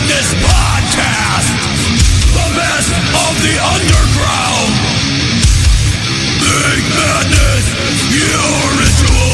Madness Podcast, the best of the underground. Make madness your ritual.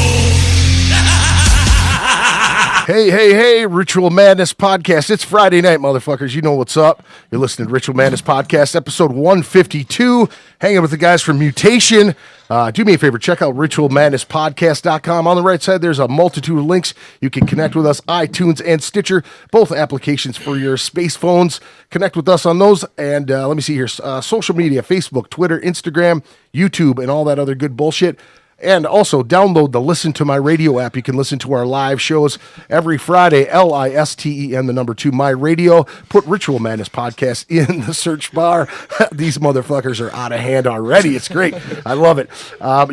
Hey, Ritual Madness Podcast. It's Friday night, motherfuckers. You know what's up. You're listening to Ritual Madness Podcast, episode 152. Hanging with the guys from Mutation. Do me a favor, check out ritualmadnesspodcast.com. On the right side, there's a multitude of links. You can connect with us, iTunes and Stitcher, both applications for your space phones. Connect with us on those. And let me see here, social media, Facebook, Twitter, Instagram, YouTube, and all that other good bullshit. And also download the Listen to My Radio app. You can listen to our live shows every Friday, LISTEN, the number 2, My Radio. Put Ritual Madness Podcast in the search bar. These motherfuckers are out of hand already. It's great. I love it.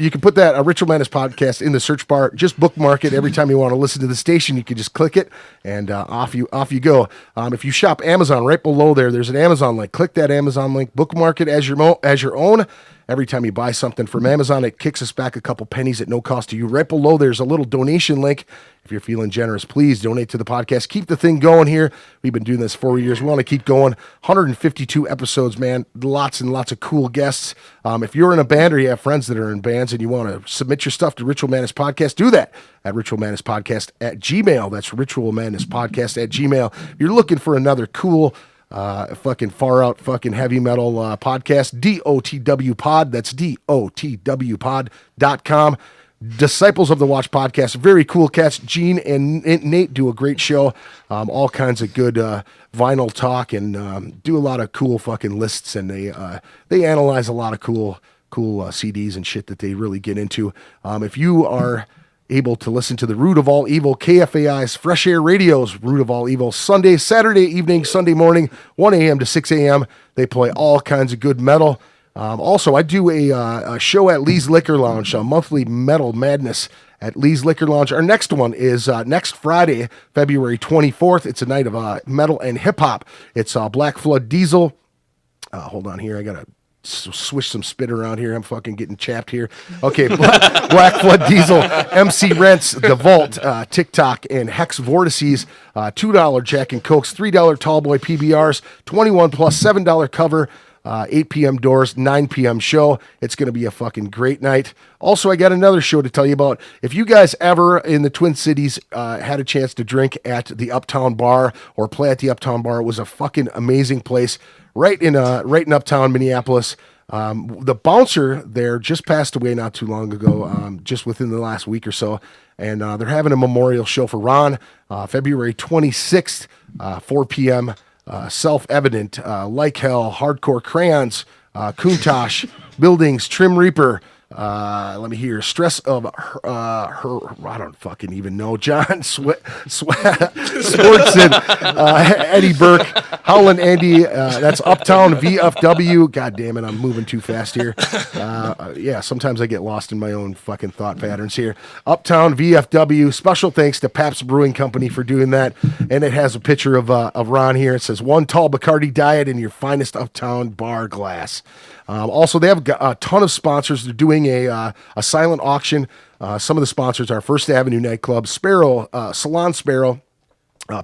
You can put that Ritual Madness Podcast in the search bar. Just bookmark it. Every time you want to listen to the station, you can just click it, and off you go. If you shop Amazon, right below there's an Amazon link. Click that Amazon link. Bookmark it as your own. Every time you buy something from Amazon, it kicks us back a couple pennies at no cost to you. Right below, there's a little donation link. If you're feeling generous, please donate to the podcast. Keep the thing going here. We've been doing this 4 years. We want to keep going. 152 episodes, man. Lots and lots of cool guests. If you're in a band or you have friends that are in bands and you want to submit your stuff to Ritual Madness Podcast, do that at ritualmadnesspodcast@gmail.com. That's ritualmadnesspodcast@gmail.com. If you're looking for another cool fucking far out fucking heavy metal podcast, DOTW Pod. That's DOTWpod.com. Disciples of the Watch podcast, very cool cats. Gene and Nate do a great show. All kinds of good vinyl talk, and do a lot of cool fucking lists, and they analyze a lot of cool CDs and shit that they really get into. If you are able to listen to the Root of All Evil, KFAI's Fresh Air Radio's Root of All Evil, Saturday evening, Sunday morning, 1 a.m. to 6 a.m. They play all kinds of good metal. Also, I do a show at Lee's Liquor Lounge, a monthly metal madness at Lee's Liquor Lounge. Our next one is next Friday, February 24th. It's a night of metal and hip-hop. It's Black Flood Diesel. Hold on here, I got to swish some spit around here. I'm fucking getting chapped here. Okay, Black Flood Diesel, MC Rents, The Vault, TikTok, and Hex Vortices. $2 Jack and Cokes, $3 Tallboy PBRs, 21 plus $7 cover. 8 p.m. doors, 9 p.m. show. It's going to be a fucking great night. Also, I got another show to tell you about. If you guys ever in the Twin Cities had a chance to drink at the Uptown Bar or play at the Uptown Bar, it was a fucking amazing place right in Uptown Minneapolis. The bouncer there just passed away not too long ago, just within the last week or so. And they're having a memorial show for Ron, February 26th, 4 p.m., Self-Evident, Like Hell, Hardcore Crayons, Countach, Buildings, Trim Reaper, let me hear, Stress of her, I don't fucking even know, John Sportson, Eddie Burke, Howlin' Andy, that's Uptown VFW. God damn it, I'm moving too fast here. Yeah, sometimes I get lost in my own fucking thought patterns here. Uptown VFW, special thanks to Pabst Brewing Company for doing that, and it has a picture of Ron here. It says, one tall Bacardi diet in your finest Uptown bar glass. Also, they have a ton of sponsors. They're doing a silent auction. Some of the sponsors are First Avenue Nightclub, Sparrow, Salon Sparrow,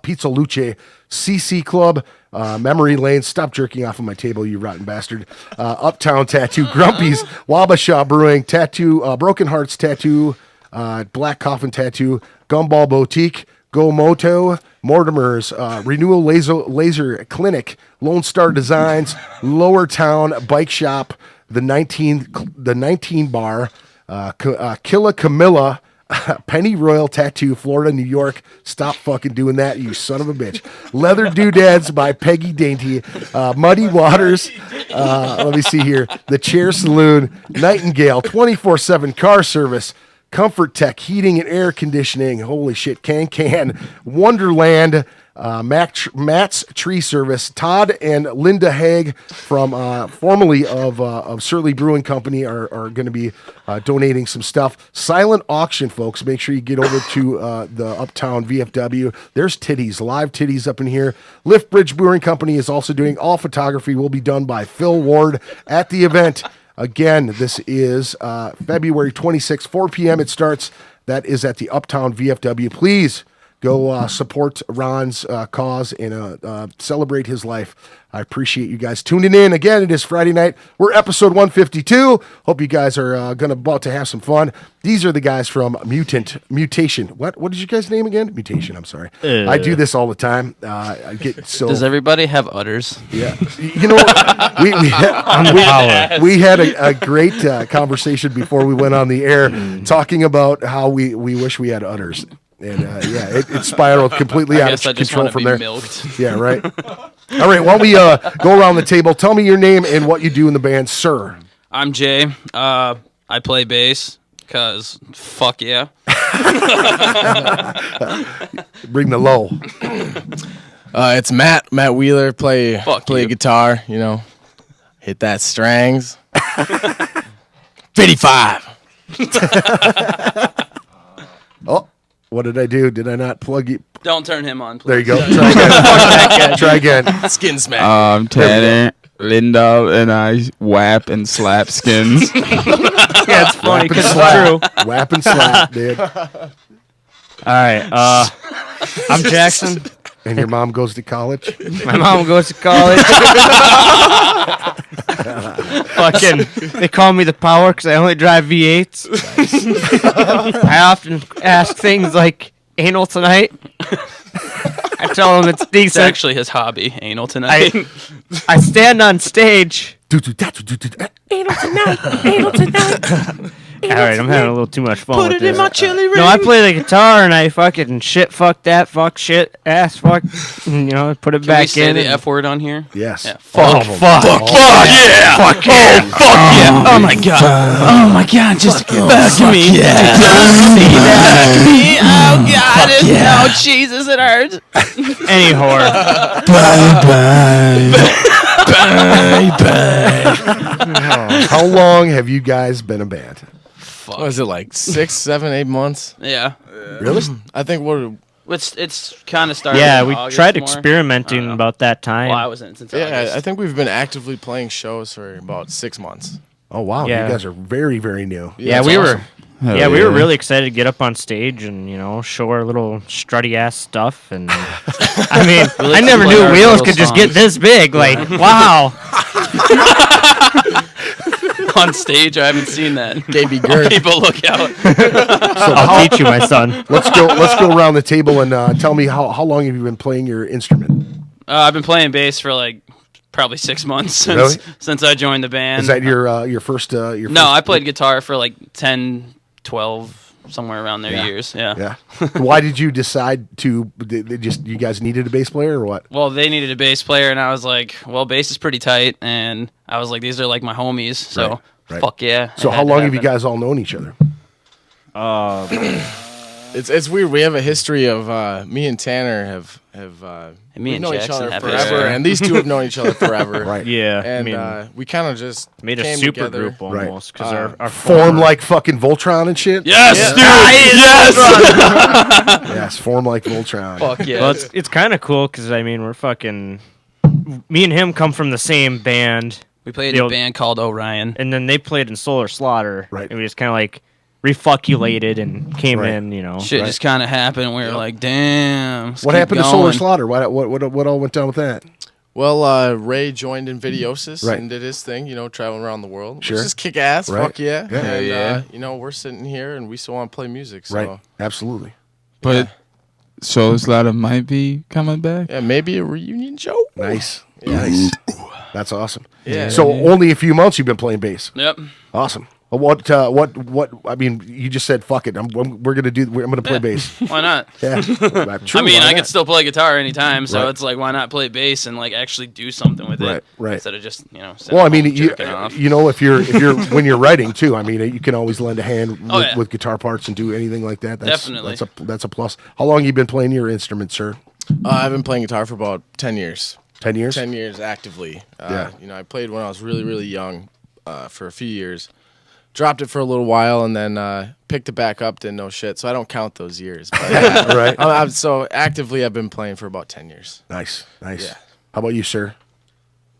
Pizza Luce, CC Club, Memory Lane. Stop jerking off of my table, you rotten bastard. Uptown Tattoo, Grumpy's, Wabasha Brewing, Tattoo, Broken Hearts Tattoo, Black Coffin Tattoo, Gumball Boutique, Go Moto, Mortimer's, Renewal Laser Clinic, Lone Star Designs, Lower Town Bike Shop, the 19 Bar, Killa Camilla, Penny Royal Tattoo, Florida, New York. Stop fucking doing that, you son of a bitch. Leather Doodads by Peggy Dainty, Muddy Waters, let me see here, The Chair Saloon, Nightingale, 24/7 car service, Comfort Tech Heating and Air Conditioning, holy shit, Can, Wonderland, Matt's Tree Service, Todd and Linda Haig from formerly of Surly Brewing Company are going to be donating some stuff. Silent auction, folks. Make sure you get over to the Uptown VFW. There's titties, live titties up in here. Lift Bridge Brewing Company is also doing all photography. Will be done by Phil Ward at the event. Again, this is February 26th, 4 p.m. It starts. That is at the Uptown VFW. Please Go support Ron's cause and celebrate his life. I appreciate you guys tuning in. Again, it is Friday night. We're episode 152. Hope you guys are about to have some fun. These are the guys from Mutation. What is your guys' name again? Mutation. I'm sorry. I do this all the time. I get so. Does everybody have udders? Yeah. You know, we had a great conversation before we went on the air talking about how we wish we had udders. And it spiraled completely out of control from there. Milked. Yeah, right. All right, while we go around the table, tell me your name and what you do in the band, sir. I'm Jay. I play bass because fuck yeah. Bring the low. It's Matt Wheeler. Play you. guitar. Hit that strings. 55. Oh, what did I do? Did I not plug you? Don't turn him on, please. There you go. Try again. Try again. Skin smack. I'm Tanner. Linda and I whap and slap skins. Yeah, it's funny because it's slap. true. Whap and slap, dude. All right. I'm Jackson. And your mom goes to college? My mom goes to college. Fucking, they call me the power because I only drive V8s. I often ask things like anal tonight. I tell them it's It's decent. actually his hobby, anal tonight. I stand on stage. Anal tonight. All right, I'm having a little too much fun Put with it this. in my chili ring. No, I play the guitar and I fucking shit, fuck that, fuck shit, ass, fuck. And, put it Can back we say in. the F word on here? Yes. Yeah, Fuck, fuck, yeah! Fuck yeah! Fuck yeah! Oh my god! Oh my god! Just fuck me! Yeah! Fuck me! Oh god! Oh Jesus! It hurts. Any whore. How long have you guys been a band? What was it, like 6, 7, 8 months? Yeah. Really? I think It's kind of started. Yeah, in we August tried more. experimenting about that time. Well, I wasn't since yeah, August. I think we've been actively playing shows for about 6 months. Oh, wow. Yeah. You guys are very, very new. Yeah, that's we awesome. were. Hell Yeah, we were really excited to get up on stage and show our little strutty ass stuff. And I mean, Really I never play knew our wheels little could just get songs. this big. Like, wow. On stage, I haven't seen that. KB Gert. People look out. I'll teach you, my son. Let's go around the table and tell me how long have you been playing your instrument? I've been playing bass for like probably 6 months Really? since I joined the band. Is that your first? No, I played guitar for like 10, 12, somewhere around there years. Yeah. Yeah. Why did you decide to? You guys needed a bass player or what? Well, they needed a bass player, and I was like, well, bass is pretty tight, and I was like, these are like my homies, so Right. fuck yeah. So it how had to long have you happen. guys all known each other? It's weird. We have a history of me and Tanner have me we've and known each Jackson other have forever, history. and these two have known each other forever. Right. Yeah. And I mean, we kind of just made a came super together. group almost. Because our Form like fucking Voltron and shit. Yes, dude. Yes. Yes. Form like Voltron. Fuck yeah. Well, it's kind of cool because, I mean, we're fucking. Me and him come from the same band. we played the in a old- band called Orion. And then they played in Solar Slaughter. Right. And we just kind of like refuculated and came Right. in, Shit just kind of happened. And we were like, damn. let's What keep happened to Solar going. Slaughter? What all went down with that? Well, Ray joined in Videosis Right. and did his thing, traveling around the world. Sure. Which is kick ass. Right. Fuck yeah. Yeah. And, we're sitting here and we still want to play music. So, Right. Absolutely. But Soul Slaughter might be coming back. yeah, maybe a reunion show. Nice. Yeah. Nice. That's awesome. Yeah. So only a few months you've been playing bass. Yep. Awesome. Well, what? I mean, you just said fuck it. I'm gonna play bass. Why not? Yeah. True, I mean, why I not? could still play guitar anytime, so Right. it's like, why not play bass and like actually do something with Right, it, right. instead of just sitting Well, I at mean, home jerking off. if you're when you're writing too. I mean, you can always lend a hand with, Oh, yeah. with guitar parts and do anything like that. Definitely. That's a plus. How long you been playing your instrument, sir? I've been playing guitar for about 10 years. 10 years. 10 years actively. Yeah. I played when I was really, really young for a few years. Dropped it for a little while and then picked it back up, didn't know shit. So I don't count those years. But, Right. so actively, I've been playing for about 10 years. Nice. Yeah. How about you, sir?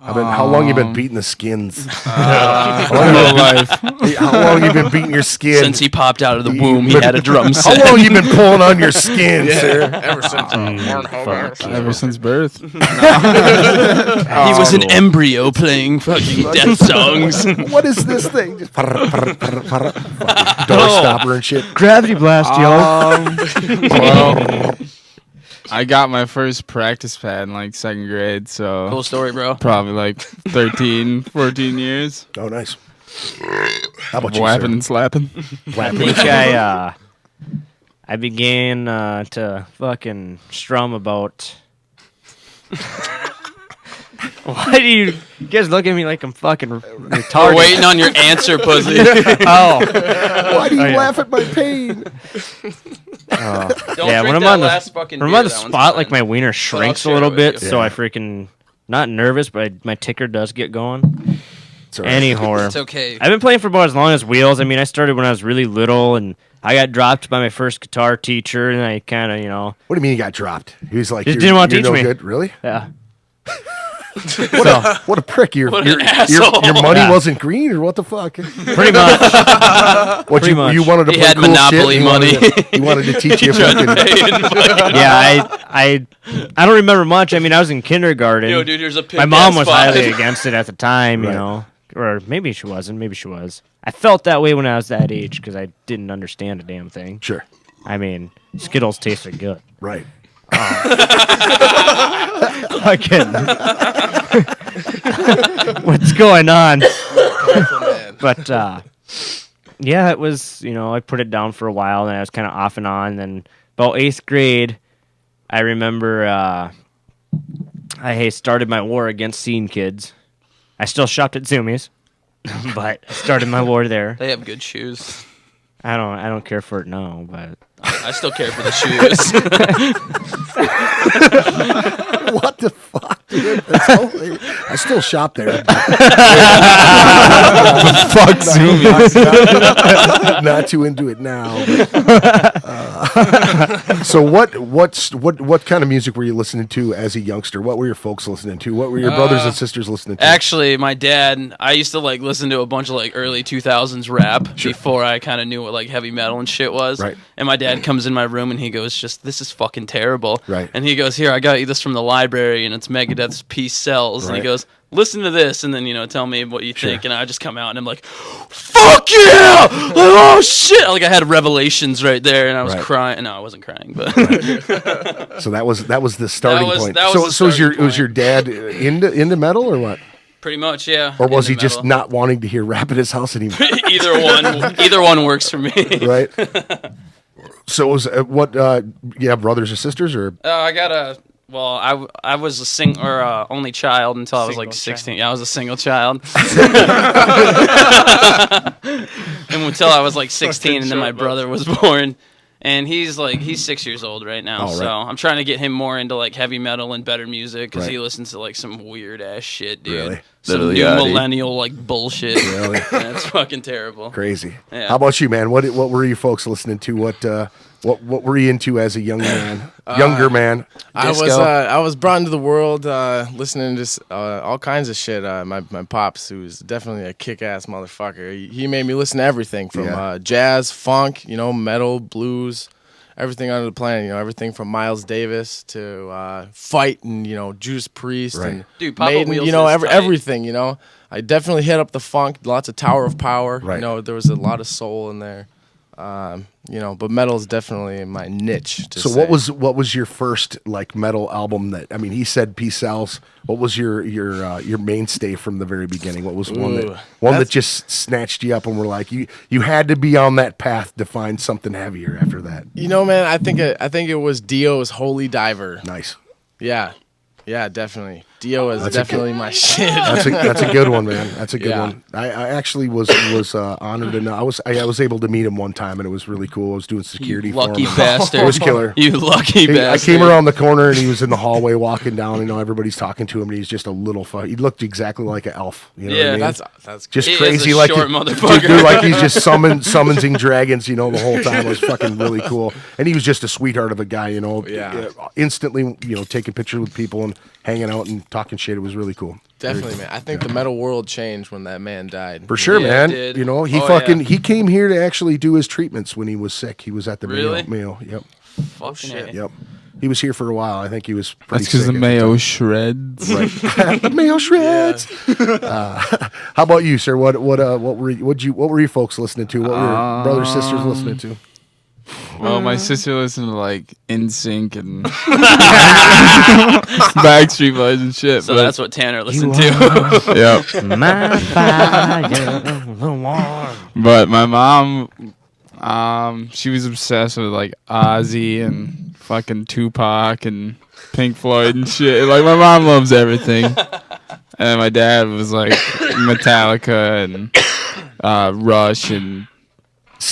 How long you been beating the skins? Whole life. How long you been beating your skin? Since he popped out of the womb, he had a drum set. How long you been pulling on your skin, sir? Ever since birth. He was an embryo playing fucking death songs. What is this thing? Just door stopper and shit. Gravity blast, yo. Well, I got my first practice pad in like 2nd grade, so Cool story, bro. probably like 13, 14 years. Oh, nice. How about you, Whapping sir? and slapping. I think I began to fucking strum about. Why do you guys look at me like I'm fucking retarded? We're waiting on your answer, pussy. Oh, Why do you laugh at my pain? Don't yeah. drink When I'm that on the last fucking when I'm beer, on the that one's spot, like fine. my wiener shrinks a share little it bit, with you. so I freaking not nervous, but my ticker does get going. It's all right. Anyhow, It's okay. I've been playing for about as long as Wheels. I mean, I started when I was really little, and I got dropped by my first guitar teacher, and I kind of, What do you mean you got dropped? He was like, He "You're- didn't want to you're teach no me." Good? Really? yeah. What a prick! Your asshole. your money Yeah. wasn't green, or what the fuck? Pretty much. What Pretty much. you wanted to He play had cool Monopoly shit? money. He wanted to teach you fucking. Yeah, I don't remember much. I mean, I was in kindergarten. Yo, dude, here's a My mom was spot. highly against it at the time, Right. you know. Or maybe she wasn't. Maybe she was. I felt that way when I was that age because I didn't understand a damn thing. Sure. I mean, Skittles tasted good. Right. Fucking. What's going on? But yeah, it was. I put it down for a while, and I was kind of off and on. Then about 8th grade, I remember I started my war against scene kids. I still shopped at Zumiez, but I started my war there. They have good shoes. I don't care for it now, but I still care for the shoes. What the fuck, dude? That's hilarious. I still shop there. Fuck Zoomies. Not too into it now. So what kind of music were you listening to as a youngster? What were your folks listening to? What were your brothers and sisters listening to? Actually, my dad, I used to like listen to a bunch of like early 2000s rap before I kind of knew what like heavy metal and shit was. Right. And my dad comes in my room and he goes, this is fucking terrible. Right. And he goes, here, I got you this from the library and it's Megadeth's Peace Sells. And Right. he goes, listen to this and then, tell me what you think. And I just come out and I'm like, fuck yeah! Like, oh shit! Like I had revelations right there and I was Right. crying. No, I wasn't crying, but So that was the starting point. that was the So was starting your dad into metal or what? pretty much, yeah. Or was he into just metal. not wanting to hear rap at his house anymore? Either one works for me. Right. So it was what? You have brothers or sisters or? I got a. Well, I was a only child until I was like 16. Yeah, I was a single child. And until I was like 16, and then my brother was born. And he's 6 years old right now. Oh, right. So I'm trying to get him more into like heavy metal and better music because Right. he listens to like some weird ass shit, dude. Really? Some Little new Yachty. millennial like bullshit. Really? That's fucking terrible. Crazy. Yeah. How about you, man? What were you folks listening to? What were you into as a young man? Younger man. I was brought into the world listening to all kinds of shit. My pops, who's definitely a kick-ass motherfucker, he made me listen to everything from jazz, funk, metal, blues, everything under the planet. Everything from Miles Davis to Fight and Judas Priest Right. and Dude, Papa Maiden, Wheels is tight. everything. I definitely hit up the funk. Lots of Tower of Power. Right. There was a lot of soul in there. But metal is definitely my niche. So what was your first like metal album that he said Peace Sells? What was your mainstay from the very beginning? What was one that just snatched you up and were like you had to be on that path to find something heavier after that? Man, I think it was Dio's Holy Diver. Nice. Yeah, definitely. Dio is That's a definitely my shit. That's a good one, man. That's a good Yeah. one. I actually was honored and I was able to meet him one time and it was really cool. I was doing security for him. Lucky and bastard. It was killer. You lucky I bastard. came around the corner and he was in the hallway walking down. Everybody's talking to him and he's just a little he looked exactly like an elf. You know what I mean? That's Just He is crazy, a like short he- motherfucker. dude, like he's just summoning dragons, the whole time. It was fucking really cool, and he was just a sweetheart of a guy, Yeah. Instantly, taking pictures with people and hanging out and talking shit. It was really cool. Definitely, man. I think the metal world changed when that man died. For sure, Yeah, it man. did. You know, he he came here to actually do his treatments when he was sick. He was at the Really? Mayo. Yep. Fucking A. Yep. He was here for a while. I think he was pretty That's because the sick at mayo time. shreds. Right. The Mayo shreds. How about you, sir? What were you folks listening to? What were your brothers, sisters listening to? Well, my sister listened to like NSYNC and Backstreet Boys and shit. So but, that's what Tanner listened to. Yep. My fire, warm. But my mom, she was obsessed with like Ozzy and fucking Tupac and Pink Floyd and shit. Like my mom loves everything. And my dad was like Metallica and Rush and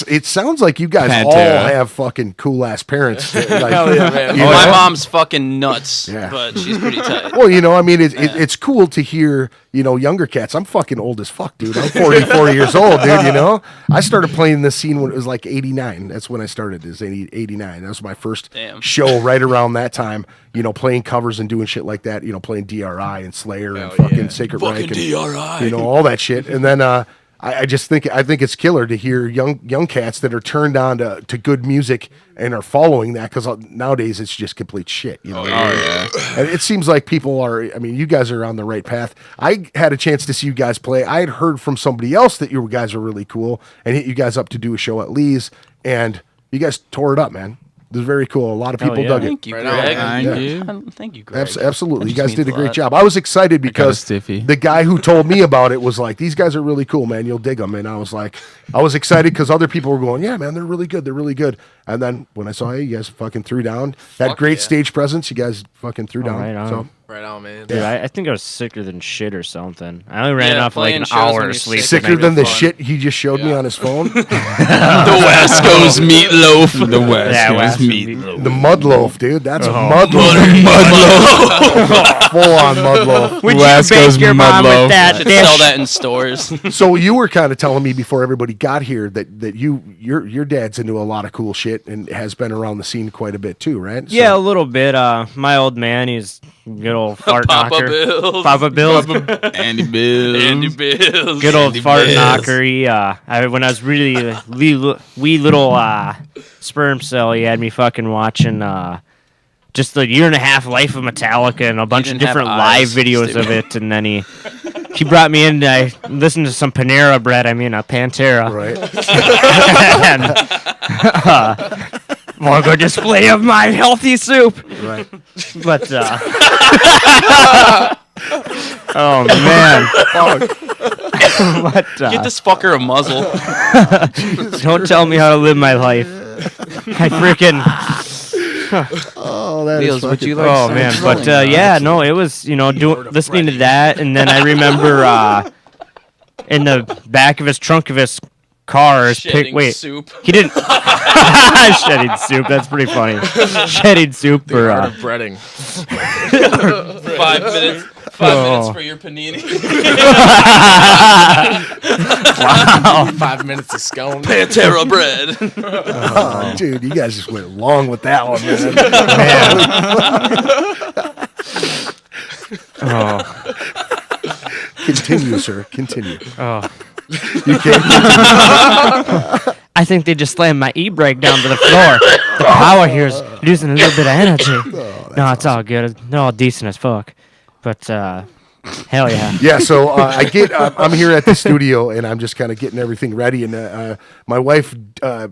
It sounds like you guys all Pantera. have fucking cool ass parents. Like, Hell yeah, man. you My know? mom's fucking nuts, Yeah. but she's pretty tight. Well, you know, I mean, it's cool to hear, you know, younger cats. I'm fucking old as fuck, dude. I'm 44 years old, dude, you know? I started playing this scene when it was like 89. That's when I started, is 89. That was my first Damn. show right around that time, you know, playing covers and doing shit like that, you know, playing DRI and Slayer and Hell fucking yeah. Sacred Fucking Reich and, DRI. you know, all that shit. And then I just think it's killer to hear young cats that are turned on to good music and are following that, because nowadays it's just complete shit. You know, and it seems like people are. I mean, you guys are on the right path. I had a chance to see you guys play. I had heard from somebody else that you guys are really cool and hit you guys up to do a show at Lee's, and you guys tore it up, man. It was very cool. A lot of people yeah. dug it. Thank you, Right Greg. on, thank you. Thank you, Greg. Absolutely. That You just guys did a means great lot. job. I was excited because stiffy. the guy who told me about it was like, these guys are really cool, man. You'll dig them. And I was like, I was excited because other people were going, yeah, man, they're really good. They're really good. And then when I saw you guys fucking threw down. Had Fuck great yeah. stage presence. You guys fucking threw down. right on. So Right on, man. Dude, I think I was sicker than shit or something. I only ran Yeah, off for like playing an shows when hour you're of sleep. sick. sicker Maybe than the fun. shit he just showed me Yeah. on his phone. The West Coast meatloaf. The West Yeah, Coast West meat. The mud loaf, dude. That's a Oh. mud loaf. Full on mud loaf. Would West you Coast bake your mud mom loaf. with that Should dish? sell that in stores. So you were kind of telling me before everybody got here that your dad's into a lot of cool shit and has been around the scene quite a bit too, right? Yeah, a little bit. My old man, he's a good old fart Papa knocker. Bills. Papa Bills. Andy Bill. Andy Bills. Good old Andy fart Bills. knocker. He, when I was really wee little sperm cell, he had me fucking watching just the year and a half life of Metallica and a bunch of didn't have different eyes, live videos of stupid. it. And then he brought me in. I listened to some Panera Bread. I mean, a Pantera. right. And, more good display of my healthy soup. Right. But oh man. But, Get this fucker a muzzle. don't tell me how to live my life. I freaking Oh, that is Bills, would fucking you like oh some man. rolling But yeah, no, it was listening to that, and then I remember in the back of his trunk of his car, Shedding soup. he didn't shedding soup. That's pretty funny. Shedding soup The for art of breading. 5 minutes. 5 minutes for your panini. 5 minutes of scone. Pantera bread. oh, dude, you guys just went long with that one, man. oh. Continue, sir. Continue. Oh. You can't. I think they just slammed my e-brake down to the floor. The power here is losing a little bit of energy. No, it's all good. They're all decent as fuck. But hell yeah. Yeah, so I'm here at the studio and I'm just kind of getting everything ready. And my wife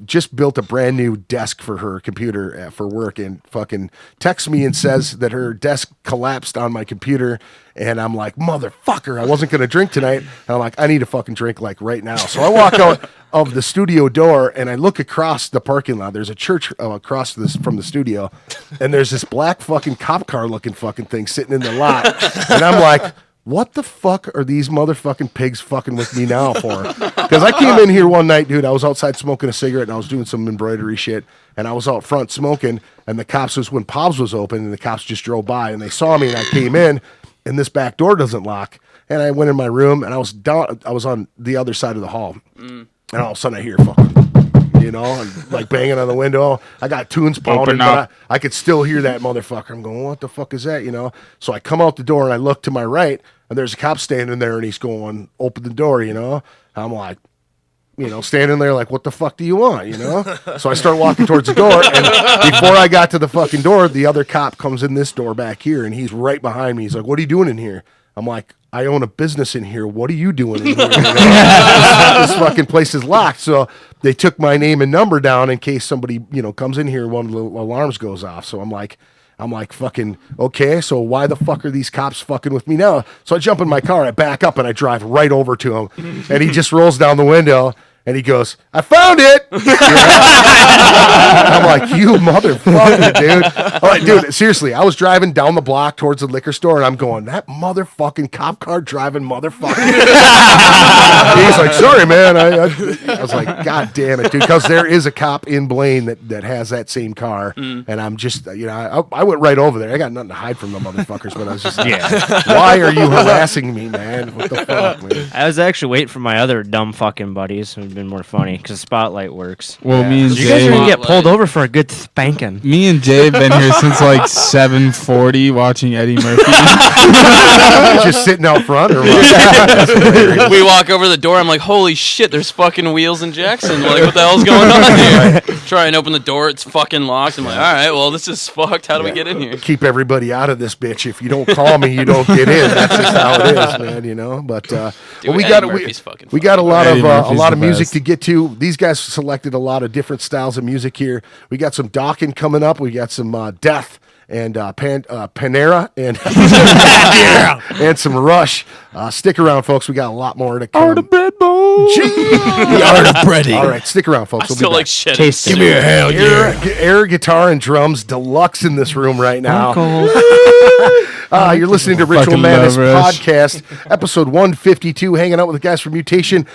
just built a brand new desk for her computer for work, and fucking texts me and says that her desk collapsed on my computer. And I'm like, motherfucker, I wasn't going to drink tonight. And I'm like, I need a fucking drink like right now. So I walk out of the studio door and I look across the parking lot. There's a church across from the studio. And there's this black fucking cop car looking fucking thing sitting in the lot. And I'm like, what the fuck are these motherfucking pigs fucking with me now for? Because I came in here one night, dude. I was outside smoking a cigarette and I was doing some embroidery shit. And I was out front smoking. And the cops was when Pobs was open. And the cops just drove by and they saw me and I came in. And this back door doesn't lock. And I went in my room and I was on the other side of the hall. And all of a sudden I hear fucking, you know, and like banging on the window. I got tunes pounding, but I could still hear that motherfucker. I'm going, what the fuck is that, you know? So I come out the door and I look to my right, and there's a cop standing there, and he's going, open the door, you know? I'm like, you know, standing there like, what the fuck do you want, you know? So I start walking towards the door, and before I got to the fucking door, the other cop comes in this door back here, and he's right behind me. He's like, what are you doing in here? I'm like, I own a business in here. What are you doing in here? You know? This fucking place is locked. So they took my name and number down in case somebody, you know, comes in here and one of the alarms goes off. So I'm like, fucking, okay, so why the fuck are these cops fucking with me now? So I jump in my car, I back up, and I drive right over to him. And he just rolls down the window, and he goes, I found it! I'm like, you motherfucker, dude. All right, dude, seriously, I was driving down the block towards the liquor store, and I'm going, that motherfucking cop car driving motherfucker. He's like, sorry, man. I was like, God damn it, dude, because there is a cop in Blaine that has that same car, and I'm just, you know, I went right over there. I got nothing to hide from the motherfuckers, but I was just like, why are you harassing me, man? What the fuck, man? I was actually waiting for my other dumb fucking buddies who've been more funny because Spotlight works. Well, me and You guys Jay, are gonna get pulled over for a good spanking. me and Jay have been here since like 7:40 watching Eddie Murphy. Just sitting out front or what? We walk over the door. I'm like, holy shit, there's fucking wheels in Jackson. Like, what the hell's going on here? Try and open the door. It's fucking locked. I'm like, all right, well, this is fucked. How do we get in here? Keep everybody out of this bitch. If you don't call me, you don't get in. That's just how it is, man. You know. But well, we Eddie got Murphy's fucking we got a lot Eddie of Murphy's the music best. to get to. These guys selected a lot of different styles of music here. We got some Dawkins coming up. We got some Death and Panera and and some Rush. Stick around, folks. We got a lot more to come. Art of bread bowl. The art of breading. All right, stick around, folks. I We'll still be like back. shit. Taste Give me a hell yeah. Air guitar and drums deluxe in this room right now. You're listening to Ritual Fucking Madness love Rush. Podcast, episode 152, hanging out with the guys from Mutation.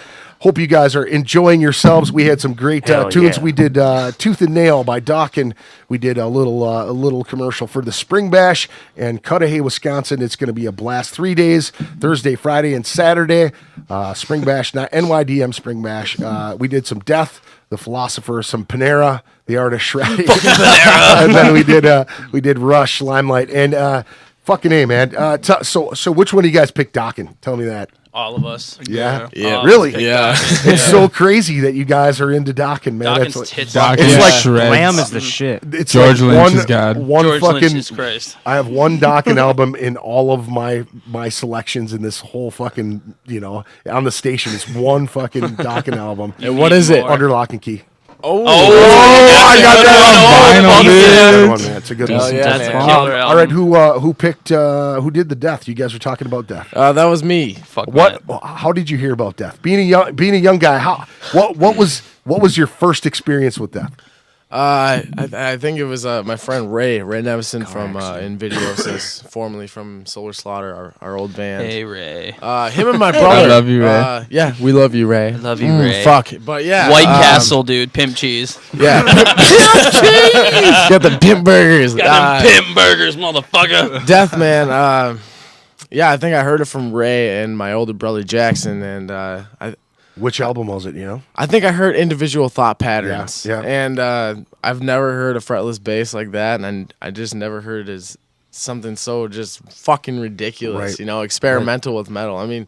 Hope you guys are enjoying yourselves. We had some great tunes. yeah. We did Tooth and Nail by Dawkins. We did a little commercial for the Spring Bash and Cudahy, Wisconsin. It's going to be a blast. 3 days, Thursday, Friday, and Saturday. Spring Bash, not NYDM Spring Bash. We did some Death, The Philosopher, some Panera, The Art of Shredding. And then we did Rush, Limelight, and fucking A, man. So which one do you guys pick Dawkins? Tell me that. All of us. Yeah. Yeah. Really? Yeah. It's so crazy that you guys are into Dawkins, man. Dawkins It's tits. Dawkins It's like shreds. Lamb is the shit. it's George like Lynch is God. One George fucking. Lynch is Christ. I have one Dawkins album in all of my selections in this whole fucking, you know, on the station. It's one fucking Dawkins album. And what is it? Under Lock and Key. Oh, I got that on vinyl, It's a good dude. one, man. It's a good Hell one. yeah, That's a man. killer All right, album. who picked who did the Death? You guys were talking about Death. That was me. Fuck What? that. How did you hear about Death? Being a young guy, what was your first experience with Death? I think it was my friend Ray Nevison from Invidiosis, formerly from Solar Slaughter, our old band. Hey, Ray. Him and my brother. love you, Ray. Yeah, we love you, Ray. Love you, Ray. Fuck, but yeah, White Castle, dude. Pimp cheese. Yeah, got the pimp burgers. Got them pimp burgers, motherfucker. Death, man. Yeah, I think I heard it from Ray and my older brother Jackson, and Which album was it? You know, I think I heard Individual Thought Patterns. Yeah. And I've never heard a fretless bass like that, and I just never heard it as something so just fucking ridiculous, Right. you know, experimental with metal. I mean,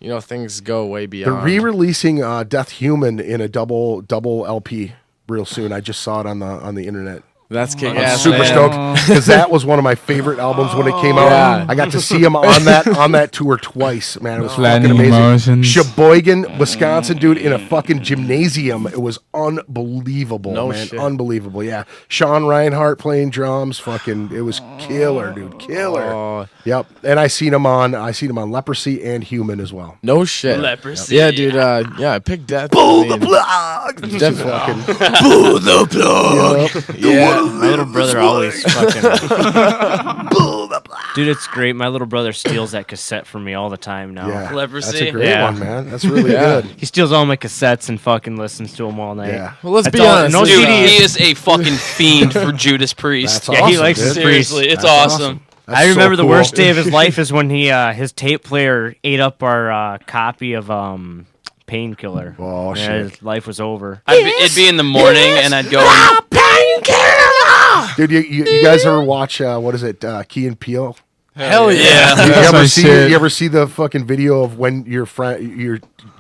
you know, things go way they're beyond. re-releasing Death Human in a double LP real soon. I just saw it on the internet. That's kick I'm ass. super stoked because that was one of my favorite albums when it came out. Yeah. I got to see him on that tour twice. Man, it was fucking Flattening amazing. Emotions. Sheboygan, Wisconsin, dude, in a fucking gymnasium. It was unbelievable, No man. shit. Unbelievable. Yeah, Sean Reinhart playing drums. Fucking, it was killer, dude. Killer. Oh, Yep. And I seen him on Leprosy and Human as well. no shit. Leprosy. Yeah, dude. Yeah, I picked Death. Pull I the mean, plug. Definitely. Pull the plug. Yeah. My little brother always fucking. Dude, it's great. My little brother steals that cassette from me all the time now. Yeah, Leprosy. That's a great Yeah. one, man. That's really Yeah. good. He steals all my cassettes and fucking listens to them all night. Yeah. Well, let's That's be all- honest. no this Dude, CDs. he is a fucking fiend for Judas Priest. That's Yeah, he awesome, likes dude. his priest. Seriously, it's That's awesome. That's I remember so the cool. worst day of his life is when he his tape player ate up our copy of painkiller. Oh, Yeah, shit. his life was over. It'd be in the morning, and I'd go. Dude, you guys ever watch, what is it, Key and Peele? Hell yeah. You That's my shit. you ever see the fucking video of when you're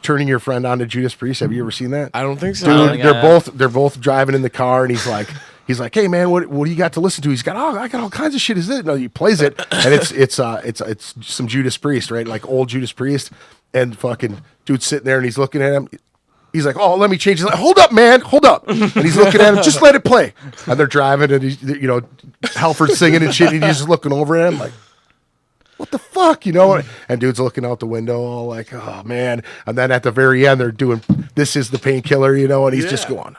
turning your friend on to Judas Priest? Have you ever seen that? I don't think so. I don't Dude, think they're I have. both driving in the car, and he's like, hey man, what do you got to listen to? He's got, I got all kinds of shit. Is it? No, he plays it, and it's some Judas Priest, right? Like old Judas Priest, and fucking dude's sitting there, and he's looking at him. He's like, oh, let me change. He's like, hold up, man, hold up. And he's looking at him, just let it play. And they're driving, and he's, Halford's singing and shit, and he's just looking over at him like, what the fuck, And dude's looking out the window, all like, oh man. And then at the very end, they're doing, this is the painkiller, and he's just going.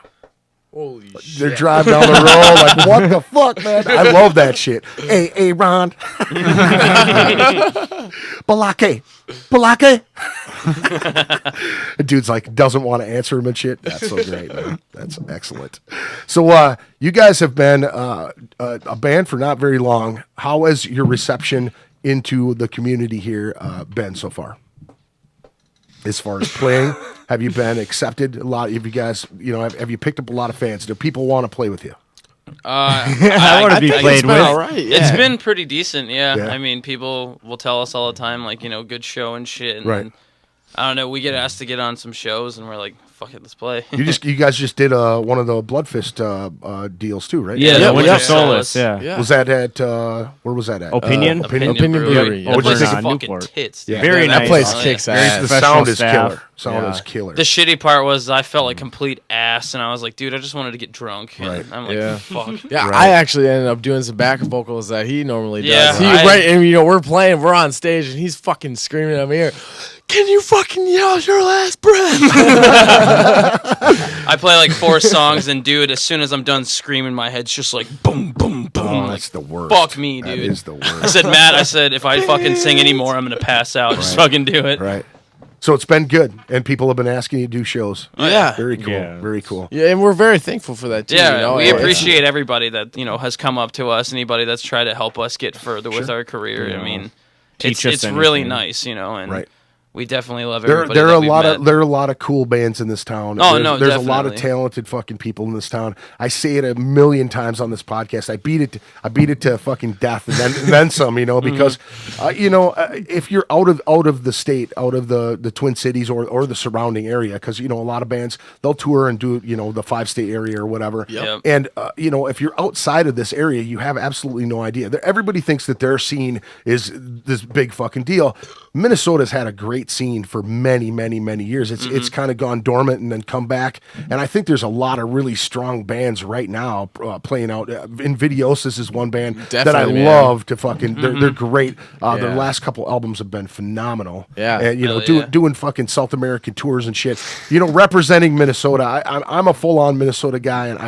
Holy shit. They're driving down the road like, what the fuck, man? I love that shit. Hey, Ron. Balake. The dude's like, doesn't want to answer him and shit. That's so great, man. That's excellent. So you guys have been a band for not very long. How has your reception into the community here been so far? As far as playing, have you been accepted? A lot of you guys, have you picked up a lot of fans? Do people want to play with you? I want to be played with. All right. Yeah. It's been pretty decent, yeah. Yeah. I mean, people will tell us all the time, like, good show and shit. And Right. then, I don't know, we get asked to get on some shows, and we're like, fuck it, let's play. You guys just did one of the Bloodfist deals too, right? Yeah, Yeah, the Winter Winter Solace, Solace. yeah. Was that at where was that at? Opinion? Opinion. Brewery. That What'd you place think is of fucking Newport? tits, Yeah. dude. Very That nice. place Oh, kicks yeah. ass. The Professional sound is staff. killer. Sound is killer. The shitty part was I felt like complete ass, and I was like, dude, I just wanted to get drunk. And Right. I'm like, Yeah. fuck. Yeah, Right. I actually ended up doing some back vocals that he normally does. Yeah, And we're playing, we're on stage, and he's fucking screaming at me, can you fucking yell your last breath? I play like 4 songs, and dude, as soon as I'm done screaming, my head's just like boom, boom, boom. Oh, Like, that's the worst. fuck me, That dude. is the I worst. said, Matt, if I fucking sing anymore, I'm gonna pass out. Just fucking do it. Right. So it's been good, and people have been asking you to do shows. yeah. Very cool. Yeah. Very cool. Yeah, and we're very thankful for that, too. Yeah, we It's- appreciate everybody that has come up to us. Anybody that's tried to help us get further with our career. I mean, Teach it's us really anything. nice, and Right. we definitely love There everybody. are that a we've lot met. of there are a lot of cool bands in this town. Oh, there's, no, there's a lot of definitely. talented fucking people in this town. I say it a million times on this podcast. I beat it to fucking death, and then some. Because if you're out of the state, out of the Twin Cities or the surrounding area, because a lot of bands they'll tour and do the 5-state area or whatever. Yep. And if you're outside of this area, you have absolutely no idea. Everybody thinks that their scene is this big fucking deal. Minnesota's had a great scene for many, many, many years. It's kind of gone dormant and then come back. And I think there's a lot of really strong bands right now playing out. Invidiosis is one band that I Definitely, man. love to fucking. They're great. Their last couple albums have been phenomenal. Yeah. and Hell yeah. doing fucking South American tours and shit. Representing Minnesota. I'm a full on Minnesota guy, and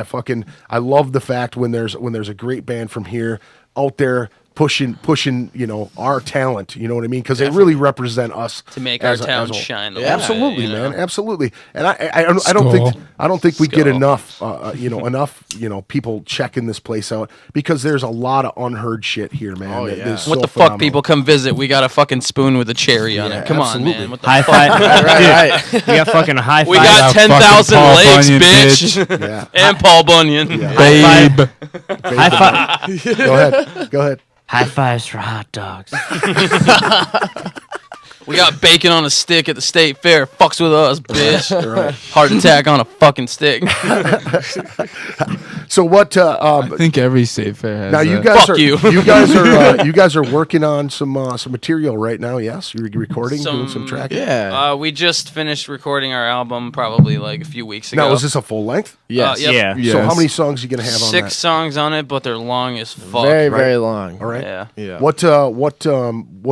I love the fact when there's a great band from here out there pushing our talent, you know what I mean, because they really represent us to make our as a- town as a- shine. A Absolutely, little bit, man, absolutely. And I don't think we get Skull. enough people checking this place out, because there's a lot of unheard shit here, man. Oh, that yeah. is What so the phenomenal. fuck, people? Come visit. We got a fucking spoon with a cherry on Yeah, it. Come absolutely. on, man. What the High fuck? five. Right. You got fucking a high five. We got fucking 10,000 Paul legs, Bunyan, bitch. Yeah. And Paul Bunyan. Babe. high five. Go ahead. High fives for hot dogs. We got bacon on a stick at the state fair. Fucks with us, bitch. Right. Heart attack on a fucking stick. So what? I think every state fair has Now you that. guys Fuck are you. you guys are working on some material right now. Yes, you're recording, doing some tracking. Yeah. We just finished recording our album probably like a few weeks ago. Now is this a full length? Yes. Yep. Yeah. Yes. So how many songs are you gonna have on 6 that? songs on it, but they're long as fuck. Very, very long. All right. Yeah. Yeah. What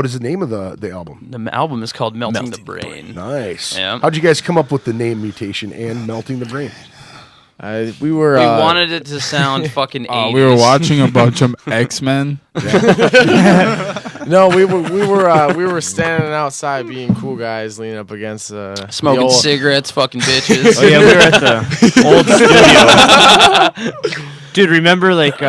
is the name of the album? The album is called Melting the Brain. Nice. Yeah. How'd you guys come up with the name Mutation and Melting the Brain? We were. We wanted it to sound fucking 80s. We were watching a bunch of X-Men. No, we were standing outside being cool guys, leaning up against smoking the old- cigarettes, fucking bitches. Oh yeah, we were at the old studio. Dude, remember like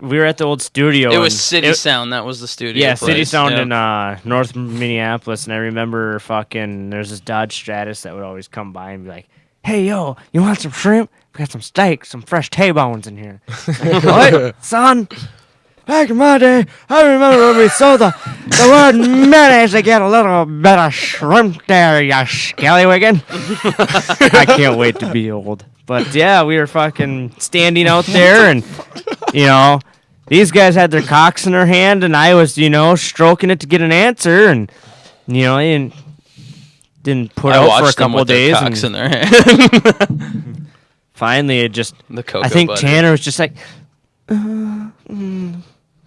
we were at the old studio. It was and City Sound. That was the studio. Yeah, place. City Sound Yep. in North Minneapolis, and I remember there's this Dodge Stratus that would always come by and be like, "Hey, yo, you want some shrimp? We got some steak, some fresh T-bones in here." Like, what, son? Back in my day, I remember when we saw the word mayonnaise to get a little bit of shrimp there, you scallywagon. I can't wait to be old. But yeah, we were fucking standing out there, and these guys had their cocks in their hand, and I was stroking it to get an answer, and I didn't put out for a couple of days. Cocks in their hand. Finally, it just The cocoa I think butter. Tanner was just like,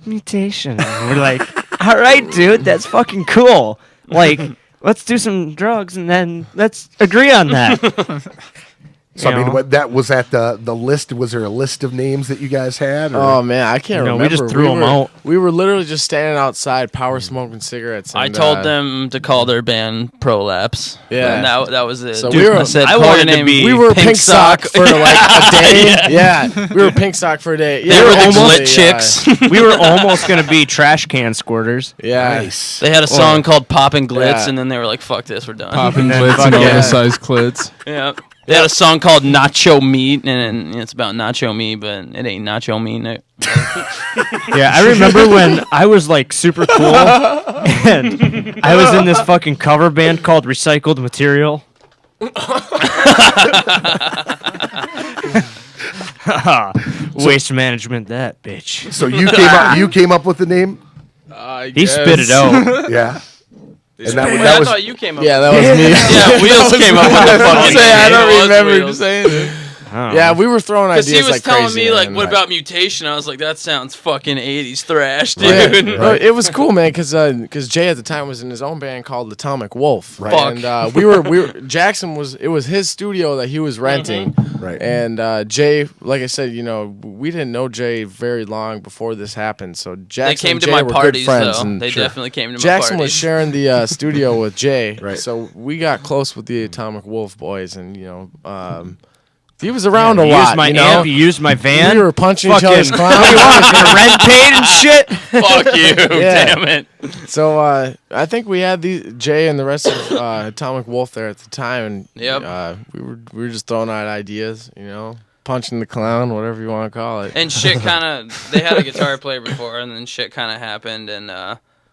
mutation. And we're like, all right, dude, that's fucking cool. Like, let's do some drugs and then let's agree on that. So, I mean, what was at the list? Was there a list of names that you guys had? Or? Oh man, I can't remember. we just threw them out. We were literally just standing outside, power smoking cigarettes. And, I told them to call their band Prolapse. Yeah. And that was it. So Dude, we were- I said, I call wanted your to name be- we were pink sock for like a day. Yeah, we were pink sock for a day. Yeah, They were the almost- Glit Chicks. We were almost gonna be trash can squirters. Yeah. Nice. They had a song called Poppin' Glitz, Yeah. and then they were like, fuck this, we're done. Popping then glitz and fuck yeah. oversized clits. Yeah. They had a song called Nacho Meat, and it's about nacho meat, but it ain't nacho meat. Yeah, I remember when I was like super cool, and I was in this fucking cover band called Recycled Material. Waste management, that bitch. So you came up with the name? He spit it out. Yeah. And that, Wait, that I was thought you came up Yeah, with that was me. Yeah, Wheels came up with the fucking name. I It don't was remember Wheels. saying it. I don't Yeah, know. we were throwing Because ideas he was like telling crazy. me, like, man, what about Mutation? I was like, that sounds fucking 80s thrash, dude. Yeah, no, it was cool, man, because Jay at the time was in his own band called Atomic Wolf, Right. Fuck. and we were Jackson it was his studio that he was renting, right. and Jay, like I said, we didn't know Jay very long before this happened, so They Jackson came and to Jay my were parties, good friends, though. and They definitely came to my Jackson parties. was sharing the studio with Jay, Right. so we got close with the Atomic Wolf boys, and he was around a You lot. used my you know? amp, you used my van. We were punching each Fucking- other's What do you clowns. want? Get rent paid and shit. Fuck you, Yeah. damn it. So I think we had Jay and the rest of Atomic Wolf there at the time, and Yep. we were just throwing out ideas, punching the clown, whatever you want to call it. And shit kind of, they had a guitar player before, and then shit kind of happened, and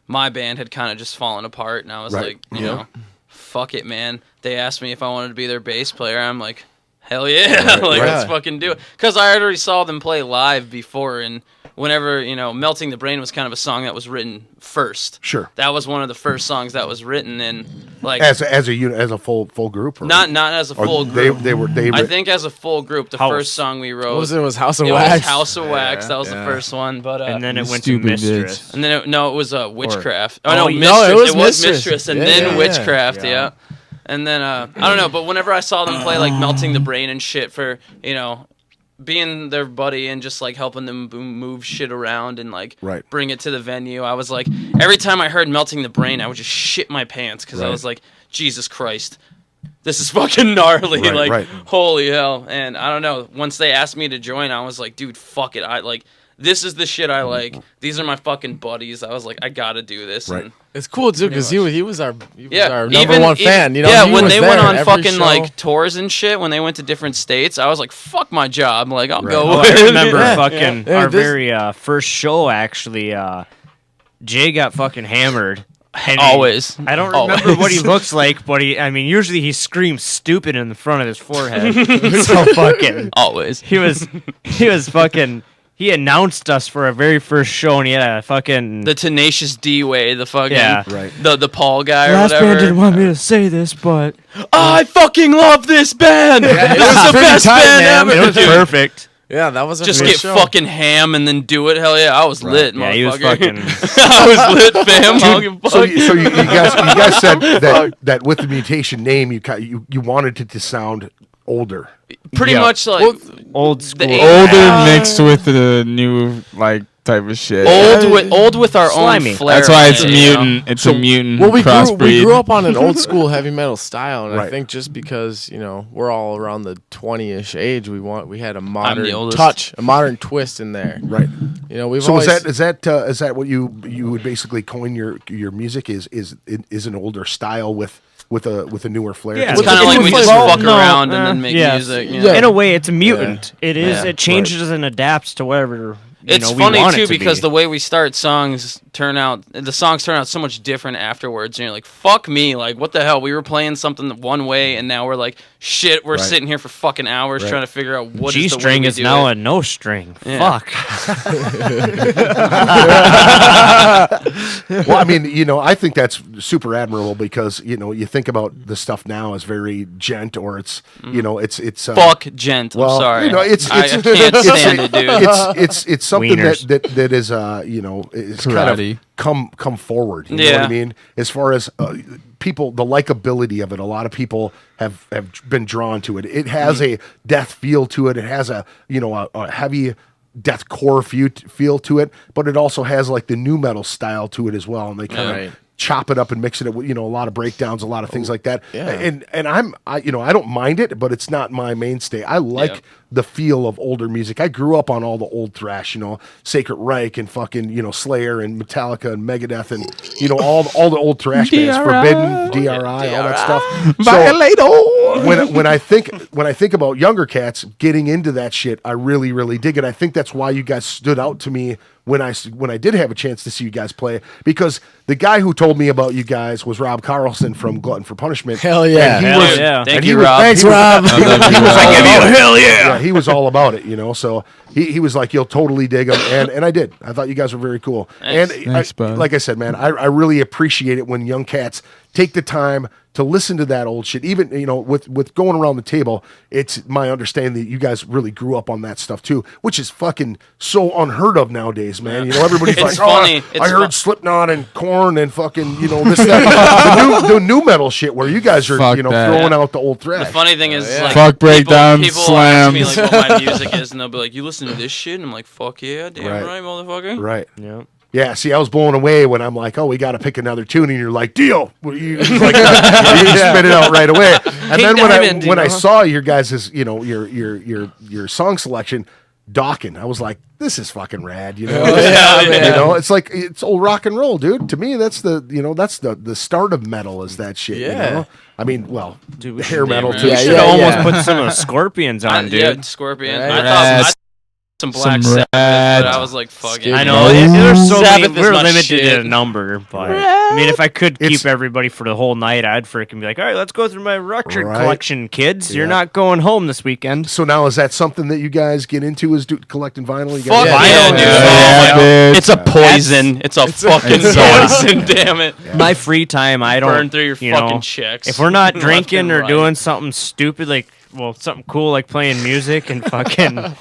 my band had kind of just fallen apart, and I was Right. like, you know, fuck it, man. They asked me if I wanted to be their bass player. I'm like, hell yeah, like, let's Yeah. fucking do it. Because I already saw them play live before, and whenever, Melting the Brain was kind of a song that was written first. Sure. That was one of the first songs that was written, and like, As a unit, as a full group. Or, not as a or full they, group. They I think as a full group, the House. first song we wrote What was it? It was House of it Wax. was House of Wax. Yeah, That was the yeah. first one, but And then it You went to stupid Mistress. bitch. and then it was Witchcraft. Oh, no, no, Mistress. it was It was Mistress. Mistress, and Yeah, then yeah, Witchcraft. yeah. Yeah. And then I don't know, but whenever I saw them play like Melting the Brain and shit for being their buddy and just like helping them move shit around and like Right. bring it to the venue, I was like, every time I heard Melting the Brain, I would just shit my pants because I Right. was like, Jesus Christ. This is fucking gnarly, Right, like right. holy hell! And I don't know. Once they asked me to join, I was like, dude, fuck it. I like this is the shit I like. These are my fucking buddies. I was like, I gotta do this. Right. And It's cool too because Pretty he was our yeah, number even- one fan. yeah, he when was they there went on every fucking show. like tours and shit, when they went to different states, I was like, fuck my job. Like I'll go. Oh, with I it. remember Yeah. fucking Yeah, our this- very first show. Actually, Jay got fucking hammered. And Always. I don't remember what he Always. looks like, but usually he screams stupid in the front of his forehead. So fucking, Always. he was fucking. He announced us for our very first show, and he had a fucking. The Tenacious D way, the fucking Yeah. Right. the Paul guy or last whatever. band didn't want me to say this, but I fucking love this band. it This was is the pretty best tight, band man. ever. it was dude. perfect. Yeah, that was our Just first get show. fucking ham and then do it. Hell yeah, I was lit, Yeah, he was motherfucker. fucking. I was lit, fam. I don't give a So, fuck. you guys said that with the Mutation name, you wanted it to sound older. Pretty Yeah. much like Old school. Older mixed with the new like type of shit. old with our Slimy. own flair. That's why on it's it, you know? mutant. It's a mutant Well, we crossbreed. grew up on an old school heavy metal style, and I Right. think just because we're all around the 20-ish age, we had a modern oldest. touch, a modern twist in there. Right. We've So always is that what you would basically coin your music is an older style with a newer flair? Yeah. to It's it? kind of like we just Well, fuck no, around and then make yes. music. You Yeah. know? In a way, it's a mutant. It is. Yeah. It changes and adapts to whatever. It's we funny want it too to because be. the way we start songs turn out so much different afterwards. And you're like, fuck me, like what the hell? We were playing something one way, and now we're like, shit, we're Right. sitting here for fucking hours Right. trying to figure out what G is the way string we is do now it. a no string. Yeah. Fuck. Well, I mean, I think that's super admirable because you think about the stuff now as very gent, or it's it's Fuck gent. well, I'm sorry. it's I can't stand it, dude. it's something Wieners. that is is kind Karate. of come forward. You know what I Yeah. mean? As far as people, the likability of it, a lot of people have been drawn to it. It has a death feel to it. It has a heavy deathcore feel to it, but it also has like the new metal style to it as well. And they kind of Right. chop it up and mix it with a lot of breakdowns, a lot of things like that. Yeah. And I don't mind it, but it's not my mainstay. I like Yeah. the feel of older music. I grew up on all the old thrash, Sacred Reich and fucking Slayer and Metallica and Megadeth and all the old thrash bands, Forbidden, DRI, all that stuff. So when I think about younger cats getting into that shit, I really really dig it. I think that's why you guys stood out to me when I did have a chance to see you guys play, because the guy who told me about you guys was Rob Carlson from Glutton for Punishment. Hell yeah. And he Hell was, yeah. Thank and you, he was- Rob. he was- Rob. he was all I give you about a it. hell yeah. He was all about it, So he was like, you'll totally dig him, and I did. I thought you guys were very cool. Thanks. And Thanks, bud. like I said, man, I really appreciate it when young cats take the time to listen to that old shit. Even with going around the table, it's my understanding that you guys really grew up on that stuff too, which is fucking so unheard of nowadays, man. Everybody's It's like, funny. I It's heard fu- Slipknot and Korn and fucking this that the new metal shit where you guys are Fuck that. throwing out the old thrash. The funny thing is, yeah. like, Fuck breakdowns, people ask me slams. like what my music is, and they'll be like, "You listen to this shit?" And I'm like, "Fuck yeah, damn Right. right, motherfucker." Right. Yeah. Yeah, see, I was blown away when I'm like, oh, we got to pick another tune, and you're like, deal. You just like, you just spit it out right away. And then Diamond, when I saw your guys' your song selection, Dawkins, I was like, this is fucking rad. Yeah. It's like it's old rock and roll, dude. To me, that's the start of metal is that shit. Yeah. I mean, well, Dude, we hair should- metal yeah, too. We yeah, should yeah, almost yeah. put some of the Scorpions on, dude. Yeah, Scorpion. Right. I thought Rats. some Black Some Sabbath, but rats. I was like, fuck it. I know Dude. there's so many. Sabbath is We're my limited shit. in a number, but I mean, if I could It's- keep everybody for the whole night, I'd freaking be like, all right, let's go through my record Right. collection, kids. You're Yeah. not going home this weekend. So now is that something that you guys get into? Is collecting vinyl? You Fuck guys- yeah, dude. Yeah, Oh, bitch. it's a poison. It's a fucking poison. Damn it. My free time, I don't Burn through your you fucking know, checks. If we're not left drinking and or right. doing something stupid something cool like playing music and fucking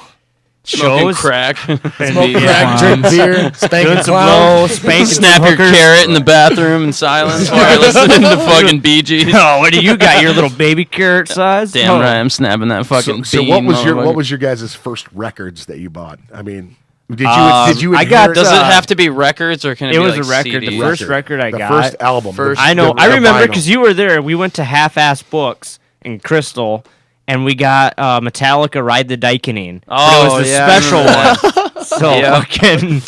smoking shows, crack, and Smoke be- crack, drink beer, spanking doing some clowns. blow, spanking snap some your hookers. carrot in the bathroom in silence while you're listening to fucking Bee Gees. Oh, what do you got? Your little baby carrot size? Damn Oh. right, I'm snapping that fucking. So bean, what was motherfucker. your guys' first records that you bought? I mean, did you I got inherit- Does it have to be records or can it, It be was like a record. CDs? The first record I the got. first album? First- I know. the I remember vinyl. because you were there. We went to Half-Ass Books in Crystal, and we got Metallica "Ride the Dikening." But it Oh, was the yeah, I special remember one. So Yeah. fucking.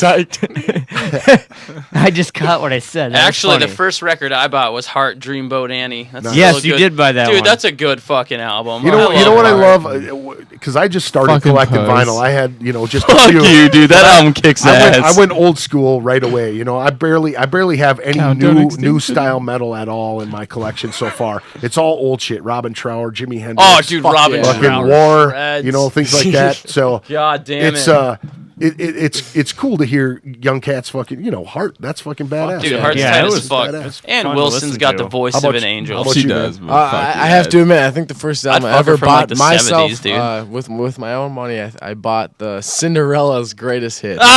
I just caught what I said. That was Actually, the funny. first record I bought was Heart Dreamboat Annie. That's still Yes, a you good- did buy that Dude, one. that's a good fucking album. You know what I Heart. love? Because I just started Fucking collecting puss. vinyl. I had just a Fuck few. you, dude. That album kicks ass. I went old school right away. I barely have any Countdown new Extinction. style metal at all in my collection so far. It's all old shit. Robin Trower, Jimi Hendrix. Oh, dude, Robin yeah. fucking Trower. War. Shreds. Things like that. So God damn it's it. it's cool to hear young cats fucking Heart. That's fucking badass. Dude, man. Heart's Yeah, tight it as was fuck. badass. And fun to Wilson's listen got to. the voice How of about an you- angel. how about She you, does. man? but fuck I yeah. have to admit, I think the first album I fuck her ever from, like, bought the myself 70s, dude. with my own money, I bought the Cinderella's greatest hit. You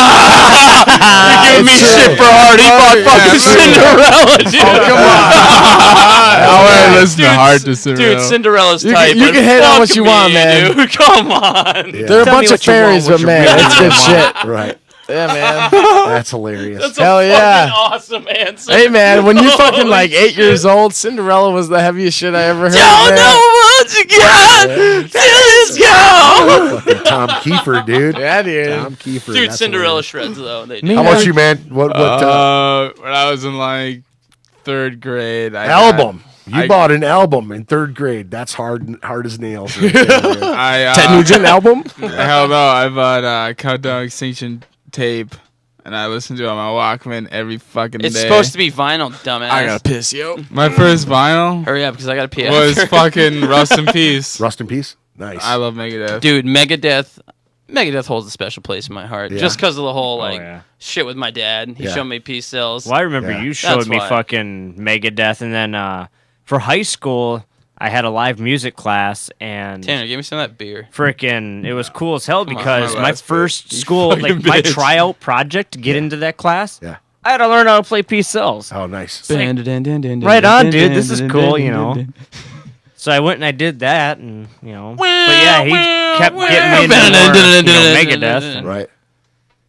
give me it's shit true. for Heart. He bought fucking Cinderella, dude. I want to listen to Hard to Cinderella. Dude, Cinderella's You tight. can- you but can hate on what fuck you want, me, man. Dude. Come on. Yeah. They're a Tell bunch me of what you want, fairies, what but you man, really it's good want. shit. Right. Yeah, man. That's hilarious. That's Hell a yeah. fucking awesome answer. Hey, man, when you fucking Holy like 8 shit. years old, Cinderella was the heaviest shit I ever heard. Don't man. know what you got till it's gone. Fucking Tom Kiefer, dude. Yeah, dude. Tom Kiefer. Dude, that's Cinderella hilarious. shreds though. They How about you, man? What When I was in like 3rd grade, I album? You I- bought an album in 3rd grade. That's hard as nails. Right there, man. I Ted Nugent album? hell no, I bought Countdown Extinction tape, and I listened to it on my Walkman every fucking It's day. supposed to be vinyl, dumbass. I gotta piss, yo. My first vinyl Hurry up, because I gotta pee. was after. fucking Rust in Peace. Rust in peace. Nice. I love Megadeth. Dude, Megadeth holds a special place in my heart. Yeah. Just because of the whole like yeah. shit with my dad. He Yeah. showed me peace cells. Well, I remember Yeah. you showed That's me why. fucking Megadeth, and then for high school, I had a live music class, and Tanner, give me some of that beer. frickin' it was cool as hell on, because my my last first bit. You school, like fucking my bitch. tryout project to get into that class, Yeah. I had to learn how to play Peace Cells. Oh, nice. Right on, dude. This is cool, you know. So I went and I did that, and but yeah, he kept getting me into more, Megadeth. And, Right.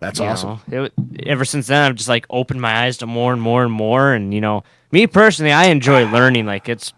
That's you awesome. know, ever since then, I've just like opened my eyes to more and more and more, and me personally, I enjoy learning. Like it's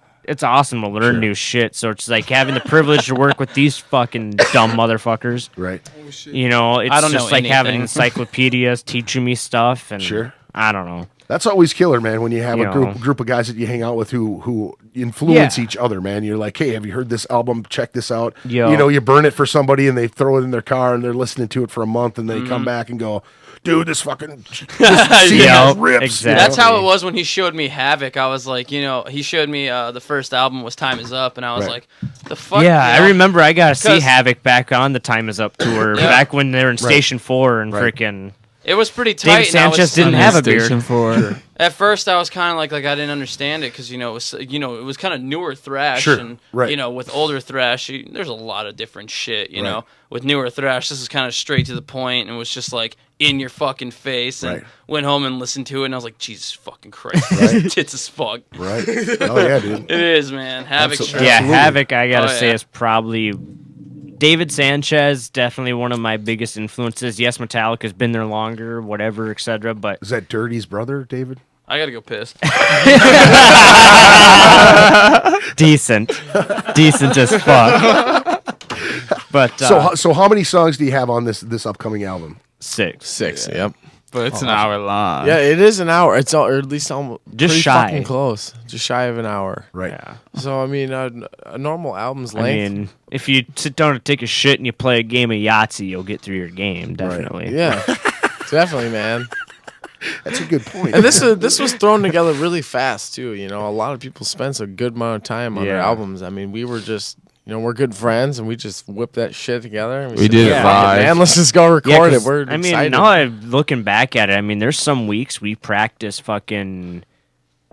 awesome to learn new shit. So it's like having the privilege to work with these fucking dumb motherfuckers. Right. It's I don't just know like having anything. encyclopedias teaching me stuff, and Sure. I don't know. That's always killer, man. When you have You a know. group of guys that you hang out with who influence Yeah. each other, man. You're like, hey, have you heard this album? Check this out. Yo. You burn it for somebody and they throw it in their car and they're listening to it for a month and they come back and go, dude, this fucking this CD Yeah, rips. exactly. That's how it was when he showed me Havoc. I was like, he showed me the first album was Time Is Up, and I was Right. like, the fuck? Yeah, you know? I remember I got to see 'Cause- Havoc back on the Time Is Up tour, Yeah. back when they were in Right. Station 4 and Right. freaking It was pretty tight. David and I was- Sanchez didn't have a beard. Station 4. At first, I was kind of like I didn't understand it because it was kind of newer thrash, Sure, and right. with older thrash, there's a lot of different shit. You Right. know, with newer thrash, this is kind of straight to the point and was just like in your fucking face. And Right. went home and listened to it, and I was like, Jesus fucking Christ, Right. tits as fuck. Right. Oh, yeah, dude. It is, man. Havoc. Absolutely. straight. Yeah, Absolutely. Havoc, I gotta Oh, say, yeah. is probably David Sanchez. Definitely one of my biggest influences. Yes, Metallica's been there longer, whatever, etc. But Is that Dirty's brother, David? I gotta go piss. decent as fuck. But So how many songs do you have on this upcoming album? 6. 6, yep. But it's an hour long. Yeah, it is an hour. It's or at least almost Just pretty shy. fucking close. Just shy of an hour. Right. Yeah. So I mean, a normal album's I length. mean, if you sit down to take a shit and you play a game of Yahtzee, you'll get through your game. Definitely. Yeah, definitely, man. That's a good point. And this was thrown together really fast too. A lot of people spent a good amount of time on their Yeah. albums. I mean, we were just we're good friends and we just whipped that shit together. And We said, did it "Fuck live." man. Let's just go Yeah, record 'cause, it. We're I mean, excited. now I'm looking back at it. I mean, there's some weeks we practice fucking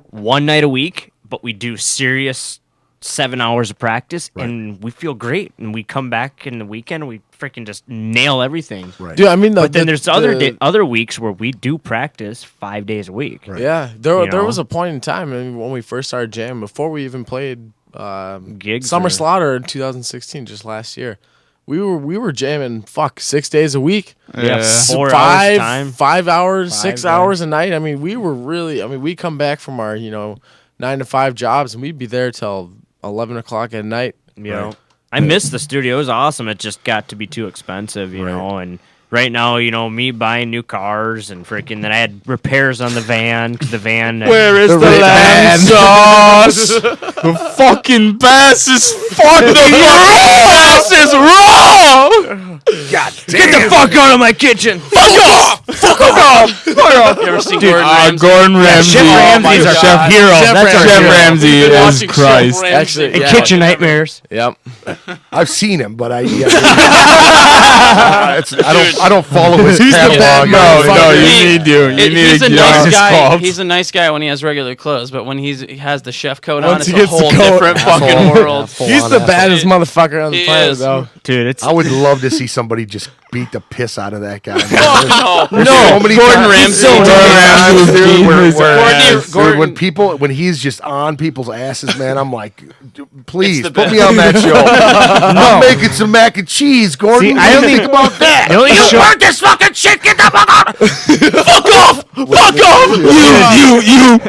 one night a week, but we do serious 7 hours of practice, and we feel great. And we come back in the weekend, and we freaking just nail everything. Right. Dude, I mean, But then there's other weeks where we do practice 5 days a week. Right. Yeah, there You there know? was a point in time when we first started jamming, before we even played Gigs Summer or- Slaughter in 2016, just last year. We were jamming 6 days a week. Yeah. 4 hours time. 5 hours, 5, 6 yeah. hours a night. I mean, we were really. I mean, we come back from our 9 to 5 jobs, and we'd be there till 11 o'clock at night. You know, I miss the studio. It was awesome. It just got to be too expensive, you know. And right now, me buying new cars and freaking. Then I had repairs on the van because the van. Where is the lamb sauce? The fucking bass is fucking raw! Bass is raw! God Get the fuck out of my kitchen! Fuck off! Fuck off! You ever seen Gordon Ramsay? Gordon Ramsay. Chef Ramsay's our Chef hero. That's our Chef hero. Ramsay Been is watching Chef Christ. Ramsay. Actually, And yeah. kitchen nightmares. Yep. I've seen him, but I don't follow his He's the catalog. bad No, motherfucker. you need to. You need He's to a get nice on his guy. fault. He's a nice guy when he has regular clothes, but when he has the chef coat on, Once it's he a gets the whole coat- different fucking Asshole. world. Full He's on the asshole. baddest motherfucker on the He planet, is. though. Dude, it's I would love to see somebody just beat the piss out of that guy. Oh, no. so many Gordon times- Ramsay. so many times, dude, Gordon- when people when he's just on people's asses, man, I'm like, please the put me best. on that show. I'm making some mac and cheese, Gordon. See, What I do you only- think about that. The only show- Burn this fucking shit. Get the fuck out. Fuck off! You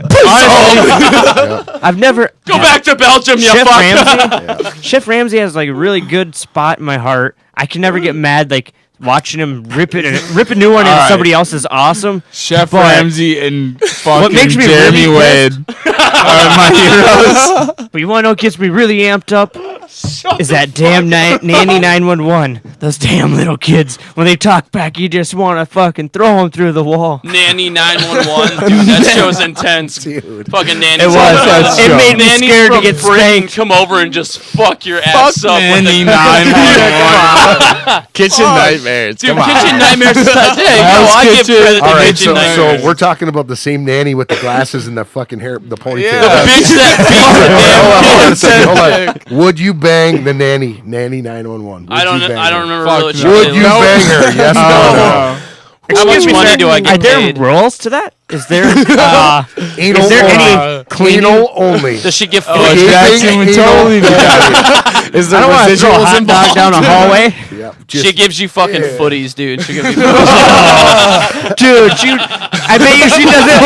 I've never. Go back to Belgium, you Chef fuck. Ramsay. Chef Ramsay has like a really good spot in my heart. I can never get mad like watching him rip a new one into somebody else's awesome. Chef But- Ramsay and fucking makes me Jeremy really Wade are my heroes. But you want to know what gets me really amped up? Is that damn Nanny 911. Those damn little kids. When they talk back, you just want to fucking throw them through the wall. Nanny 911, dude, that show's intense. Dude. Fucking Nanny. It was. That's It true. made me Nanny scared to from get Britain spanked. come over and just fuck your ass up. with Nanny a- 911. Kitchen nightmares. Dude, Come on. kitchen nightmares is that day. No, Hell's I give Kitchen. credit to All right, kitchen so nightmares. we're talking about the same nanny with the glasses and the fucking hair, the ponytail. Yeah. Bitch that Hold on a beat second, hold on. Would you bang the nanny 911? Would I don't you know. bang I don't her? remember Fuck what no. she Would did. you bang her? Yes or no? How much money do I Are get there paid? rules to that? Is there? Anal Is there only. any cleaning? Anal only. Does she get Oh, free? Jackson would totally do that. Is I there don't want to throw a residuals hot dog involved? down a hallway. Yep, She just- gives you fucking Yeah. footies, dude. She gives you Dude, I bet you she doesn't.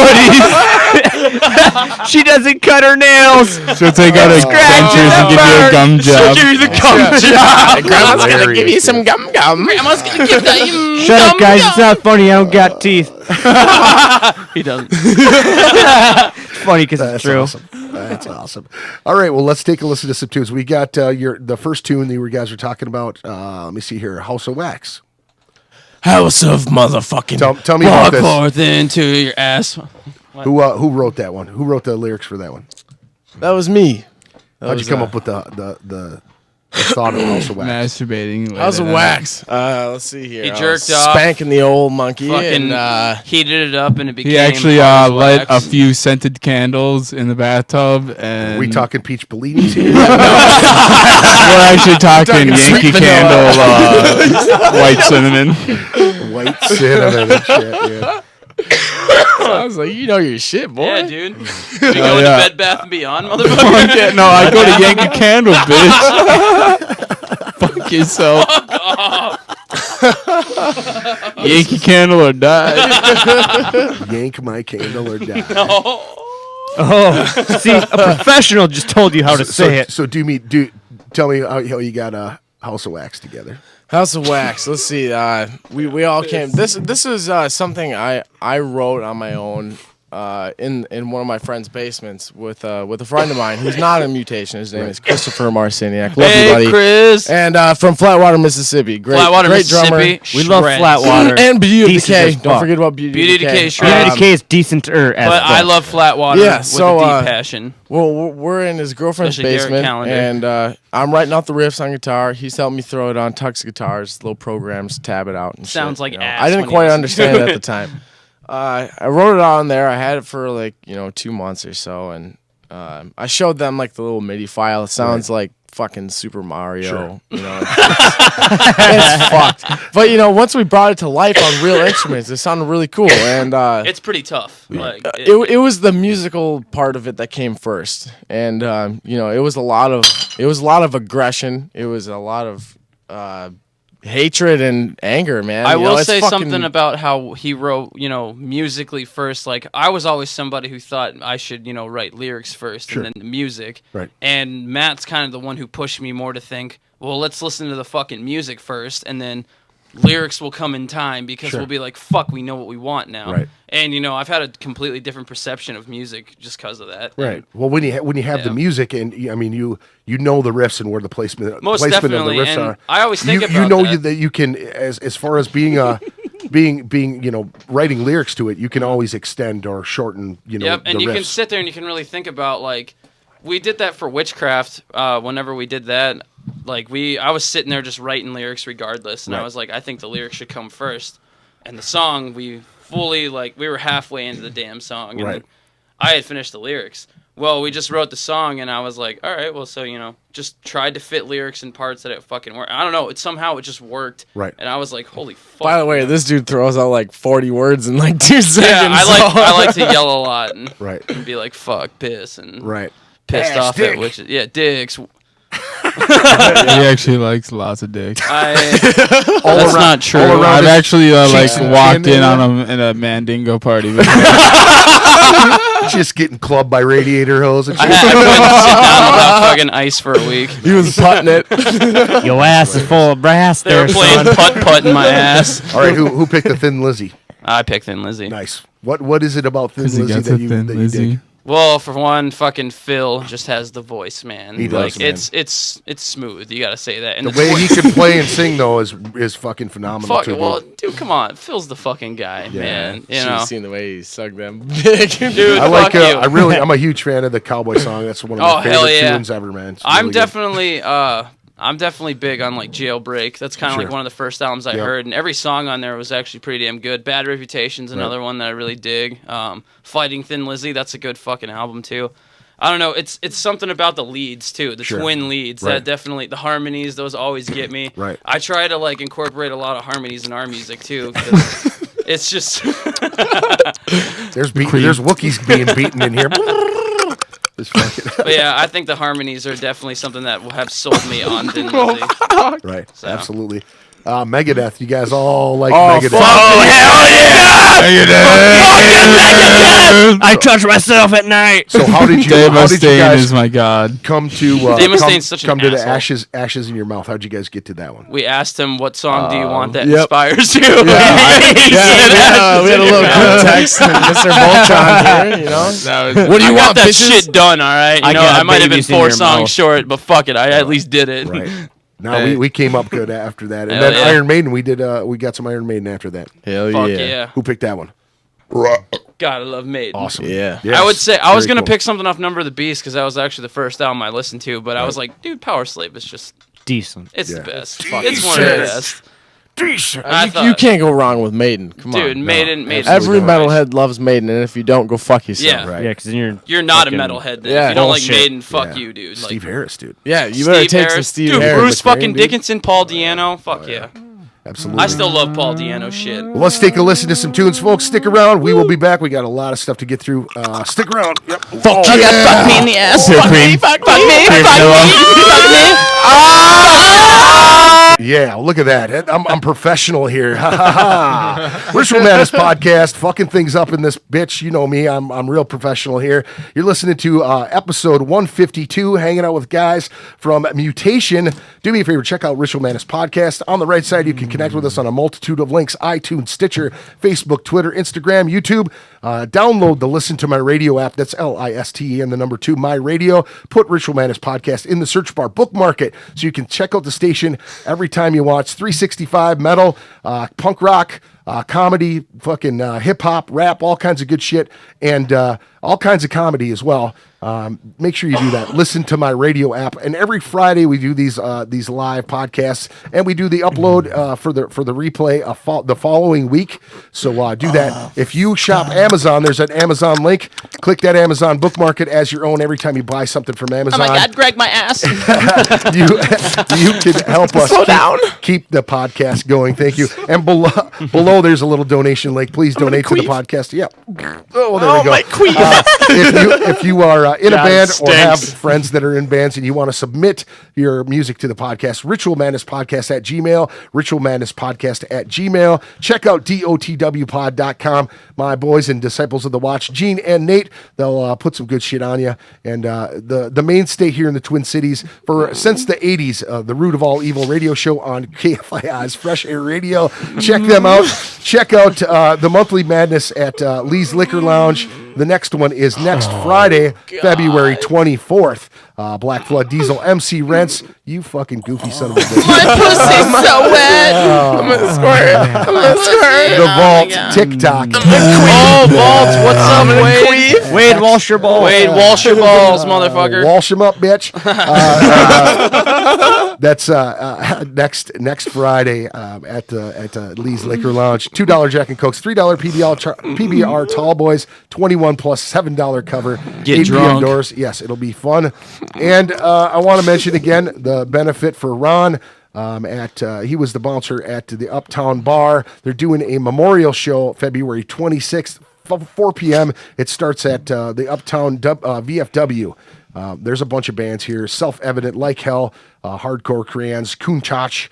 She doesn't cut her nails. She'll take out her dentures and give you a gum job. give you the gum job. Grandma's gonna give you some gum. Grandma's gonna give that. Shut up, guys. It's not funny. I don't got teeth. He doesn't. It's funny because it's That's true. awesome. That's awesome. All right, well, let's take a listen to some tunes. We got the first tune that you guys were talking about. Let me see here, House of Wax. House of motherfucking. Tell me about Walk this. forth into your ass. Who wrote that one? Who wrote the lyrics for that one? That was me. How'd you come up with the thought of House of Wax? Masturbating. How's a late at wax? Let's see here. He I was jerked off. spanking the old monkey. Fucking and, heated it up and it became. He actually hot lit wax. a few scented candles in the bathtub, and Are we talking peach bellinis here? we're actually talking Yankee sweet Candle, white cinnamon. White cinnamon and shit, yeah. I was like, you know your shit, boy. Yeah, dude. You go yeah. to Bed Bath and Beyond, motherfucker. Yeah, no, I go to Yankee Candle, bitch. Fuck yourself. Yankee Candle or die. Yank my candle or die. Oh, see, a professional just told you how to say it. So tell me how you got House of Wax together. House of Wax. Let's see. We all came. This is something I wrote on my own in one of my friend's basements with a friend of mine who's not a mutation. His name is Christopher Marciniak. Love you, buddy. Hey, Chris. And from Flatwater, Mississippi. Great, Flatwater, great drummer. Mississippi. We love Shreds. Flatwater. And Beauty Decent Decay. as Don't fuck. forget about Beauty Beauty Decay. Decay, Shreds. Beauty Decay is decent-er as But I fuck. love Flatwater Yeah, with so, a deep passion. Well, we're in his girlfriend's Especially Derek basement, Callender. and I'm writing out the riffs on guitar. He's helping me throw it on Tux guitars, little programs, tab it out. And Sounds shit, like you know. ass I didn't when you quite listen understand to it at the time. I wrote it on there. I had it for 2 months or so, and I showed them the little MIDI file. It sounds like fucking Super Mario. Sure. It's fucked. But once we brought it to life on real instruments, it sounded really cool. And It's pretty tough. Like it was the musical part of it that came first, and it was a lot of aggression. It was a lot of hatred and anger, man. I will it's say fucking- something about how he wrote, musically first. Like, I was always somebody who thought I should, write lyrics first and then the music. Right. And Matt's kind of the one who pushed me more to think, well, let's listen to the fucking music first, and then lyrics will come in time because we'll be like, fuck, we know what we want now. Right. And, I've had a completely different perception of music just because of that. Right. And Well, when you have the Yeah. music and you know the riffs and where the placement Most placement definitely, of the riffs and are. I always think you about know that. that you can as far as being being writing lyrics to it, you can always extend or shorten Yep, and the you riffs. can sit there and you can really think about we did that for Witchcraft. Whenever we did that, I was sitting there just writing lyrics regardless, and I Right. was like, I think the lyrics should come first, and the song we fully we were halfway into the damn song, and Right. I had finished the lyrics. well, we just wrote the song, and I was like, all right, well, so, just tried to fit lyrics and parts that it fucking worked. I don't know. Somehow it just worked. Right. And I was like, holy fuck. By the way, this dude throws out like 40 words in like 2 seconds. Yeah, I like to yell a lot and, Right. and be like, fuck, piss, and Right. pissed Ass off dick. at which, dicks. He actually likes lots of dicks. That's around- not true. all around I've his actually cheeks and walked chin in and on him in a Mandingo party. Just getting clubbed by radiator hose and I shit. wouldn't sit down without fucking ice for a week. He was putting it. Your ass is full of brass They there, were playing son. putt-putt in my ass. All right, who picked the Thin Lizzy? I picked Thin Lizzy. Nice. What is it about Thin Because he Lizzy gets that a you thin that you Lizzy. dig? Well, for one, fucking Phil just has the voice, man. He does, like man. it's smooth. You gotta say that. And The way he can play and sing though is fucking phenomenal fuck, too. well, dude, come on. Phil's the fucking guy, man. You know, Should've seen the way he sucked them big. dude. I like. fuck you. I'm a huge fan of the cowboy song. That's one of Oh, my hell favorite yeah. tunes ever, man. It's I'm really good. definitely big on like Jailbreak. That's kind of Sure. like one of the first albums I Yep. heard, and every song on there was actually pretty damn good. Bad Reputation's another one that I really dig. Fighting Thin Lizzy, that's a good fucking album too. I don't know, it's something about the leads too, the Sure. twin leads Right. that definitely, the harmonies, those always get me. Right. I try to like incorporate a lot of harmonies in our music too. 'Cause it's just There's Wookiees being beaten in here. This fucking but yeah, I think the harmonies are definitely something that will have sold me on Thin Lizzy. right. Absolutely. Megadeth. You guys all like Oh, Megadeth. fuck. I touch myself at night. So how did you Dave Mustaine guys is my god. come to Dave Mustaine's such an come to the asshole. ashes in your mouth? How'd you guys get to that one? We asked him, what song do you want that Yep. inspires you? Yeah, we had a little group text from Mr. Voltron here, you know? What do you I got want, that bitches? shit done, all right? You I know, got I might have been babies in 4 your songs mouth. short, but fuck it, I at least did it. Right. No, Hey. we came up good after that, and Hell then yeah. Iron Maiden. We got some Iron Maiden after that. Hell Fuck yeah. yeah. Who picked that one? Gotta love Maiden. Awesome. Yeah. Yes. I would say I was Very gonna cool. pick something off Number of the Beast because that was actually the first album I listened to, but I was like, dude, Power Slave is just Decent. it's Yeah. the best. It's one of the best. I You thought, can't go wrong with Maiden. Come dude, on. Maiden. Every Christ. metalhead loves Maiden, and if you don't, go fuck yourself. Yeah. Right. Yeah, because then You're not a fucking- metalhead. Then. Yeah. If you don't Bullshit. like Maiden, fuck Yeah. you, dude. Steve Like, Harris, dude. Yeah, you better Steve take some Harris. Steve Dude, Harris. Bruce fucking dude. Dickinson, Paul Diano. Fuck yeah. Absolutely. I still love Paul Diano shit. Well, let's take a listen to some tunes, folks. Stick around. We will be back. We got a lot of stuff to get through. Stick around. Yep. Fuck Fuck me in the ass. Fuck me. Fuck me. Fuck me. Yeah, look at that. I'm professional here. Ha ha ha. Ritual Madness podcast, fucking things up in this bitch. You know me. I'm real professional here. You're listening to episode 152, hanging out with guys from Mutation. Do me a favor, check out Ritual Madness podcast. On the right side, you can connect with us on a multitude of links: iTunes, Stitcher, Facebook, Twitter, Instagram, YouTube. Download the Listen to My Radio app. That's LISTE and the number 2, My Radio. Put Ritual Madness podcast in the search bar. Bookmark it so you can check out the station every time you watch 365 metal, punk rock, comedy, fucking hip hop, rap, all kinds of good shit, and all kinds of comedy as well. Make sure you do that. Listen to My Radio app, and every Friday we do these live podcasts, and we do the upload for the replay the following week. So do that. If you shop Amazon, there's an Amazon link. Click that Amazon, bookmark it as your own every time you buy something from Amazon. Oh my God, Greg, my ass. you can help us keep the podcast going. Thank you. And below there's a little donation link. Please donate to the podcast. Yeah. Oh, there we go. my queen. If you are in a God, band it or have stinks. friends that are in bands and you want to submit your music to the podcast, Ritual Madness Podcast at Gmail, Ritual Madness Podcast at Gmail. Check out dotwpod.com. My boys and disciples of the watch, Gene and Nate, they'll put some good shit on you. And the mainstay here in the Twin Cities since the 80s, the root of all evil radio show on KFII's Fresh Air Radio. Check them out. Check out the Monthly Madness at Lee's Liquor Lounge. The next one is next Friday, February 24th. Black Flood Diesel, MC Rents. You fucking goofy son of a bitch. My pussy's so wet. I'm gonna squirt. I'm gonna squirt. The Vault, TikTok. Oh, Vault, what's up, Wade? Wade, wash your balls. Wade, wash your balls, motherfucker. Wash them up, bitch. That's next Friday at Lee's Liquor Lounge. $2 Jack and Cokes, $3 PBR Tall Boys, 21 plus $7 cover. Get 8 drunk. PM doors. Yes, it'll be fun. And I want to mention again the benefit for Ron. He was the bouncer at the Uptown Bar. They're doing a memorial show February 26th, 4 p.m. It starts at the Uptown VFW. There's a bunch of bands here. Self-Evident, Like Hell, Hardcore Crayons, Kunchach,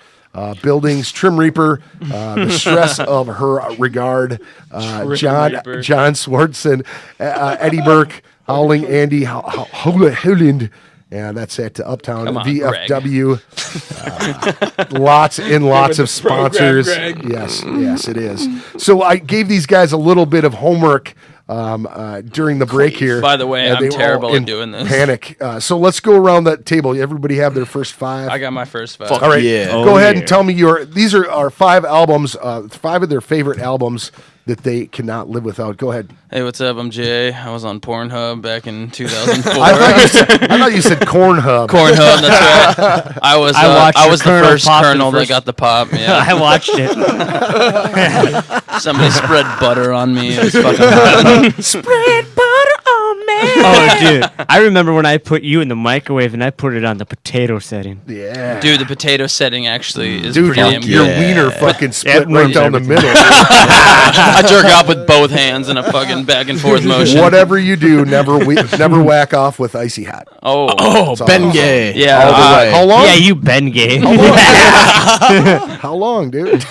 Buildings, Trim Reaper, The Stress of Her Regard, John Swartzen, Eddie Burke, Howling Andy, Howland. And that's at Uptown VFW. Lots and lots of sponsors. Yes, it is. So I gave these guys a little bit of homework during the break here. By the way, I'm they were terrible all at in doing this. Panic. So let's go around that table. Everybody have their first 5. I got my first 5. All right, yeah. go ahead and tell me these are our 5 albums, 5 of their favorite albums that they cannot live without. Go ahead. Hey, what's up? I'm Jay. I was on Pornhub back in 2004. I thought you said Cornhub. Pornhub, that's right. I was the Colonel first pop colonel that first. got the pop. Yeah. I watched it. Somebody spread butter on me. It was fucking hot. Spread butter on me. Oh, dude. I remember when I put you in the microwave and I put it on the potato setting. Yeah. Dude, the potato setting actually is Dude, pretty damn your good. wiener fucking split It right ruins down the everything. middle. I jerk off with both hands in a fucking back and forth motion. Whatever you do, never whack off with icy hot. Oh. Oh, Ben Gay. Yeah. All the way. How long? Yeah, you Ben gay. How long, dude?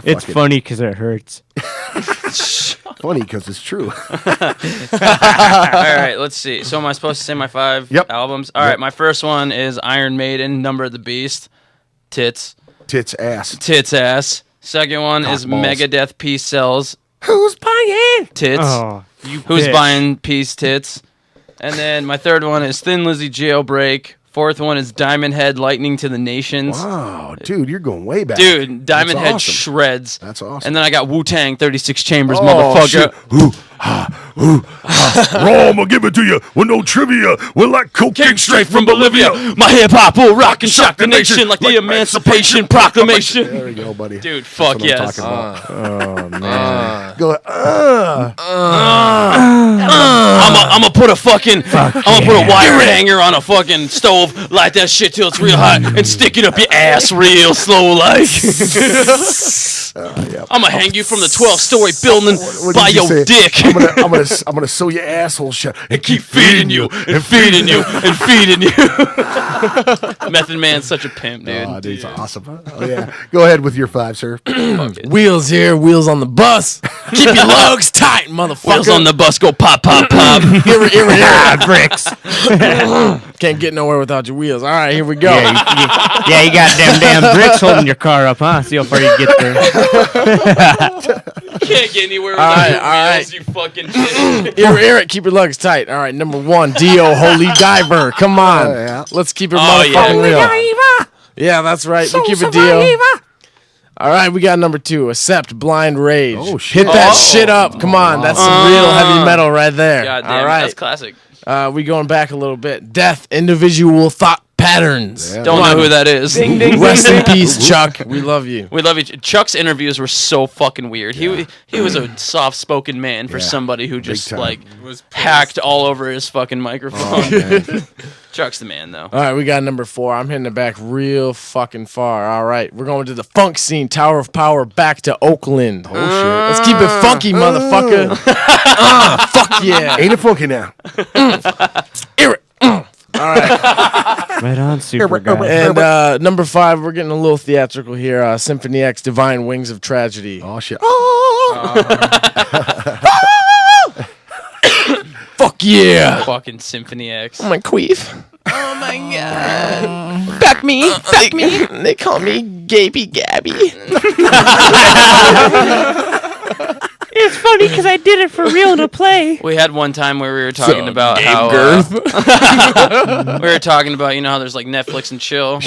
It's funny because it hurts. Funny because it's true. All right, let's see. So am I supposed to say my 5 Yep. albums? All right, my first one is Iron Maiden, Number of the Beast, Tits, Tits ass. Tits Ass. Second one is balls. Megadeth, Peace Cells, Who's buying? Tits. Oh, you Who's bitch. buying Peace Tits? And then my third one is Thin Lizzy, Jailbreak. Fourth one is Diamond Head, Lightning to the Nations. Wow, dude, you're going way back. Dude, Diamond That's Head awesome. shreds. That's awesome. And then I got Wu-Tang, 36 Chambers, Oh, motherfucker. shit. Raw, I'm gonna give it to you with no trivia. We're like cocaine straight from Bolivia. My hip-hop will rock and shock the nation like the Emancipation Proclamation. There we go, buddy. Dude, That's fuck what I'm yes. talking about. Oh, man. Go. I'm gonna put a fucking, I'm gonna put a wire hanger on a fucking stove, light that shit till it's real hot, and stick it up your ass real slow like. I'm gonna hang you from the 12-story building What by did you your say? dick. I'm gonna sew your asshole shut and keep Feeding you and feeding you and feeding you. Method Man's such a pimp, dude. Oh, dude, it's awesome. Oh, yeah. Go ahead with your 5, sir. Wheels here, wheels on the bus. Keep your lugs tight, motherfucker. Wheels on the bus go pop, pop, pop. Bricks. Can't get nowhere without your wheels. All right, here we go. Yeah, you got them damn bricks holding your car up, huh? See how far you get there. Can't get anywhere All without right, your all wheels, you fucking shit. Eric, keep your lugs tight. All right, number 1, Dio, Holy Diver. Come on. yeah. Let's keep it Oh, motherfucking yeah. real. Yeah, that's right. We keep it Dio. All right, we got number 2, Accept, Blind Rage. Oh, shit. Hit that Oh. shit up. Come on, that's some real heavy metal right there. God damn All it, right. that's classic. We going back a little bit. Death, Individual Thought Patterns. Yeah. Don't know who that is. Rest in peace, Chuck. We love you. We love you. Chuck's interviews were so fucking weird. He was a soft-spoken man for Yeah. somebody who just time. like hacked all over his fucking microphone. Chuck's the man though. All right, we got number 4. I'm hitting it back real fucking far. All right, we're going to the funk scene, Tower of Power, back to Oakland. Oh, shit. Let's keep it funky, motherfucker. Fuck yeah. Ain't it funky now? Eric. Right on, super guy. And number 5, we're getting a little theatrical here. Symphony X, Divine Wings of Tragedy. Oh shit. Fuck yeah. Fucking Symphony X. My queef. Oh my god. Back me. Back me. They call me Gaby Gabby. It's funny because I did it for real in a play. We had one time where we were talking about how we were talking about how there's like Netflix and chill.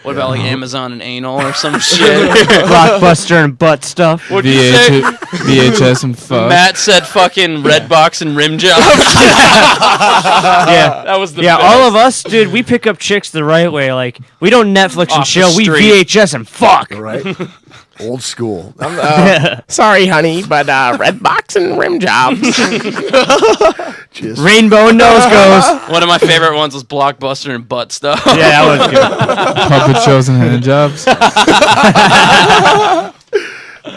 What about like Amazon and anal or some shit? Blockbuster and butt stuff. What'd you say? VHS and fuck. Matt said fucking Redbox and rim jobs. Yeah, that was the yeah. best. All of us, dude, we pick up chicks the right way. Like we don't Netflix and Off the chill. We street. VHS and fuck. Right? Old school. Sorry, honey, but Redbox and rim jobs. Just Rainbow and nose goes. One of my favorite ones was Blockbuster and butt stuff. Yeah, that was good. Puppet shows and hand jobs.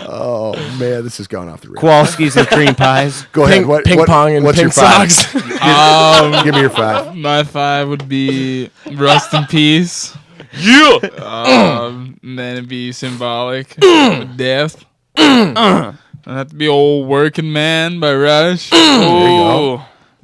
oh man, this has gone off the rails. Kowalski's and cream pies. Go ahead. Ping pong and what's pink your 5? socks. Give me your 5. My 5 would be Rust in Peace. Yeah. And then it'd be symbolic with death. It'd have to be Old Working Man by Rush. Ooh.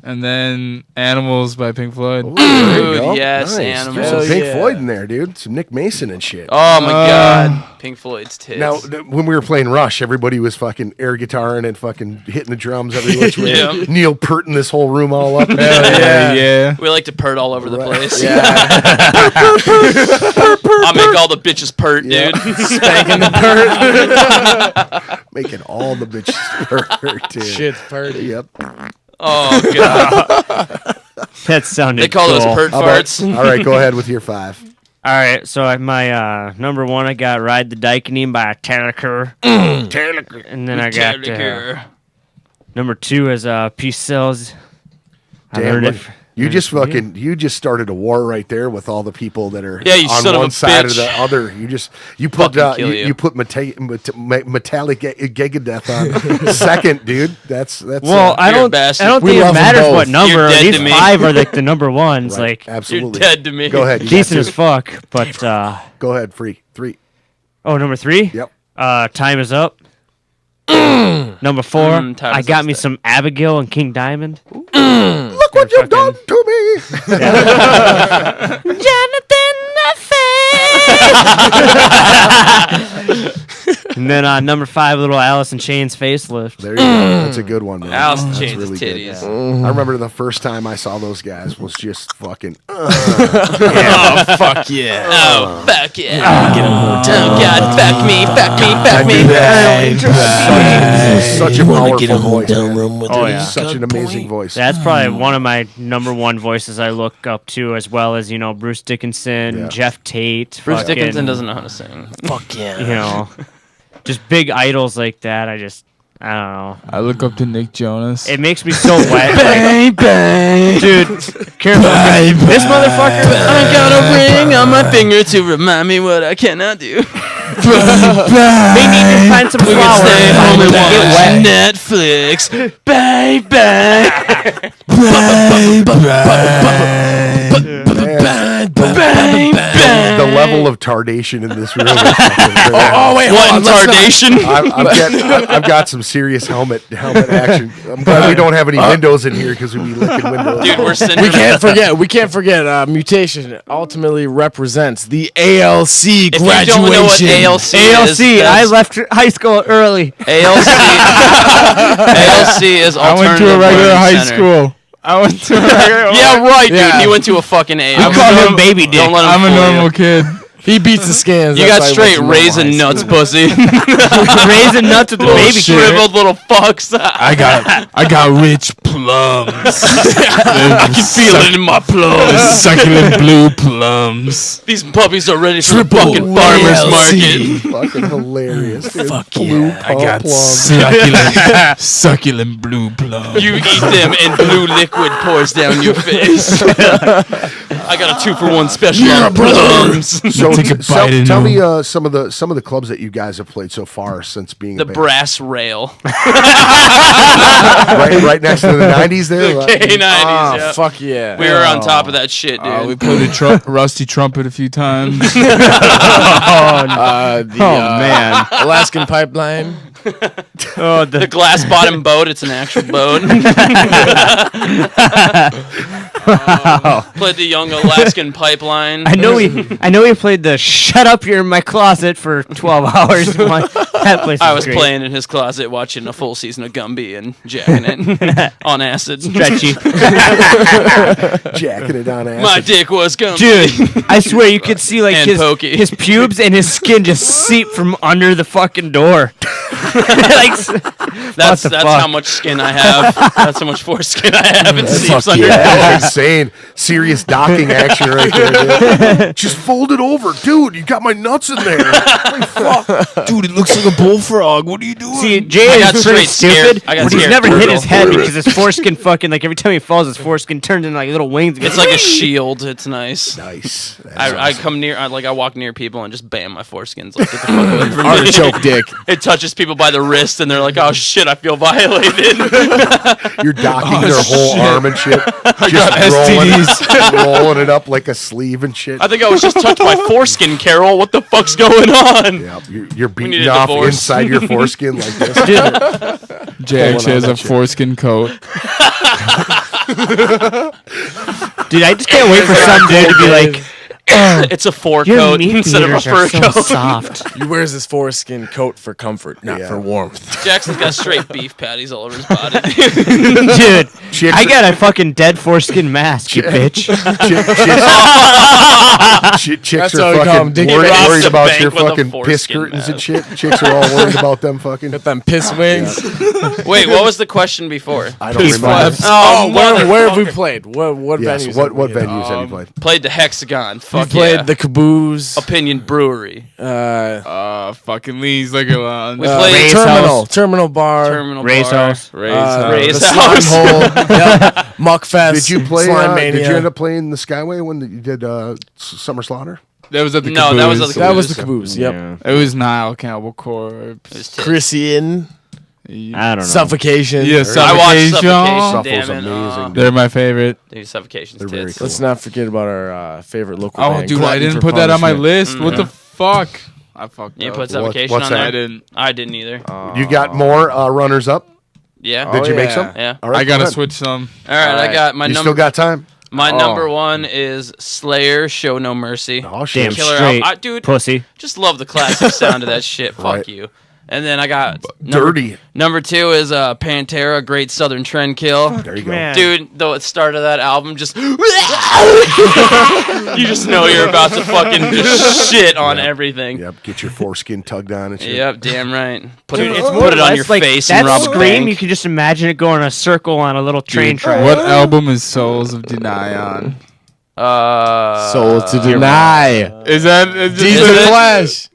And then Animals by Pink Floyd. Ooh, there you go. Dude, yes, Nice. Animals. There's some Hell Pink yeah. Floyd in there, dude. Some Nick Mason and shit. Oh my god. Pink Floyd's tits. Now, when we were playing Rush, everybody was fucking air guitaring and fucking hitting the drums every which way. Yeah. Neil Pearting this whole room all up. Yeah. we like to pert all over the place. Yeah. I'll make all the bitches pert, dude. Spanking the dirt. Making all the bitches hurt, dude. Shit's party. Yep. Oh god. That sounded They call cool. those pert How about- farts. all right, go ahead with your 5. All right, so my number 1, I got "Ride the Dikening" by Taylor. And then I got number 2 is "Peace Sells." I Damn, learned look, it. you just started a war right there with all the people that are Yeah, you on son of one a side bitch. or the other. You put Fucking kill you you. put metallic Gigadeath on second, dude. That's Well, I You're a don't bastard. think We it love 'em matters both. what number. You're dead These to me. 5 are like the number ones, like absolutely You're dead to me. Go ahead, you got decent 2. as fuck. But Go ahead, 3. number 3. Yep. Time Is Up. Number 4, Time I Is got Up's me dead. some Abigail and King Diamond. Look what you've done to me. Jonathan And then number 5, little Alice in Chains Facelift. There you go. That's a good one, man. Alice in That's Chains' really good. titties. I remember the first time I saw those guys was just fucking. Oh, fuck yeah. Oh, fuck yeah. Oh, God, fuck me. Such a powerful voice. Man. room with Oh, yeah. Such an amazing voice. That's probably one of my number 1 voices I look up to, as well as, Bruce Dickinson, Yeah. Jeff Tate. Bruce fucking, Dickinson doesn't know how to sing. Fuck yeah. Just big idols like that. I don't know. I look up to Nick Jonas. It makes me so wet. Dude, careful. This motherfucker. I got a ring on my finger to remind me what I cannot do. They need to find some flowers. Stay home and Get watch wet. Netflix. Baby. The level of tardation in this room. Is fucking very wait, What tardation? I've got some serious helmet action. I'm glad we don't have any windows in here because we'd be licking windows. Dude, we're sitting We can't forget. Mutation ultimately represents the ALC If you don't know what graduation. ALC is, ALC, I that's- left high school early. ALC. ALC is I went to a Alternative regular Learning high Center. school. I went to a regular. Yeah, right, dude. Yeah. He went to a fucking ALC. We call him Baby Dick. Don't let him I'm a fool normal you. kid. He beats the scans. You that's got why he straight went to raisin normal high nuts, school. pussy. Raising nuts with the baby Bullshit. shit. Shriveled little fucks. I got rich plums. I can feel it in my plums. Succulent blue plums. These puppies are ready for the Triple fucking farmer's ALC. market. Fucking hilarious. Dude. Fuck Blue yeah. I got plums. succulent blue plums. You eat them and blue liquid pours down your face. I got a 2-for-1 special on plums. So, Take a bite and tell know. me some of the clubs that you guys have played so far since being The a band. brass rail. right next to the 90s there. K90s, Oh, yeah. fuck yeah. We were on top of that shit, dude. We played a rusty trumpet a few times. The man. Alaskan pipeline. the glass bottom boat, it's an actual boat. Played the Young Alaskan Pipeline. I know he played the "Shut Up, You're in My Closet" for 12 hours. That place I was great. playing in his closet watching a full season of Gumby and jacking it on acid. Stretchy. Jacking it on acid. My dick was Gumby. Dude, I swear you could see like And Pokey. his pubes and his skin just seep from under the fucking door. Like, That's the fuck? how much skin I have. That's how much foreskin I have. It seeps under Yeah, insane. Serious docking action right there, dude. Just fold it over. Dude, you got my nuts in there. Holy fuck. Dude, it looks like a bullfrog. What are you doing? see, Jay I is got pretty straight scared. stupid, I got but he's scared never hit brutal. his head because his foreskin fucking like every time he falls, his foreskin turns into like little wings. It's like a shield. It's nice. Nice. That's I awesome. come near, I walk near people and just bam, my foreskins like get the fuck away from me. Artichoke dick. It touches people by the wrist and they're like, "Oh shit, I feel violated." You're docking their whole arm and shit. Just STDs. rolling it up like a sleeve and shit. I think I was just touched by foreskin, Carol. What the fuck's going on? Yeah, you're need beating a off divorce. inside your foreskin like this. Jay actually has on a that shit. foreskin coat. Dude, I just can't wait for some dude to be like, It's a fur your coat meat instead of a meters fur are so coat. soft. He wears his foreskin coat for comfort, not Yeah. for warmth. Jackson's got straight beef patties all over his body. Dude, Chicks- I got a fucking dead foreskin mask, you bitch. Chicks That's are how we call 'em, fucking dick worried, robbed worried the about bank your with a fucking piss foreskin curtains and mask. shit. Chicks are all worried about them fucking. Got them piss wings. Wait, what was the question before? I don't Peace remember. flaps. Oh, Where have we played? What Yes, venues? what have we hit? venues have you played? Played the Hexagon. We Fuck played yeah. the Caboose. Opinion Brewery. Fucking Lee's Liquor Lounge. We played Ray's Terminal Bar. Terminal Race Bar. house. Ray's the house. Slime Hole. Yep. Muck Fest. Did you play? Slime Did you Mania. end up playing the Skyway when you did Summer Slaughter? That was at the No, Caboose. that was at the That was the Caboose. Yep. It was Nile Cannibal Corpse. It was tits. Christian. I don't know. Suffocation. Yeah, I watched Suffocation. Suffocation. Suffo's Damn it. amazing. They're my favorite. Dude, Suffocation's They're very tits. cool. Let's not forget about our favorite local Oh, band. dude, I Glutton didn't for put that on my Punishment. list. What the fuck? I fucked You up. put Suffocation what's on that? there? I didn't. I didn't either. You got more runners up? Yeah. Did you make yeah. some? Yeah. All right, I gotta go ahead. switch some. All right, I got my You number. still got time? My number one is Slayer. Show No Mercy. Oh shit! Damn Killer straight, album. Dude, pussy. just love the classic sound of that shit. Fuck Right. you. And then I got Dirty. Number two is Pantera, Great Southern Trend Kill. There you go. Man. Dude, though it started that album just you just know you're about to fucking just shit on everything. Yep. Get your foreskin tugged on and shit. Yep, damn right. Put Dude, it, it's put more it or on less your like face that and rob a scream. bank. You can just imagine it going in a circle on a little train track. What album is Souls of Deny on? Soul to Deny. Is that is Jesus it? Flash.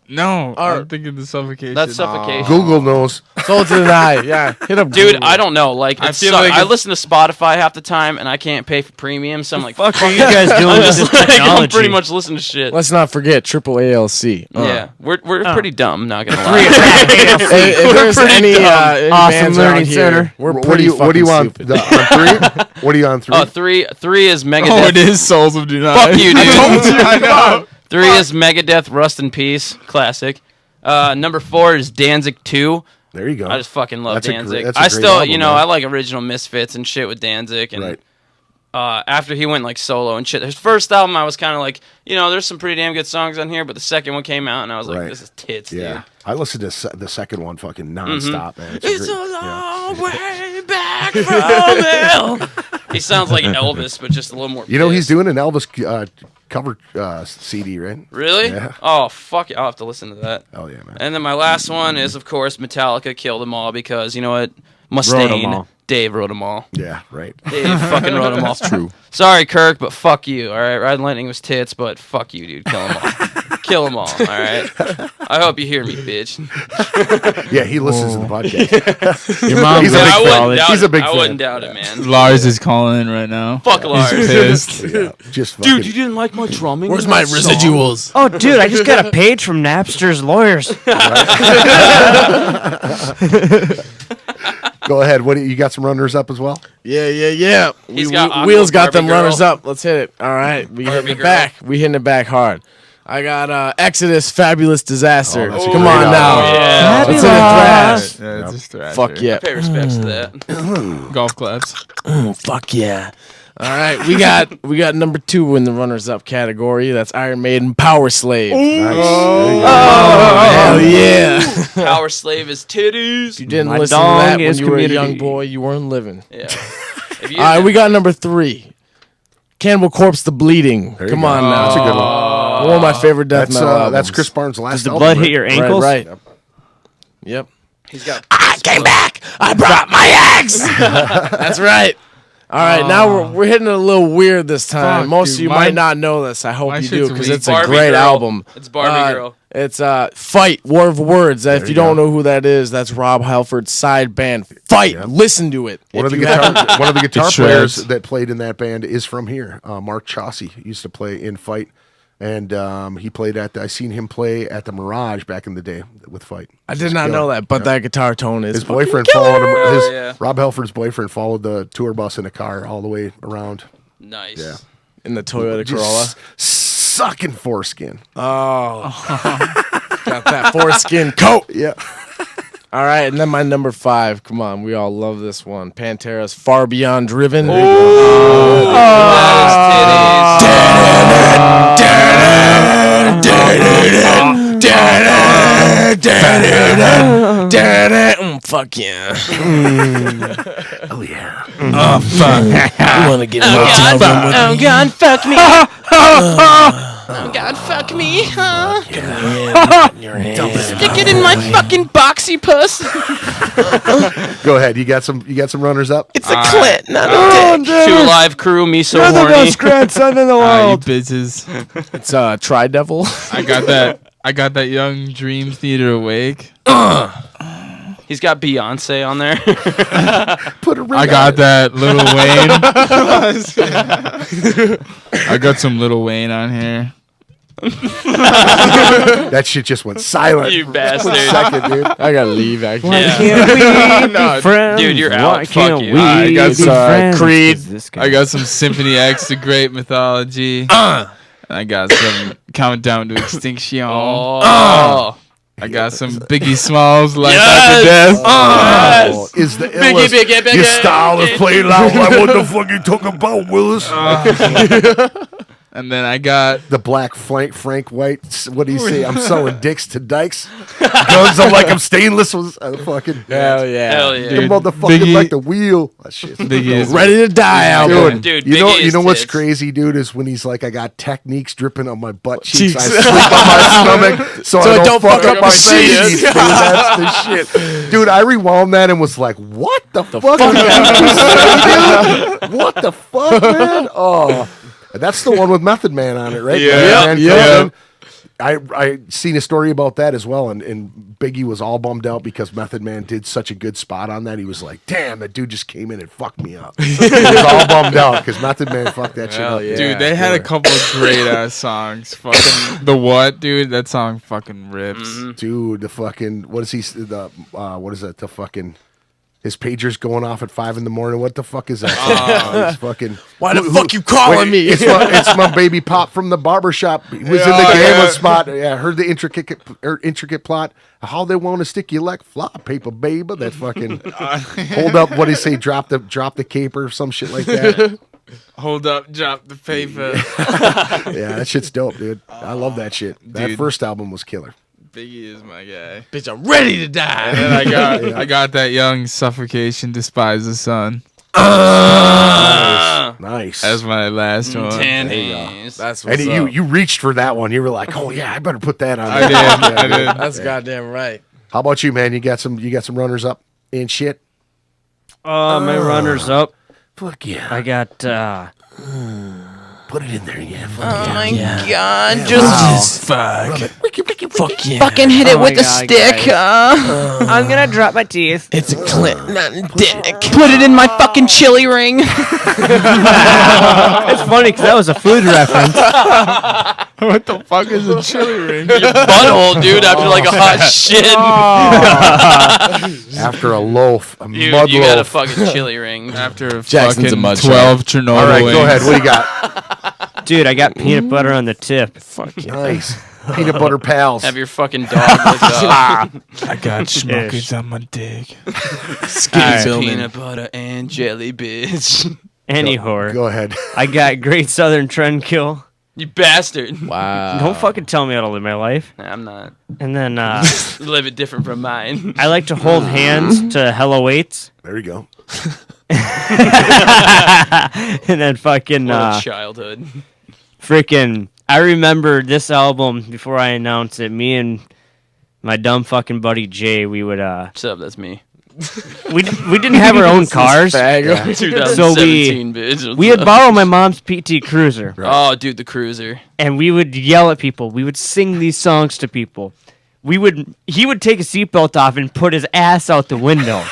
No, I'm thinking the Suffocation. That's Suffocation. Google knows. Soul to Deny. Yeah. Hit up Dude, Google. I don't know. Like, I it's feel so- like I it's- listen to Spotify half the time, and I can't pay for premium, so I'm like, Fuck are you guys doing I'm with just this like, I'm technology? pretty much listening to shit. Let's not forget Triple ALC. Yeah, we're pretty dumb. Not gonna lie. If there's any Awesome bands around Learning here, Center. we're What pretty do you? What do you fucking on? stupid. On three? What are you on three? Oh, three is Megadeth. Oh, it is Souls of Deny. Fuck you, dude. I know. 3 is Megadeth, Rust in Peace, classic. Number 4 is Danzig 2. There you go. I just fucking love That's a Danzig. that's a I great still, album, you know, man. I like original Misfits and shit with Danzig. And Right. after he went like solo and shit, his first album, I was kind of like, you know, there's some pretty damn good songs on here, but the second one came out and I was like, Right. this is tits, Yeah. dude. I listened to the second one fucking nonstop, man. It's great- a yeah. long way back from hell. He sounds like Elvis, but just a little more. You know, he's pissed. doing an Elvis cover CD, right? Really? Yeah. Oh, fuck it. I'll have to listen to that. Oh yeah, man. And then my last one is, of course, Metallica, Kill Them All, because, you know what? Wrote 'em Mustaine. all. Dave wrote them all. Yeah, right. Dave fucking wrote them all. True. Sorry, Kirk, but fuck you, all right? Ride Lightning was tits, but fuck you, dude. Kill them all. Kill them all, all right? I hope you hear me, bitch. Yeah, he listens to the podcast. Your mom He's a goes big to I fan. wouldn't college. doubt He's a it. big I fan. wouldn't doubt it, man. Lars is calling in right now. Fuck Lars. He's pissed. Yeah, just fucking, Dude, you didn't like my drumming? Where's my residuals? Oh, dude, I just got a page from Napster's lawyers. Go ahead. What you got? Some runners up as well. Yeah. He's got Aqua Wheels got Barbie them runners Girl. up. Let's hit it. All right, we hitting Barbie it Girl. back. We hitting it back hard. I got Exodus, Fabulous Disaster. Oh, that's a Come great on album. now. Yeah. Let's hit it thrash. Yeah, it's just thrasher. Fuck yeah. Pay respects to that. Golf claps. Fuck yeah. All right, we got number 2 in the runners-up category. That's Iron Maiden, Power Slave. Nice. Hell yeah! Power Slave is titties. If you didn't My listen to dong that when is you were a community. young boy, you weren't living. Yeah. If you All right, we got number 3. Cannibal Corpse, The Bleeding. There you Come go. on now. That's a good one. One of my favorite death metal albums. That's Chris Barnes' last Does the album. blood right? hit your ankles? Right. Yep. he's got. I came back. I brought my eggs. That's right. All right, now we're hitting it a little weird this time. Fuck, Most dude, of you mine- might not know this. I hope my you shit's do because weak. it's a Barbie great Girl. album. It's Barbie Girl. It's Fight, War of Words. If you you don't go. know who that is, that's Rob Halford's side band. Fight. Listen to it. One of If the you haven't- guitar It players shreds. that played in that band is from here. Mark Chaucy used to play in Fight, and he played at. I seen him play at the Mirage back in the day with Fight. I did not know that, but that guitar tone is His fucking boyfriend killer. followed him. His yeah. Rob Halford's boyfriend followed the tour bus in a car all the way around. Nice. Yeah, in the Toyota just Corolla. sucking foreskin. Got that foreskin coat. Yeah, All right, and then my number 5. Come on, we all love this one. Pantera's Far Beyond Driven. Fuck yeah. oh yeah. Oh fuck! I want to get in a hotel room with Oh God, fuck me! Oh God, fuck me! your hand. Stick it in my fucking boxy puss. Go ahead. You got some runners up. It's a clit, not a dick. Two Live Crew, me so horny. grandson in the You bitches. It's Tri-Devil. I got that Young Dream Theater Awake. He's got Beyonce on there. Put a ring. I got that Lil Wayne. I got some Lil Wayne on here. That shit just went silent. You for a bastard. second, dude. I gotta leave, actually. Why Yeah. can't we be friends? Dude, you're Why out. can't Fuck you. we I got be some, friends? Creed. This guy- I got some Symphony X, The Great Mythology. And I got some Countdown to Extinction. Oh. I got some Biggie Smalls, Life After Death. Oh, is the illest. Biggie. Your style is played out like what the fuck you talking about, Willis? And then I got The black Frank White. What do you say? I'm selling dicks to dykes. Guns are like I'm stainless. Was fucking Hell yeah. Hell yeah. the Dude, motherfucking Biggie- like the wheel. That shit. Biggie is Ready to die album. Dude, you know, Biggie you is know what's tits. crazy, dude, is when he's like, I got techniques dripping on my butt cheeks. I Cheeks. sleep on my stomach so I don't fuck up my sheets. sheets. Dude, that's the shit. Dude, I rewound that and was like, what the fuck did you say, dude? What the fuck, man? Oh, that's the one with Method Man on it, right? Yeah. Method Man Yeah. comes in. I seen a story about that as well, and Biggie was all bummed out because Method Man did such a good spot on that. He was like, "Damn, that dude just came in and fucked me up." He was all bummed out because Method Man fucked that shit up. yeah. Dude, they had a couple of great ass songs. Fucking The What, dude? That song fucking rips. Dude, the fucking what is he? The what is that? The fucking his pager's going off at 5 a.m. What the fuck is that? He's fucking. Why the fuck you calling me? It's my baby Pop from the barbershop. He was in the game with Spot. Yeah, I heard the intricate plot. How they want to stick you like fly paper, baby. That fucking hold up. What do you say? Drop the caper or some shit like that. Hold up, drop the paper. Yeah, that shit's dope, dude. I love that shit. That Dude. first album was killer. Biggie is my guy. Bitch, I'm ready to die. And then I got that Young Suffocation, Despise the Sun. Nice. That's my last one. Tannies. That's what's And up. you reached for that one. You were like, "Oh yeah, I better put that on." I there." did. Yeah, I did. That's goddamn right. How about you, man? You got some runners up and shit. my runners up. Fuck yeah. I got. Put it in there, yeah. Fuck Oh my yeah. god, just Fuck. Fuck yeah. fucking hit it Oh with my a God, stick. guys. I'm gonna drop my teeth. It's a clit, not a dick. Put it in my fucking chili ring. It's funny because that was a food reference. What the fuck is a chili ring? Butthole, dude, after like a hot shit. After a loaf, a Dude, mud you got a loaf. fucking chili ring. After Jackson's a fucking mud 12 Chernobyl All right, go wings. ahead. What do you got? Dude, I got peanut butter on the tip. Fuck yeah. Nice. Peanut butter pals. Have your fucking dog look up. I got smokers on my dick. Skinny building. Peanut butter and jelly, bitch. Anyhow, Go ahead. I got Great Southern Trendkill. You bastard. Wow. Don't fucking tell me how to live my life. Nah, I'm not. And then Live it different from mine. I like to hold hands to Hello Waits. There you go. And then fucking What a childhood. freaking I remember this album before I announced it. Me and my dumb fucking buddy Jay, we would What's up? That's me. we didn't have our own cars. Faggot. 2017, bitch. What's We had up? borrowed my mom's PT Cruiser. Oh, dude, the Cruiser. And we would yell at people. We would sing these songs to people. He would take a seatbelt off and put his ass out the window.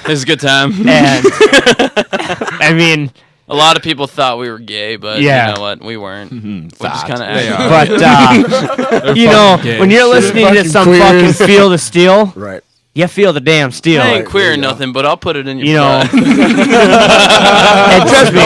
It was a good time. And I mean, A lot of people thought we were gay, but Yeah. you know what? We weren't. We're just kind of but you know, gay. when you're listening to some fucking Feel the Steel, Right. you feel the damn steel. I ain't There queer you or go. nothing, but I'll put it in your You know, butt. and trust me,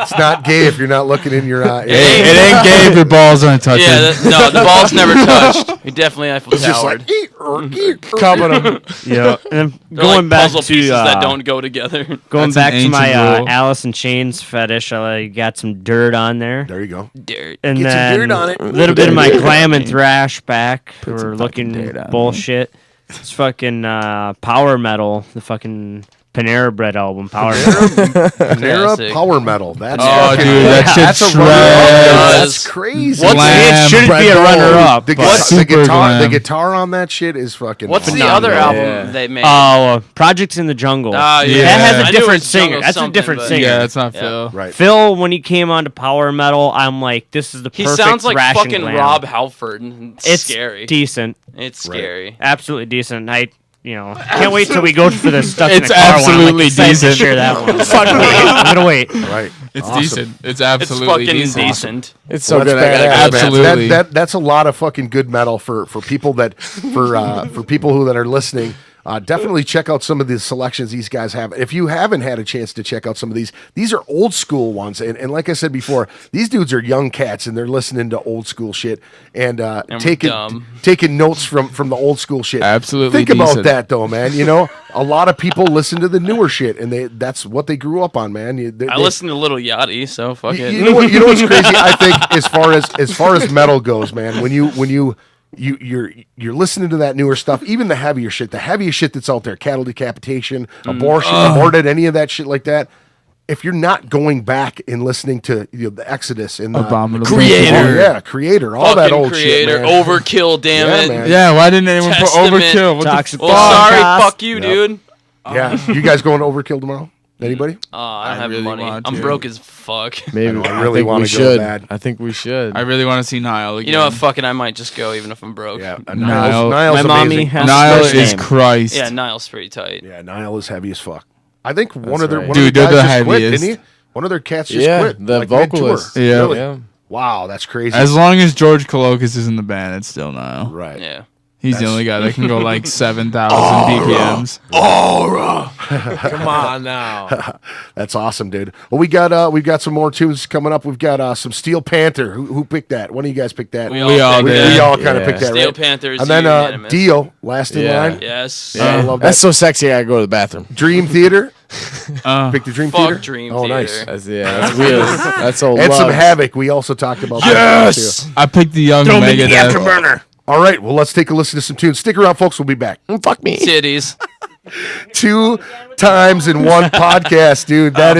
It's not gay if you're not looking in your eye. It ain't gay if your balls aren't touching. Yeah, no, the ball's never touched. We definitely Eiffel It's just Towered. like, Coming up. yeah. And then They're going like back puzzle to pieces that don't go together. going That's back an to my ancient rule. Alice in Chains fetish, I got some dirt on there. there you go. Dirt. And Get some then dirt on it. a little bit of my glam and thrash back for looking dirt on it. bullshit. It's fucking power metal, the fucking Panera Bread album, Power Metal. Panera Classic. Power Metal. That's Oh, fucking- dude, that shit that's a shreds. runner-up. That's crazy. What's Glam. It shouldn't be a runner-up. The, but- the guitar, glam. the guitar on that shit is fucking. What's the phenomenal. other album Yeah. they made? Projects in the Jungle. Oh, yeah. That has I a knew it different was Jungle singer. That's a something, different but- singer. Yeah, it's not Yeah. Phil. Right. Phil, when he came on to power metal, I'm like, this is the He perfect sounds like thrash and fucking glam. Rob Halford. And It's It's scary. decent, It's scary. absolutely decent. Can't wait till we go for the stuck in It's the car one. I'm, absolutely like, excited to decent. share that one. Fuck me. I'm gonna wait. Right. It's Awesome. decent. It's It's absolutely fucking decent. decent. It's so Well, good. that's I gotta badass, go. man. Absolutely. That's a lot of fucking good metal for people that for people who that are listening. Definitely check out some of the selections these guys have. If you haven't had a chance to check out some of these are old school ones. And like I said before, these dudes are young cats and they're listening to old school shit and we're taking dumb. taking notes from the old school shit. Absolutely Think about decent. that though, man. You know, a lot of people listen to the newer shit and that's what they grew up on, man. I listen to Little Yachty, so fuck it. you know what? You know what's crazy? I think as far as metal goes, man. When you're listening to that newer stuff, even the heavier shit that's out there, cattle decapitation, abortion, aborted, any of that shit like that. If you're not going back and listening to the Exodus and the Abominable. Creator. Creator, all that Fucking old Creator. shit, man. Overkill, damn Yeah, it. man. Yeah, why didn't anyone Testament. put overkill? What Toxic the Well, fuck? sorry, Podcast. fuck you, dude. Yeah, you guys going to Overkill tomorrow? Anybody? I don't have really money. want I'm to. broke as fuck. Maybe. I really think wanna we go should. bad. I think we should. I really want to see Niall again. You know what? Fucking, I might just go even if I'm broke. Yeah, Niall. Niall's My mommy amazing. has Niall first is name. Christ. Yeah, Niall's pretty tight. Yeah, Niall is heavy as fuck. I think one of their right. one of Dude, the they're guys the just quit, heaviest. didn't he? One of their cats just Yeah, quit. the like, mid-tour. vocalist. Yeah. Really? Yeah. Wow, that's crazy. As long as George Kolokis is in the band, it's still Niall. right. Yeah. He's the only guy that can go like 7,000 BPMs. Come on now. That's awesome, dude. Well, we've got some more tunes coming up. We've got some Steel Panther. Who picked that? One of you guys picked that. We all all did. picked We that. all kind of Yeah. picked that, Steel right? Panthers. And then unanimous. Dio, last in Yeah. line. Yes. I love that. That's so sexy. I gotta go to the bathroom. Dream Theater. Uh, Picked the Dream Fuck Theater. Dream Oh, Theater. nice. That's weird. That's so. And some love. Havoc. We also talked about that too. I picked the young Megadeth. Afterburner. All right. Well, let's take a listen to some tunes. Stick around, folks. We'll be back. Fuck me. Titties. 2 times in one podcast, dude. That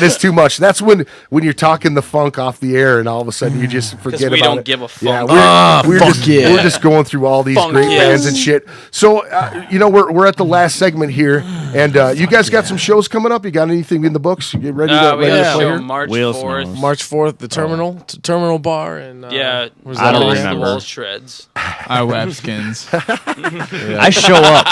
is too much. That's when you're talking the funk off the air, and all of a sudden you just forget we about don't it. give a Yeah, fuck. we're fuck just yeah. we're just going through all these Funk great yes. bands and shit. So we're at the last segment here, and you guys got some shows coming up. You got anything in the books? You get ready to We ready got to a play show here? March Wheels 4th. knows. March 4th, the Terminal Bar, and Yeah. where's I don't that? Release the remember. Walls Shreds. I web skins. I show up.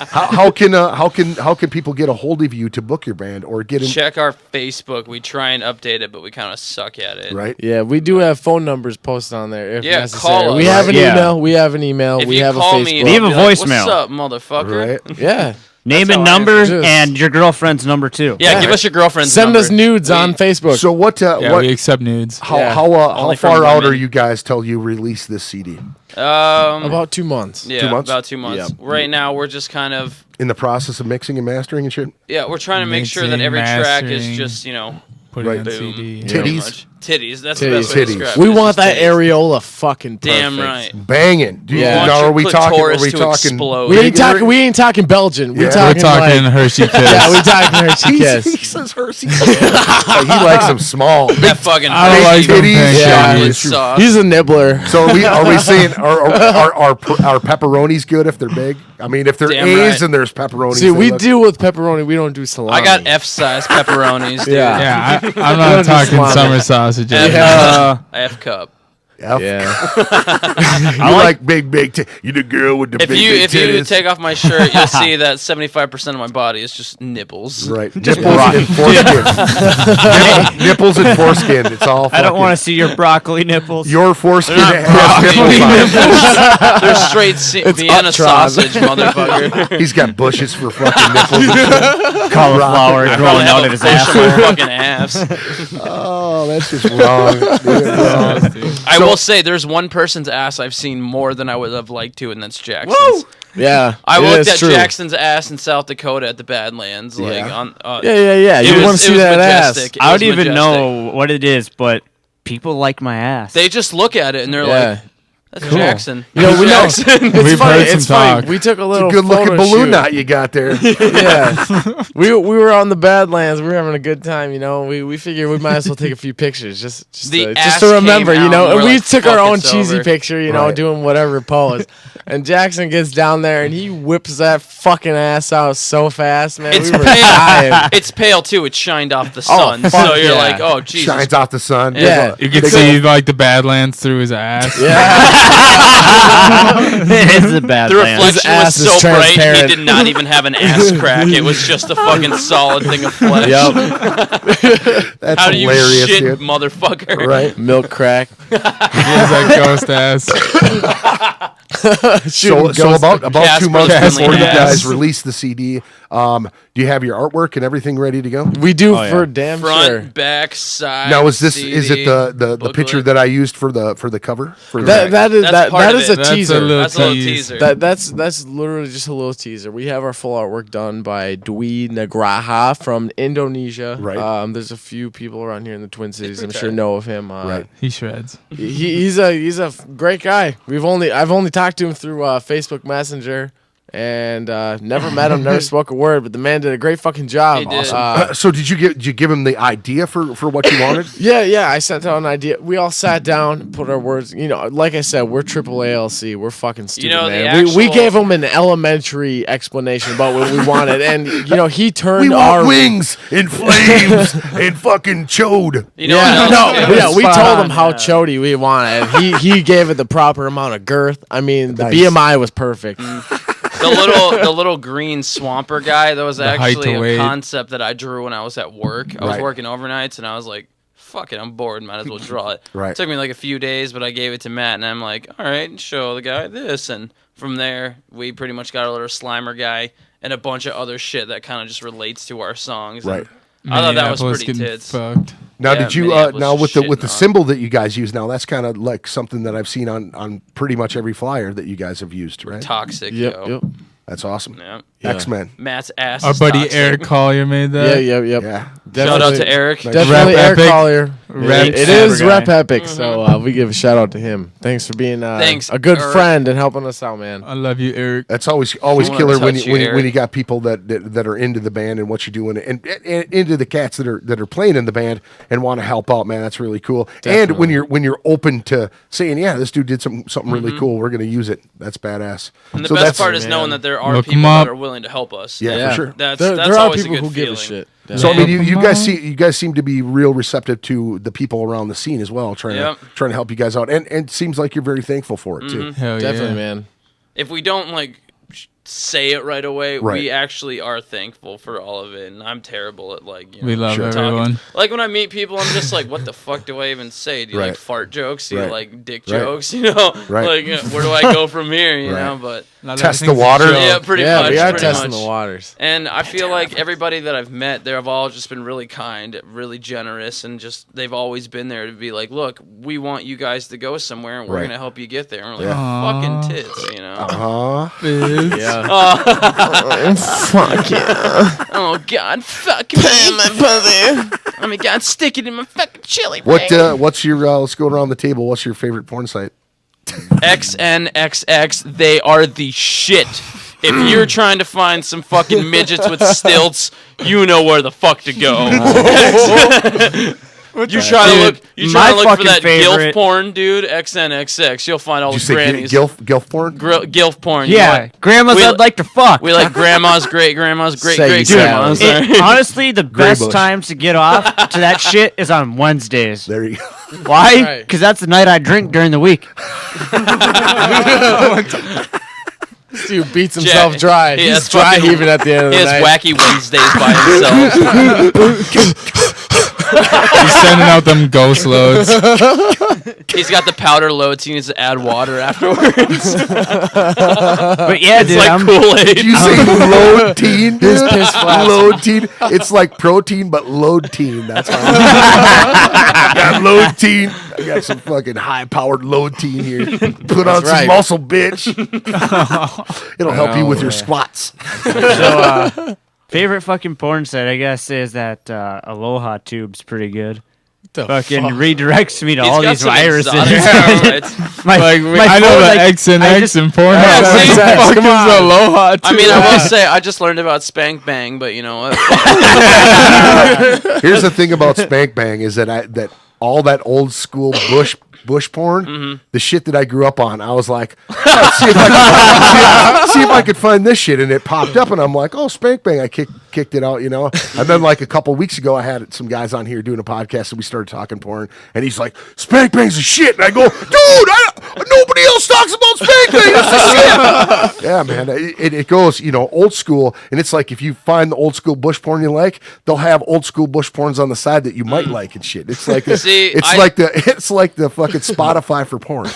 How can people get a hold of you to book your band or get in? Check our Facebook. We try and update it, but we kind of suck at it. Right. Yeah, we do have phone numbers posted on there if Yeah, necessary. call us. We have an Yeah. email. We have an email. If we you have call a Facebook. me, Leave a I'll be like, voicemail. What's up, motherfucker? Right. Yeah. Name That's and how I number, answer. and your girlfriend's number too. Yeah, give us your girlfriend's Send number. us nudes on Facebook. So what? Yeah, What? we accept nudes. How Yeah. how Only from far out women. are you guys till you release this CD? About 2 months. Yeah, 2 months? about 2 months. Yep. Right now, we're just kind of In the process of mixing and mastering and shit. yeah, we're trying to make sure that Mixing, every track is mastering. just Put Right. it on boom. CD. pretty Titties? much. Titties. That's Titties. the best way to Titties. describe it. We It's want just that titties. areola fucking perfect. Damn right. Banging. Do you, Yeah. Now Want are we your talking? Are clitoris we to talking? explode. We ain't talking Belgian. Yeah. We talking, We're talking like, Hershey Kiss. yeah, we talking Hershey He Kiss. says Hershey. Like, he likes them small. That fucking I don't like them titties. pink Yeah. chocolate titties. sauce. He's a nibbler. So are we saying are pepperonis good if they're big? I mean, if they're Damn A's right. and there's pepperonis. See, they we look- deal with pepperoni. We don't do salami. I got F-size pepperonis, dude. Yeah. Yeah, I'm Don't not just talking slaughter. summer sausages. F cup. F. Yeah. You like big you the girl with the If big you big if you titties. take off my shirt, you'll see that 75% of my body is just nipples. Right, nipples and foreskin. Nipples and foreskin. It's all. I don't want to see your broccoli nipples. your foreskin They're not has nipples on it. They're straight Vienna Uptron. sausage, motherfucker. He's got bushes for fucking nipples. And shit. cauliflower Probably growing have out a of his bush ass. on my fucking ass. Oh, that's just wrong. Dude, I will say, there's one person's ass I've seen more than I would have liked to, and that's Jackson's. Yeah. I it looked is at true. Jackson's ass in South Dakota at the Badlands. Like Yeah. on, Yeah. It You was- want to it see was that majestic. ass? I was don't even majestic. know what it is, but people like my ass. They just look at it and they're Yeah. like, "That's Jackson." You know, we know. Jackson. We've heard It's some funny. talk. We took a little good looking photo balloon shoot. knot you got there. Yeah, we were on the Badlands. We were having a good time. You know, we figured we might as well take a few pictures just The to, ass just to remember. came You out know, and and we're we like, took our "Fuck, own it's cheesy over." picture. You know, Right. doing whatever pose. And Jackson gets down there and he whips that fucking ass out so fast, man. It's we were pale. dying. It's pale too. It shined off the sun, so fuck you're yeah. like, "Oh Jesus!" Shines off the sun. Yeah. You can see like the Badlands through his ass. It is a bad The land. reflection was ass is so bright, he transparent. did not even have an ass crack. It was just a fucking solid thing of flesh. That's How do you hilarious, shit, dude. motherfucker? Right. Milk crack. He has that ghost ass. So about 2 Casper months Finley before you ass. guys release the CD, do you have your artwork and everything ready to go? We do Oh, yeah. for damn Front, sure. back, side. Now is it CD, the picture booklet. that I used for the cover? For That is That's part that of is it. a That's teaser. a little That's a little tease. teaser. That's literally just a little teaser. We have our full artwork done by Dwi Nugraha from Indonesia. Right. There's a few people around here in the Twin Cities. I'm pretty sure tight. know of him. Right. He shreds. He's a great guy. I've only talked to him through Facebook Messenger. And never met him, never spoke a word, but the man did a great fucking job. He did. So did you give him the idea for what you wanted? Yeah. I sent out an idea. We all sat down, put our words. You know, like I said, we're triple ALC. We're fucking stupid, know, the man. We actual- gave him an elementary explanation about what we wanted, and you know, he turned We want our wings and flames and fucking chode. You know Yeah, what else? no, yeah, we spot told on, him how yeah. chody we wanted. He gave it the proper amount of girth. I mean, the Nice. BMI was perfect. The little green swamper guy, that was height actually to a weight. concept that I drew when I was at work. I was Right. working overnights and I was like, fuck it, I'm bored, might as well draw it. Right. It took me like a few days, but I gave it to Matt and I'm like, all right, show the guy this. And from there, we pretty much got a little Slimer guy and a bunch of other shit that kind of just relates to our songs. Right. And I thought that was Minneapolis pretty getting tits. Fucked. Now, Yeah, did you Minneapolis now with shitting the on. symbol that you guys use now? That's kind of like something that I've seen on pretty much every flyer that you guys have used, right? Toxic, Yep, yo. yep. That's awesome. Yeah. X-Men. Matt's ass Our is buddy toxic. Eric Collier made that. Yeah. Yeah. Shout out to Eric. Definitely Rap Eric Epic. Collier. Rap It is Epic Rep guy. Epic, so we give a shout out to him. Thanks for being Thanks, a good Eric. friend and helping us out, man. I love you, Eric. That's always wanna killer when touch you, you, when Eric. you got people that are into the band and what you're doing and into the cats that are playing in the band and want to help out, man. That's really cool. And when you're open to saying, yeah, this dude did something really cool, we're gonna use it. That's badass. And the So best that's- part is knowing that there are Look 'em people that up. are willing to help us. Yeah, for sure. That's There are always people a good who feeling. give a shit. So I mean, Yeah. you guys seem to be real receptive to the people around the scene as well, trying Yep. to help you guys out, and it seems like you're very thankful for it too. Hell Definitely, yeah. man. If we don't like say it right away. Right. We actually are thankful for all of it, and I'm terrible at like, you know, We love talking. everyone. Like when I meet people, I'm just like, what the fuck do I even say? Do you Right. like fart jokes? Do you Right. like dick Right. jokes? You know, Right. like where do I go from here? You Right. know, but Test the water. yeah, pretty Yeah, much. we are pretty testing much. the waters. And I feel like everybody that I've met, they've all just been really kind, really generous, and just they've always been there to be like, look, we want you guys to go somewhere, and we're Right. gonna help you get there. And we're like, fucking tits, you know. Yeah. Fuck yeah. Oh God, fuck me. Oh my God, stick it in my fucking chili. What's your? Let's go around the table. What's your favorite porn site? XNXX, they are the shit. If you're trying to find some fucking midgets with stilts, you know where the fuck to go. You try to look for fucking that GILF favorite- porn, dude. XNXX, you'll find all Did you the say grannies. gilf porn? GILF porn. you know Yeah, what? grandmas We- I'd like to fuck. We like grandmas, great grandmas, great Say great you grandmas. salad. Honestly, the best bush. times to get off to that shit is on Wednesdays. There you go. Why? Right. Because that's the night I drink during the week. This dude beats himself dry. He He's has dry fucking- heaving at the end of He the has night. wacky Wednesdays by himself. He's sending out them ghost loads. He's got the powder loads. He needs to add water afterwards. But yeah, It's dude, like I'm, Kool-Aid. Did you say load teen? His piss load teen. It's like protein, but load teen. That's how I got load teen. I got some fucking high powered load teen here. Put on some right. muscle, bitch. It'll help you with your squats. favorite fucking porn site, I guess, is that Aloha Tube's pretty good. The Fucking fuck? redirects me to He's all got these some viruses. exotic websites. My, Like, my I know phone, the like, X and I X just- and porn. Yeah, What see? the fuck Come is on. Aloha? I mean, I will say, I just learned about Spank Bang, but you know what? Here's the thing about Spank Bang is that that all that old school bush porn, the shit that I grew up on, I was like, oh, see if I could find this shit, and it popped up, and I'm like, oh, Spank Bang, I kicked it out, you know. And then like a couple weeks ago, I had some guys on here doing a podcast, and we started talking porn, and he's like, Spank Bang's a shit, and I go, dude, nobody else talks about Spank Bang, it's a shit. Yeah, man, it goes, you know, old school, and it's like if you find the old school bush porn you like, they'll have old school bush porns on the side that you might like and shit. It's like it's like the fucking Spotify for porn.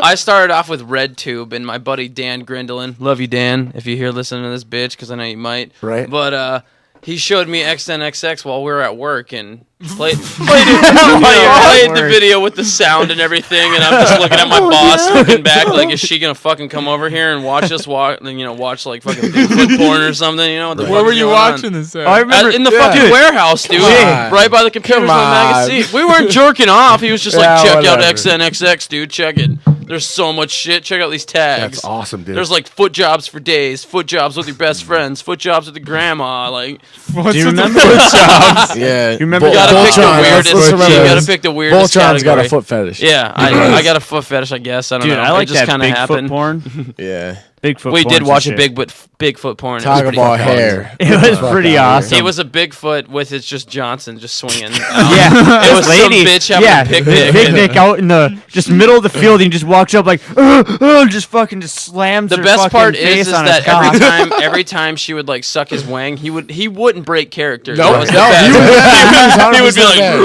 I started off with RedTube, and my buddy Dan Grindelin, love you, Dan, if you hear listening to this bitch, because I know you might. Right. But he showed me XNXX while we were at work, and played the video with the sound and everything, and I'm just looking at my boss, looking back, like, is she gonna fucking come over here and watch us watch like fucking Bigfoot porn or something? You know what the fuck Where were is you going on? watching this at? I remember In the fucking warehouse, dude. on. Right by the computers with a on. magazine. We weren't jerking off. He was just like, Yeah, check whatever. out XNXX, dude. Check it. There's so much shit. Check out these tags. That's awesome, dude. There's like foot jobs for days, foot jobs with your best friends, foot jobs with your grandma. Like, What's Do you with the remember? foot jobs? Yeah. You remember you gotta pick the Voltron, weirdest. let's remember You gotta this. pick the weirdest Voltron's got a category. foot fetish. Yeah, I got a foot fetish, I guess. I don't Dude, know. I like it just that kind of Bigfoot happened. porn. Yeah. Bigfoot We porn's did the watch a shit. Bigfoot porn. It was Talk pretty about fucking hair. It was pretty awesome. It was a Bigfoot with his just Johnson just swinging. Yeah, It was this some lady. bitch having yeah, a picnic. picnic out in the just middle of the field. And he just walks up like, just fucking just slams. The her best fucking part face is on that his cock. every time she would like suck his wang, he wouldn't break character. Nope. That was the No, best. he He would be 100% like, bad.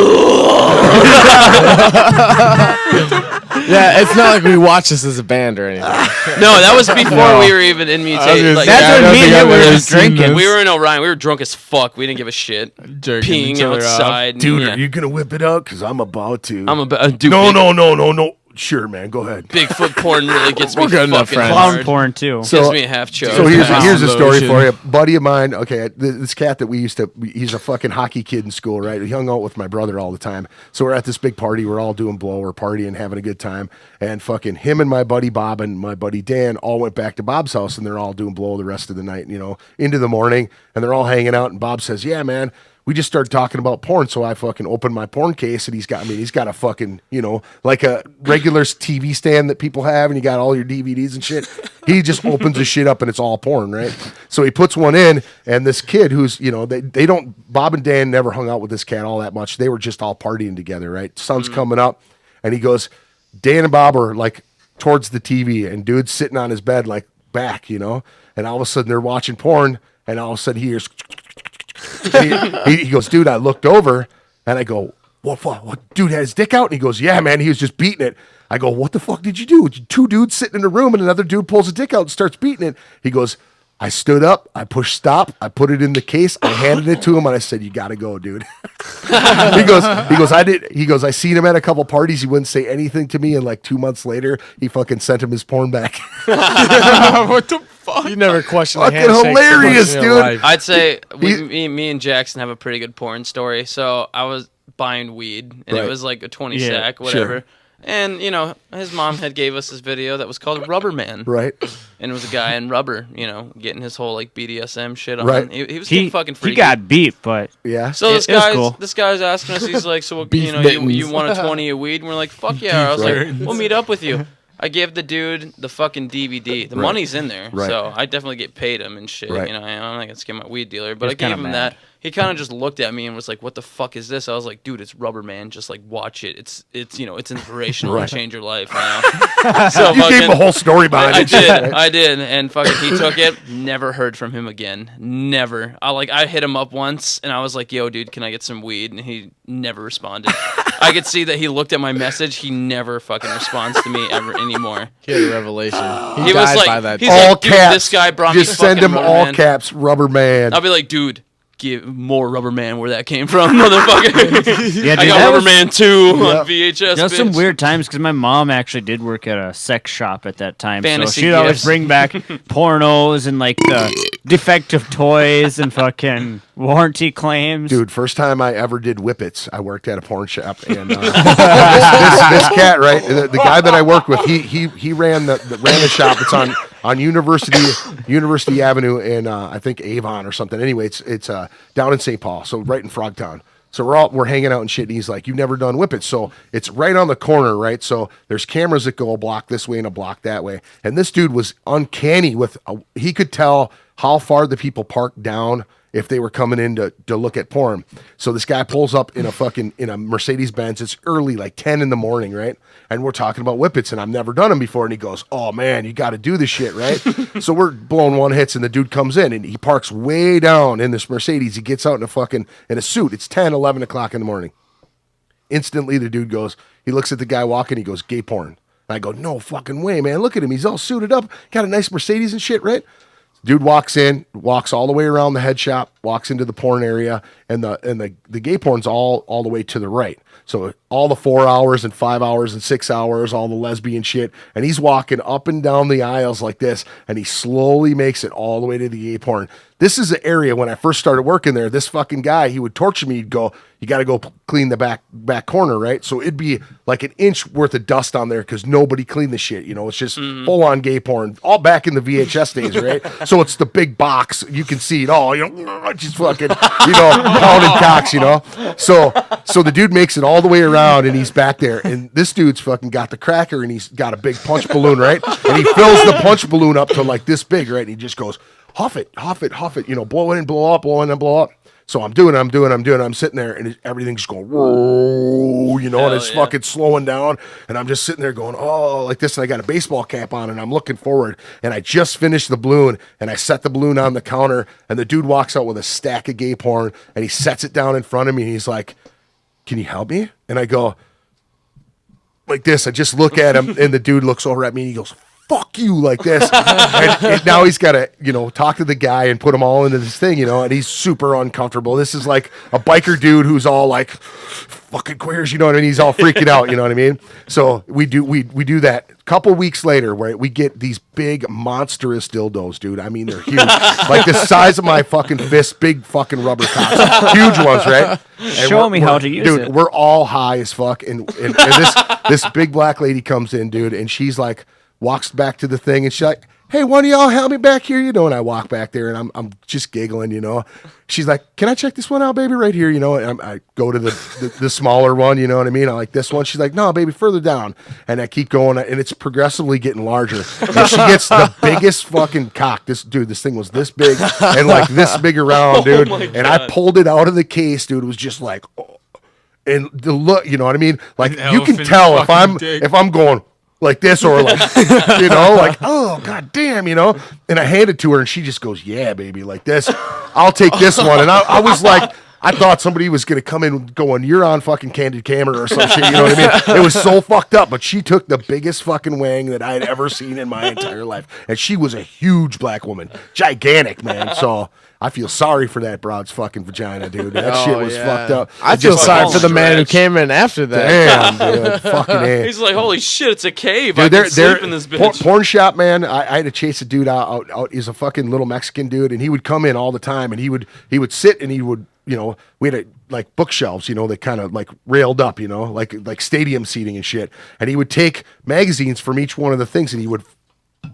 Yeah, it's not like we watch this as a band or anything. no, that was before we were even in Mutation. Like, That's I what don't me think and I've him were ever just seen drinking. this. we were in Orion. We were drunk as fuck. We didn't give a shit. Jerking each Peeing other off. outside. Dude, Yeah. are you gonna whip it out? Cause I'm about to. I'm a dude. No. Sure, man. Go ahead. Bigfoot porn really gets me We're good enough fucking friends. Clown hard. porn too. So- Gives me a half choke. So here's a story Lotion. for you. Buddy of mine, okay, this cat that he's a fucking hockey kid in school, right? He hung out with my brother all the time. So we're at this big party. We're all doing blow. We're partying, having a good time. And fucking him and my buddy Bob and my buddy Dan all went back to Bob's house, and they're all doing blow the rest of the night, you know, into the morning. And they're all hanging out. And Bob says, yeah, man, we just started talking about porn. So I fucking opened my porn case, and he's got a fucking, you know, like a regular TV stand that people have, and you got all your DVDs and shit. He just opens the shit up, and it's all porn, right? So he puts one in, and this kid who's, you know, they don't, Bob and Dan never hung out with this cat all that much. They were just all partying together, right? Sun's coming up, and he goes, Dan and Bob are like towards the TV, and dude's sitting on his bed, like back, you know, and all of a sudden they're watching porn, and all of a sudden he hears, and he goes, dude, I looked over, and I go, what, dude had his dick out? And he goes, yeah, man, he was just beating it. I go, what the fuck did you do? Two dudes sitting in a room, and another dude pulls a dick out and starts beating it. He goes, I stood up, I pushed stop, I put it in the case, I handed it to him, and I said, you gotta go, dude. he goes, I seen him at a couple parties, he wouldn't say anything to me, and like 2 months later, he fucking sent him his porn back. What the fuck? You never questioned a Fucking handshake so much hilarious, in your dude. life. I'd say me and Jackson have a pretty good porn story. So I was buying weed, and Right. it was like a 20 Yeah, sack, whatever. sure. And, you know, his mom had gave us this video that was called Rubber Man. Right? And it was a guy in rubber, you know, getting his whole, like, BDSM shit on. Right. He was getting fucking freaky. He got beat, but Yeah. So It was cool. this guy's asking us, he's like, so, what, Beef you know, mittens. you want a 20 of weed? And we're like, fuck yeah. I was Right. like, we'll meet up with you. I gave the dude the fucking DVD. The money's in there, Right. so I definitely get paid him and shit. Right. You know, I'm not gonna scam my weed dealer, but He's I gave kinda him mad. that. He kind of just looked at me and was like, "What the fuck is this?" I was like, "Dude, it's Rubber Man. Just like watch it. It's you know, it's inspirational Right. and change your life." You know? So You gave him fucking- a whole story behind I it. did, I did, and fucking he took it. Never heard from him again. Never. I hit him up once, and I was like, "Yo, dude, can I get some weed?" And he never responded. I could see that he looked at my message. He never fucking responds to me ever anymore. He had a revelation. He, He was died like, by that. he's All like, dude, caps. this guy brought me Just send fucking him Rubber all Man. caps, Rubber Man. I'll be like, dude, give more Rubber Man where that came from, motherfucker. yeah, I dude, got that Rubber was, Man 2 on VHS. That was some bitch. weird times because my mom actually did work at a sex shop at that time. Fantasy so she'd always gifts. bring back pornos and like the defective toys and fucking warranty claims. Dude, first time I ever did whippets, I worked at a porn shop, and this cat, right, the guy that I worked with, he ran the shop. It's on University Avenue in I think Avon or something. Anyway, it's down in St. Paul, so right in Frogtown. So we're hanging out and shit, and he's like, "You've never done whippets." So it's right on the corner, right? So there's cameras that go a block this way and a block that way. And this dude was uncanny he could tell how far the people parked down if they were coming in to look at porn. So this guy pulls up in a Mercedes Benz. It's early, like 10 in the morning, right? And we're talking about whippets, and I've never done them before. And he goes, "Oh man, you got to do this shit, right?" So we're blowing one hits, and the dude comes in, and he parks way down in this Mercedes. He gets out in a suit. It's 10, 11 o'clock in the morning. Instantly, the dude goes, he looks at the guy walking, he goes, "Gay porn." And I go, "No fucking way, man. Look at him. He's all suited up, got a nice Mercedes and shit, right?" Dude walks in, walks all the way around the head shop, walks into the porn area, and the gay porn's all the way to the right. So all the 4 hours and 5 hours and 6 hours, all the lesbian shit, and he's walking up and down the aisles like this, and he slowly makes it all the way to the gay porn. This is the area when I first started working there. This fucking guy, he would torture me. He'd go, "You got to go clean the back corner, right?" So it'd be like an inch worth of dust on there because nobody cleaned the shit. You know, it's just full on gay porn, all back in the VHS days, right? So it's the big box. You can see it all. You know, just fucking, pounding cocks. You know, so the dude makes it all the way around, and he's back there, and this dude's fucking got the cracker, and he's got a big punch balloon, right? And he fills the punch balloon up to like this big, right? And he just goes, huff it, blow in, blow up, blow in, and blow up. So I'm doing it. I'm sitting there, and everything's just going, whoa, and it's fucking slowing down. And I'm just sitting there going, oh, like this. And I got a baseball cap on, and I'm looking forward. And I just finished the balloon, and I set the balloon on the counter. And the dude walks out with a stack of gay porn, and he sets it down in front of me. And he's like, "Can you help me?" And I go, like this. I just look at him, and the dude looks over at me, and he goes, "Fuck you," like this. and now he's got to, talk to the guy and put them all into this thing, and he's super uncomfortable. This is like a biker dude who's all like, "Fucking queers," you know what I mean? He's all freaking out, you know what I mean? So we do that. A couple weeks later, where we get these big monstrous dildos, dude. I mean, they're huge, like the size of my fucking fist, big fucking rubber cocks, huge ones, right? And Show me how to use dude, it. we're all high as fuck, and this big black lady comes in, dude, and she's like, walks back to the thing, and she's like, "Hey, one of y'all help me back here," and I walk back there, and I'm just giggling, She's like, "Can I check this one out, baby, right here?" And I go to the smaller one, you know what I mean? I like this one. She's like, "No, baby, further down." And I keep going, and it's progressively getting larger. And she gets the biggest fucking cock. This thing was this big and like this big around, dude. And I pulled it out of the case, dude. It was just like, oh. And the look, you know what I mean? Like An you can elephant tell fucking dick. if I'm going, like this, or like, you know, like, oh, god damn, you know. And I hand it to her, and she just goes, yeah, baby, like this. I'll take this one. And I was like, I thought somebody was going to come in going, you're on fucking Candid Camera or some shit, you know what I mean? It was so fucked up, but she took the biggest fucking wang that I had ever seen in my entire life. And she was a huge black woman. Gigantic, man. So I feel sorry for that broad's fucking vagina, dude. That shit was fucked up. I feel sorry for the man who came in after that. Damn, dude. Fucking A. He's like, holy shit, it's a cave. Dude, I can sleep in this bitch. Porn shop, man. I had to chase a dude out. He's a fucking little Mexican dude, and he would come in all the time, and he would sit, and he would, you know, we had like bookshelves, you know, that kind of like railed up, you know, like stadium seating and shit. And he would take magazines from each one of the things, and he would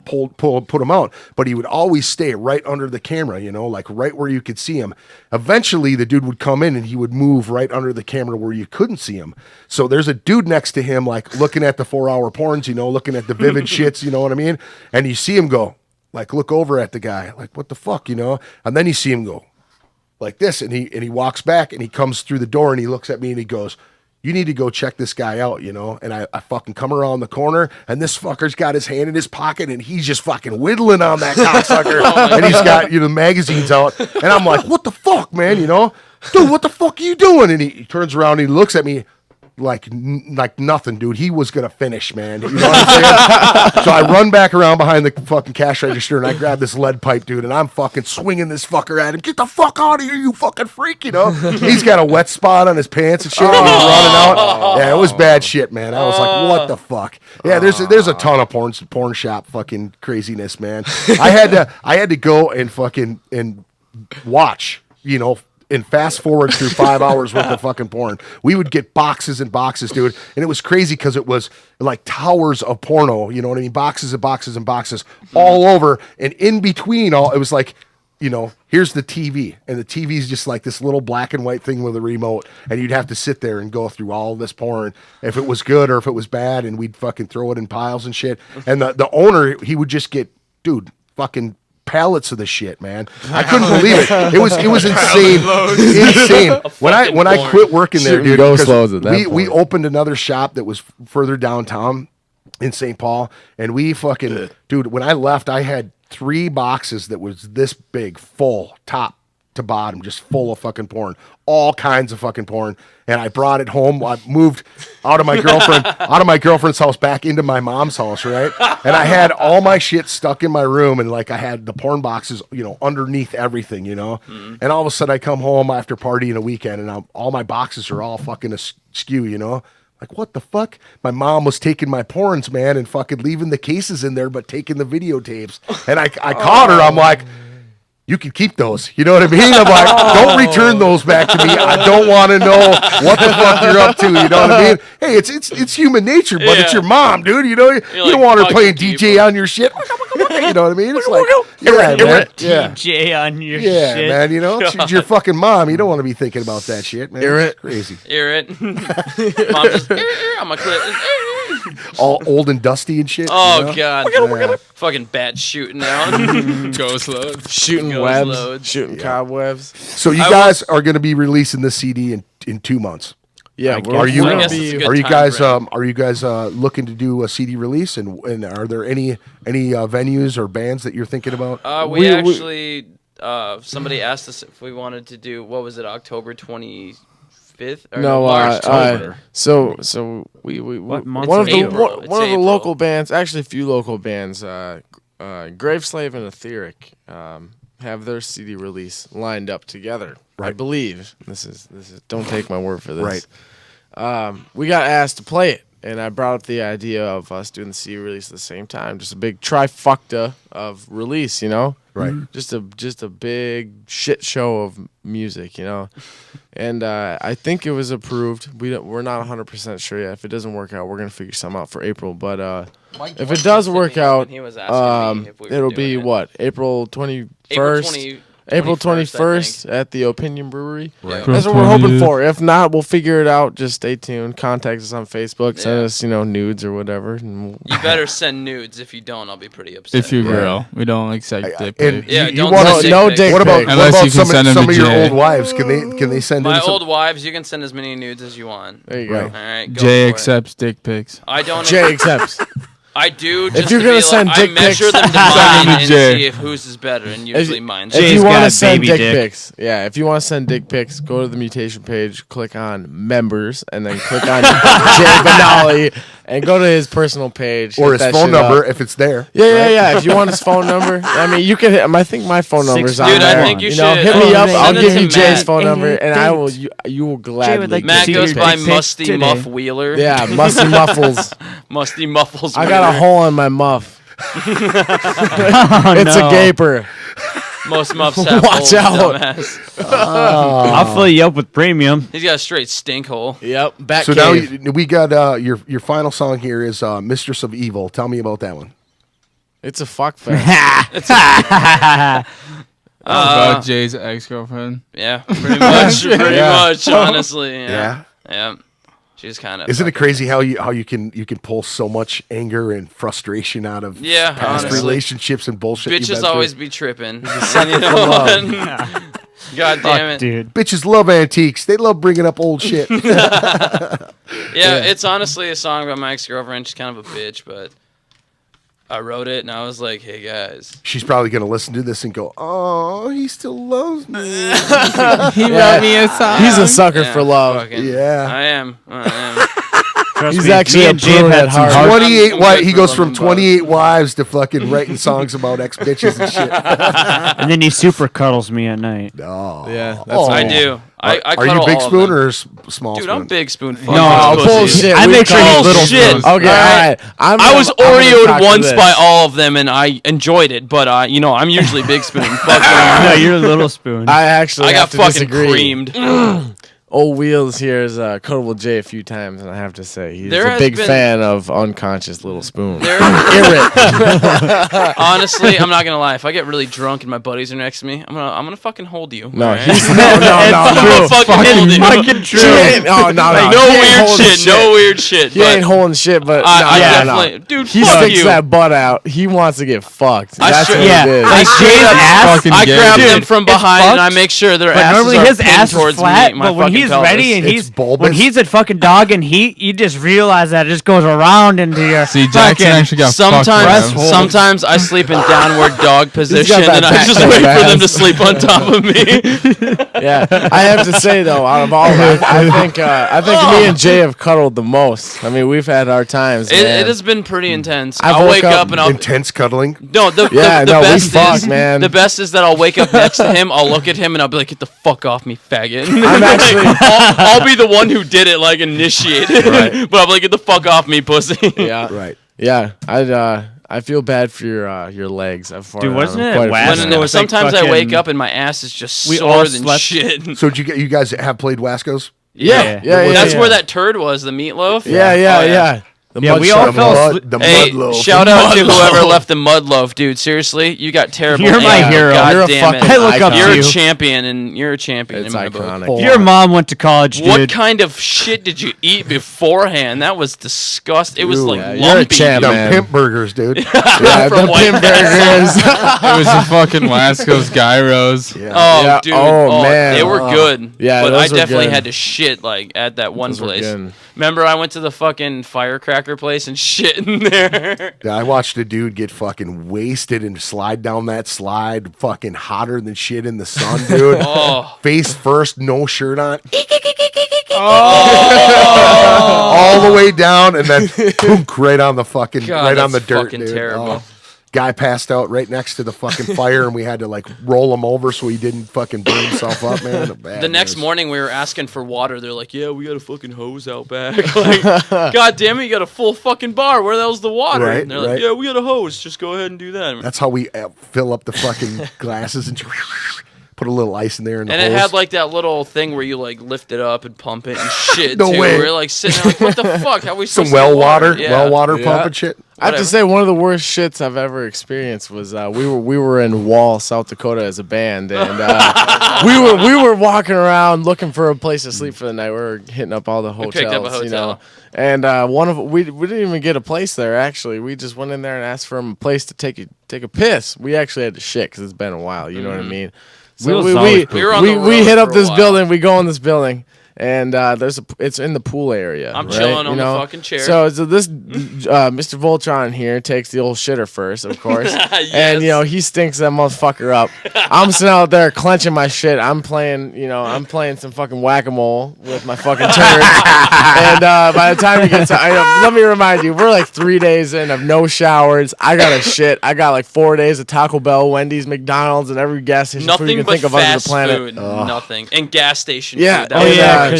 put them out, but he would always stay right under the camera, you know, like right where you could see him. Eventually the dude would come in and he would move right under the camera where you couldn't see him. So there's a dude next to him, like looking at the 4-hour porns, you know, looking at the vivid shits, you know what I mean? And you see him go, like, look over at the guy, like, what the fuck, you know? And then you see him go like this, and he walks back, and he comes through the door, and he looks at me, and he goes, you need to go check this guy out, you know? And I fucking come around the corner, and this fucker's got his hand in his pocket, and he's just fucking whittling on that cocksucker. And he's got, you know, magazines out. And I'm like, what the fuck, man, you know? Dude, what the fuck are you doing? And he turns around, and he looks at me like nothing, dude. He was gonna finish, man. You know what I'm saying? So I run back around behind the fucking cash register, and I grab this lead pipe, dude, and I'm fucking swinging this fucker at him. Get the fuck out of here, you fucking freak, you know? He's got a wet spot on his pants and shit. And he's running out. Yeah, it was bad shit, man. I was like, what the fuck? Yeah, there's a ton of porn shop fucking craziness, man. I had to go and fucking and watch, you know, and fast forward through 5 hours worth of fucking porn. We would get boxes and boxes, dude. And it was crazy because it was like towers of porno, you know what I mean? Boxes and boxes and boxes all over. And in between it was like, you know, here's the TV. And the TV's just like this little black and white thing with a remote. And you'd have to sit there and go through all this porn, if it was good or if it was bad. And we'd fucking throw it in piles and shit. And the owner, he would just get, dude, fucking pallets of the shit, man. I couldn't believe it. It was insane. Insane. When I quit working there, dude, because we opened another shop that was further downtown in St. Paul, and we fucking, dude, when I left, I had 3 boxes that was this big, full, top to bottom, just full of fucking porn, all kinds of fucking porn. And I brought it home. I moved out of my girlfriend's house back into my mom's house, right? And I had all my shit stuck in my room, and like I had the porn boxes, you know, underneath everything, you know. Mm-hmm. And all of a sudden, I come home after partying a weekend, and all my boxes are all fucking askew, you know. Like, what the fuck? My mom was taking my porns, man, and fucking leaving the cases in there, but taking the videotapes. And I caught her. I'm like, you can keep those. You know what I mean? I'm like, don't return those back to me. I don't want to know what the fuck you're up to. You know what I mean? Hey, it's human nature, but it's your mom, dude. You know, you don't want her playing DJ on your shit. You know what I mean? It's like, DJ on your shit. Yeah, man. You know, she's your fucking mom. You don't want to be thinking about that shit, man. It's crazy. Hear it. Mom just, on my clip. All old and dusty and shit. Oh, you know? God. We're gonna fucking bat shooting out. Ghost load. Shooting webs. Shooting cobwebs. So you guys are going to be releasing this CD in 2 months. Yeah, are you guys frame. Looking to do a CD release, and are there any venues or bands that you're thinking about? We actually somebody asked us if we wanted to do, what was it, October 25th? Or March. So we one of the local bands, actually a few local bands, Graveslave and Etheric, have their CD release lined up together. Right. I believe this is. Don't take my word for this. Right. We got asked to play it, and I brought up the idea of us doing the CD release at the same time. Just a big trifecta of release, you know. Right. Just a big shit show of music, you know. And I think it was approved. We're not 100% sure yet. If it doesn't work out, we're gonna figure something out for April. But if it does work out, it'll be what, April 21st. April 21st at the Opinion Brewery. Right. That's what we're hoping for. If not, we'll figure it out. Just stay tuned. Contact us on Facebook. Send us, nudes or whatever. You better send nudes. If you don't, I'll be pretty upset. If you're girl, we don't accept dick pics. Yeah, no dick. What about some of your old wives? Can they send my old wives? You can send as many nudes as you want. There you go. All right. Jay accepts dick pics. I don't. Jay accepts. I do. If Just you're to gonna be send like, dick I measure pics- them to Send mine them to and Jay. see if whose is better, and usually mine's. If Jay's you want got to a send baby dick dick. pics, if you want to send dick pics, go to the Mutation page, click on members, and then click on Jay Benali, and go to his personal page Or hit his that phone shit number up. if it's there. Yeah. If you want his phone number, I mean, you can. I think my phone number's on Dude, there. I think you know, should. hit me up. Send I'll it give to you Jay's Matt. phone number, and I will. Thanks. You will gladly. like to Matt see goes your by dick pics Musty today. Muff Wheeler. Yeah, musty muffles. Musty Muffles. I got a Wheeler. hole in my muff. Oh, It's no. a gaper. Most muffs have Watch holes, out. dumbass. I'll fill you up with premium. He's got a straight stink hole. Yep. Back So cave. now we got your final song here is Mistress of Evil. Tell me about that one. It's a fuck fest. About Jay's ex-girlfriend. Yeah, pretty much. Pretty much, honestly. Yeah. Yeah. She's kind of. Isn't it crazy how you can pull so much anger and frustration out of past honestly. relationships and bullshit? you've Bitches been always through? be tripping. And you know what? God damn it. Dude. Bitches love antiques. They love bringing up old shit. Yeah, it's honestly a song about my ex-girlfriend. She's kind of a bitch, but I wrote it and I was like, hey guys. She's probably gonna listen to this and go, "Oh, he still loves me." He wrote me a song. He's a sucker Yeah, for love. fucking- Yeah. I am. Trust He's me, actually me a and Jay have brunette had some heart. 28 I'm wives. good He for goes loving from both. 28 wives to fucking writing songs about ex bitches and shit. and then he super cuddles me at night. Oh, Yeah, that's Oh. I do. I Are cuddle you big all of spoon them. or small Dude, spoon? I'm big spoon. Fuck No, those pussies. bullshit. I We make sure he's call little shit. spoons. Okay, all right. I was I'm gonna talk Oreoed to once this. by all of them, and I enjoyed it. But I'm usually big spoon. Fuck them. No, you're a little spoon. I actually I got have to fucking disagree. creamed. Old Wheels here has cuddled with Jay a few times, and I have to say he's There a has big been- fan of unconscious little spoon. There- Irrit. Honestly, I'm not gonna lie. If I get really drunk and my buddies are next to me, I'm gonna fucking hold you. No, alright? he's no. I'm gonna fucking hold you. fucking true. He ain't, oh no, Like, no, no he ain't weird holding shit. No weird shit. He but ain't holding shit, but I no, definitely, no. dude. He fuck sticks you. that butt out. He wants to get fucked. I That's should- what yeah. it is. I Like straight Jay's up- ass. fucking I gay. grab Dude, them from it's behind and I fucked, make sure their But asses normally are his pinned ass is towards flat, me. My but when fucking he's pelvis. ready and It's bulbous. when he's a fucking dog and you just realize that it just goes around into your See, Jackson fucking- actually got fucked. Sometimes, bro. sometimes I sleep in downward dog position, that and I back just leg wait for ass. them to sleep on top of me. Yeah, I have to say though, out of all of them, I think me and Jay have cuddled the most. I mean, we've had our times. It man. has been pretty intense. I I'll woke wake up up and I'll Intense cuddling. no. The Yeah, the no, we best fuck, is man. the best is that I'll wake up next to him. I'll look at him and I'll be like, "Get the fuck off me, faggot." I'm actually- I'll be the one who did it, like initiated. Right. But I'll be like, "Get the fuck off me, pussy." Yeah, Right. yeah. I feel bad for your legs. I've farted Dude, wasn't on them it quite a few Wasco times. was like Sometimes I wake fucking- up and my ass is just We sore all than slept- shit. So you guys have played Wascos? Yeah. That's yeah. where that turd was, the meatloaf. Yeah. Oh, The Yeah, mud we shot. all fell asleep. The Hey, mud loaf. shout out to Mud whoever loaf. left the mud loaf, dude. Seriously, you got terrible. You're my aim. hero. God You're a damn it. fucking I look up to You're you. a champion, and you're a champion It's in my book. iconic. Your mom went to college, dude. What kind of shit did you eat beforehand? That was disgusting. It was Dude, like yeah, you're a lumpy. champ, dude. Them man. pimp burgers, dude. Yeah, From the White pimp Castle. burgers. It was the fucking Wasco's gyros. Oh, Yeah. dude. Oh, man. They were good. Yeah, but those I were definitely good. had to shit like at that one Those were place. good. Remember, I went to the fucking firecracker place and shit in there. Yeah, I watched a dude get fucking wasted and slide down that slide, fucking hotter than shit in the sun, dude. Oh. Face first, no shirt on, Oh. all the way down, and then boonk, right on the fucking, God, right on the that's dirt, fucking dude. terrible. Oh. Guy passed out right next to the fucking fire, and we had to like roll him over so he didn't fucking burn himself up, man. Bad The next news. morning, we were asking for water. They're like, "Yeah, we got a fucking hose out back." Like, God damn it, you got a full fucking bar. Where the hell's the water? Right, and they're like, right. "Yeah, we got a hose. Just go ahead and do that." That's how we fill up the fucking glasses and put a little ice in there. And And it had like that little thing where you like lift it up and pump it and shit No too. way. We're like sitting there like, "What the fuck? How are we some supposed to well get water, Yeah. well water Yeah. pump and shit. I have Whatever. to say, one of the worst shits I've ever experienced was we were in Wall, South Dakota, as a band, and we were walking around looking for a place to sleep for the night. We were hitting up all the hotels, picked up a you know. hotel. And we didn't even get a place there. Actually, we just went in there and asked for a place to take a piss. We actually had to shit because it's been a while. You know what I mean? So Wheels we always We were on the we road hit for up a this while. building. We go in this building. and it's in the pool area. I'm right? chilling on the fucking chair. So this Mr. Voltron here takes the old shitter first, of course, Yes. and he stinks that motherfucker up. I'm sitting out there clenching my shit. I'm playing some fucking whack-a-mole with my fucking turd. And by the time you get to, let me remind you, we're like 3 days in of no showers. I got a shit. I got like 4 days of Taco Bell, Wendy's, McDonald's, and every gas station food Nothing you can but think of under the fast planet. food. Nothing. And gas station Yeah. food. Oh, Oh was yeah, it.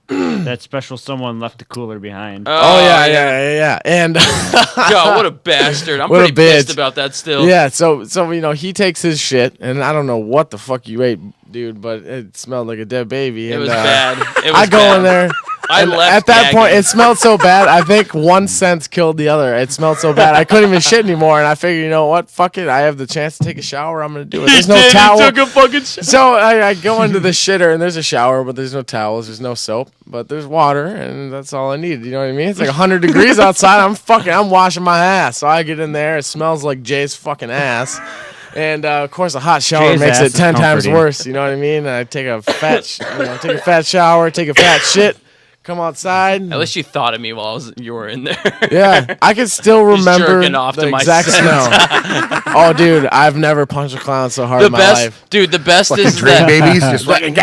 because that special someone left the cooler behind. Oh yeah. And God, what a bastard. I'm What a pretty pissed bitch. about that still. yeah, so he takes his shit, and I don't know what the fuck you ate, dude, but it smelled like a dead baby. It and, was bad. It was I go bad. in there. I and left at that gagging. point, it smelled so bad. I think one sense killed the other. It smelled so bad, I couldn't even shit anymore. And I figured, you know what? Fuck it. I have the chance to take a shower. I'm gonna do it. There's no towel. He took a fucking shower. So I go into the shitter, and there's a shower, but there's no towels. There's no soap, but there's water, and that's all I need. You know what I mean? It's like 100 degrees outside. I'm washing my ass. So I get in there. It smells like Jay's fucking ass. And of course, a hot shower Jay's makes ass it is 10 times comforting. worse. You know what I mean? And I take a fat, take a fat shower, take a fat shit, come outside. At least you thought of me while you were in there. Yeah, I can still remember jerking off the to my exact scent. smell. Oh, dude, I've never punched a clown so hard The in my best, life. dude. The best Fucking is dream that babies. Just fucking.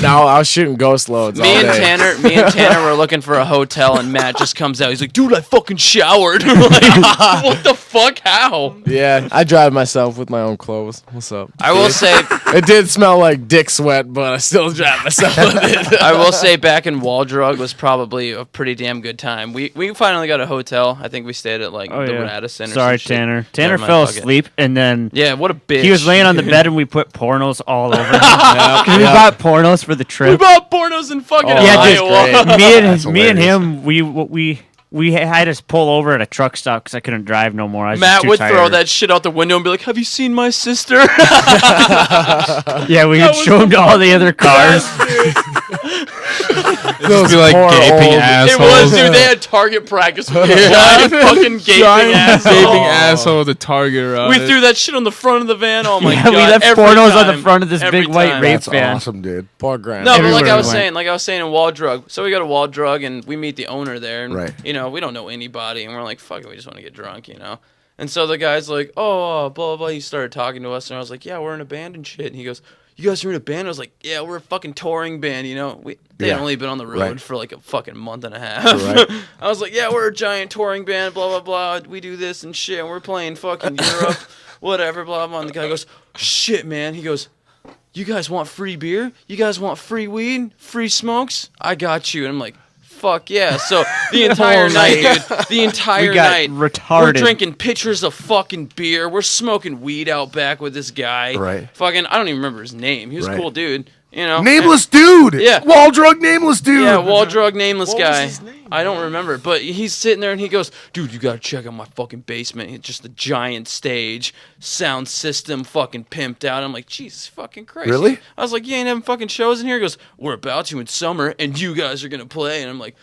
No, I was shooting ghost loads all me and day. Tanner were looking for a hotel, and Matt just comes out. He's like, "Dude, I fucking showered." We're like, what the fuck? How? Yeah, I dried myself with my own clothes. What's up? I will say, It did smell like dick sweat, but I still dried myself with it. I will say, back in Waldrug was probably a pretty damn good time. We finally got a hotel. I think we stayed at like Oh, the yeah. Radisson. Or Sorry, some shit. Tanner. Tanner Never mind, fell fuck it. asleep, and then Yeah, what a bitch. he was laying on the bed, and we put pornos all over him. Yeah, We yeah. bought pornos for the We trip. bought pornos in fucking Oh, Yeah, Iowa. great. me and hilarious. him, we had us pull over at a truck stop because I couldn't drive no more. I was just Matt too would tired. throw that shit out the window and be like, "Have you seen my sister?" Yeah, we That would was show him to all the other cars. Just be like poor gaping old- assholes. It was, dude. They had target practice with a giant fucking gaping asshole. Gaping asshole to target around We it. threw that shit on the front of the van. Oh my Yeah, god! we left every pornos on the time. front of this Every big white time. rape That's van. awesome, dude. Poor Grant. No, but like Everywhere I we was went. saying, in Wall Drug. So we go to Wall Drug and we meet the owner there, and Right. we don't know anybody, and we're like, fuck it, we just want to get drunk, And so the guy's like, oh, blah blah blah. He started talking to us, and I was like, yeah, we're in a band and shit. And he goes, you guys are in a band? I was like, yeah, we're a fucking touring band, They had Yeah. only been on the road Right. for like a fucking month and a half. Right. I was like, yeah, we're a giant touring band, blah, blah, blah. We do this and shit, and we're playing fucking Europe, whatever, blah, blah. And the guy goes, shit, man. He goes, you guys want free beer? You guys want free weed? Free smokes? I got you. And I'm like, fuck yeah. So the entire night, dude, the entire We got night, retarded. we're drinking pitchers of fucking beer. We're smoking weed out back with this guy. Right. Fucking, I don't even remember his name. He was a Right. cool dude. Nameless dude. Yeah. Wall drug nameless dude. Yeah, wall drug nameless What was guy. his name? I don't remember, but he's sitting there and he goes, "Dude, you gotta check out my fucking basement. It's just a giant stage, sound system, fucking pimped out." I'm like, Jesus fucking Christ! Really? I was like, "You ain't having fucking shows in here?" He goes, "We're about to in summer, and you guys are gonna play." And I'm like,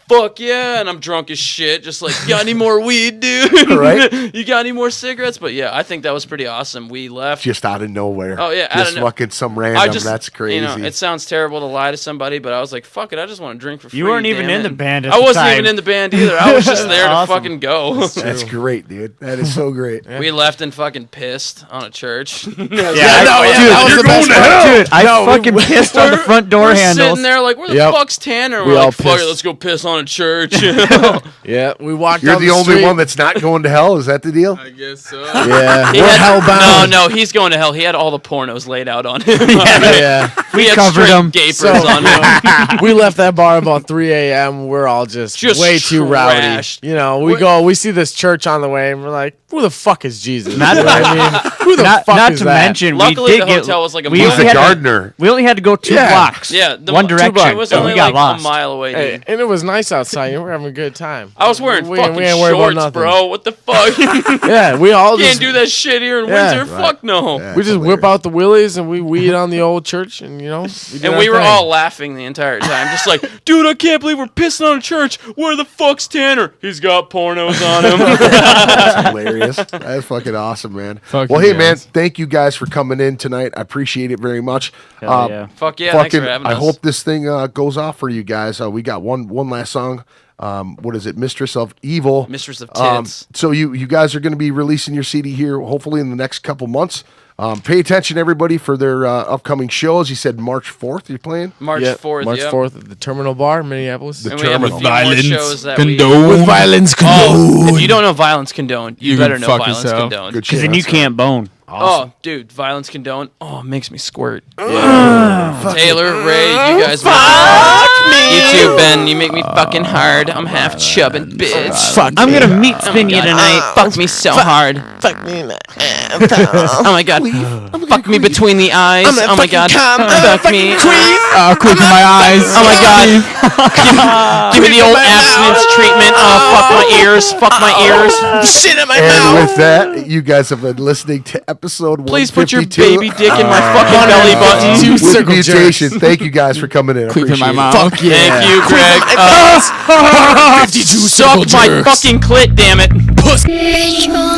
"Fuck yeah!" And I'm drunk as shit, just like, "Got any more weed, dude? Right. You got any more cigarettes?" But yeah, I think that was pretty awesome. We left. Just out of nowhere. Oh, yeah, out Just of no- fucking some random. That's crazy. It sounds terrible to lie to somebody, but I was like, "Fuck it, I just want to drink for free." You weren't even damn in it. the band at I the wasn't time. even in the band either. I was just there Awesome. to fucking go. That's great, dude. That is so great. We left and fucking pissed on a church. Yeah, no, dude, that was the best part. dude, I No, fucking pissed on the front door We're handles. sitting there like, where the Yep. fuck's Tanner? We We're all like, fuck it, pissed. let's go piss on a church. Yeah, we walked You're down the only street. one that's not going to hell. Is that the deal? I guess so. Yeah, He we're had- hellbound. No, he's going to hell. He had all the pornos laid out on him. Yeah. we had covered straight him. gapers So, on him. we left that bar about 3 a.m. We're all just way too rowdy. trashed. We see this church on the way, and we're like, who the fuck is Jesus? Not- You know what I mean? Who the not fuck not is to that? mention, Luckily, we the did get. hotel was like a we mile. He's only a had to- gardener. We only had to go 2 Yeah. blocks. Yeah, one direction. It was and only we got like lost. a mile away, dude. Hey, and it was nice outside. You were having a good time. I was wearing We fucking ain't worried about shorts, nothing. bro. What the fuck? You Yeah, we all can't just do that shit here in Yeah, winter. right. Fuck no. Yeah. we just That's whip out the willies and we weed on the old church, and we did And our we were thing. all laughing the entire time, just like, dude, I can't believe we're pissing on a church. Where the fuck's Tanner? He's got pornos on him. That's hilarious. hilarious. That's fucking awesome, man. Fuck Well, you hey, man, guys. thank you guys for coming in tonight. I appreciate it very much. Hell yeah. Fuck yeah, thanks Fucking, for having I us. hope this thing goes off for you guys. We got one last song. What is it? Mistress of Evil. Mistress of Tits. So you guys are going to be releasing your CD here, hopefully in the next couple months. Pay attention, everybody, for their upcoming shows. You said March 4th you're playing? March Yep, 4th, March yep. 4th at the Terminal Bar, Minneapolis. And we have a few more Violence shows that we... condoned. With violence Oh, if you don't know Violence Condoned, you You better can know fuck Violence yourself. Condoned. Good Because shit. then you can't bone. Oh, dude, Violence Condoned. Oh, it makes me squirt. Yeah. Taylor, Ray, you guys fuck me. You too, Ben. You make me fucking hard. I'm half chubbing, bitch. Fuck I'm gonna meat spin you tonight. Fuck me so hard. Fuck me in the Oh my god. Fuck me between the eyes. Oh my god. Fuck me. Quick in my eyes. Oh my god. Give me the old abstinence treatment. Oh, fuck my ears. Fuck my ears. shit in my And with that, you guys have been listening to episode Please put your 152 baby dick in my fucking belly button. with circle Mutation. Thank you guys for coming in. I Creep in my appreciate it. mouth. Fuck yeah. Thank you, Greg. 52 Suck my fucking clit, damn it. Visual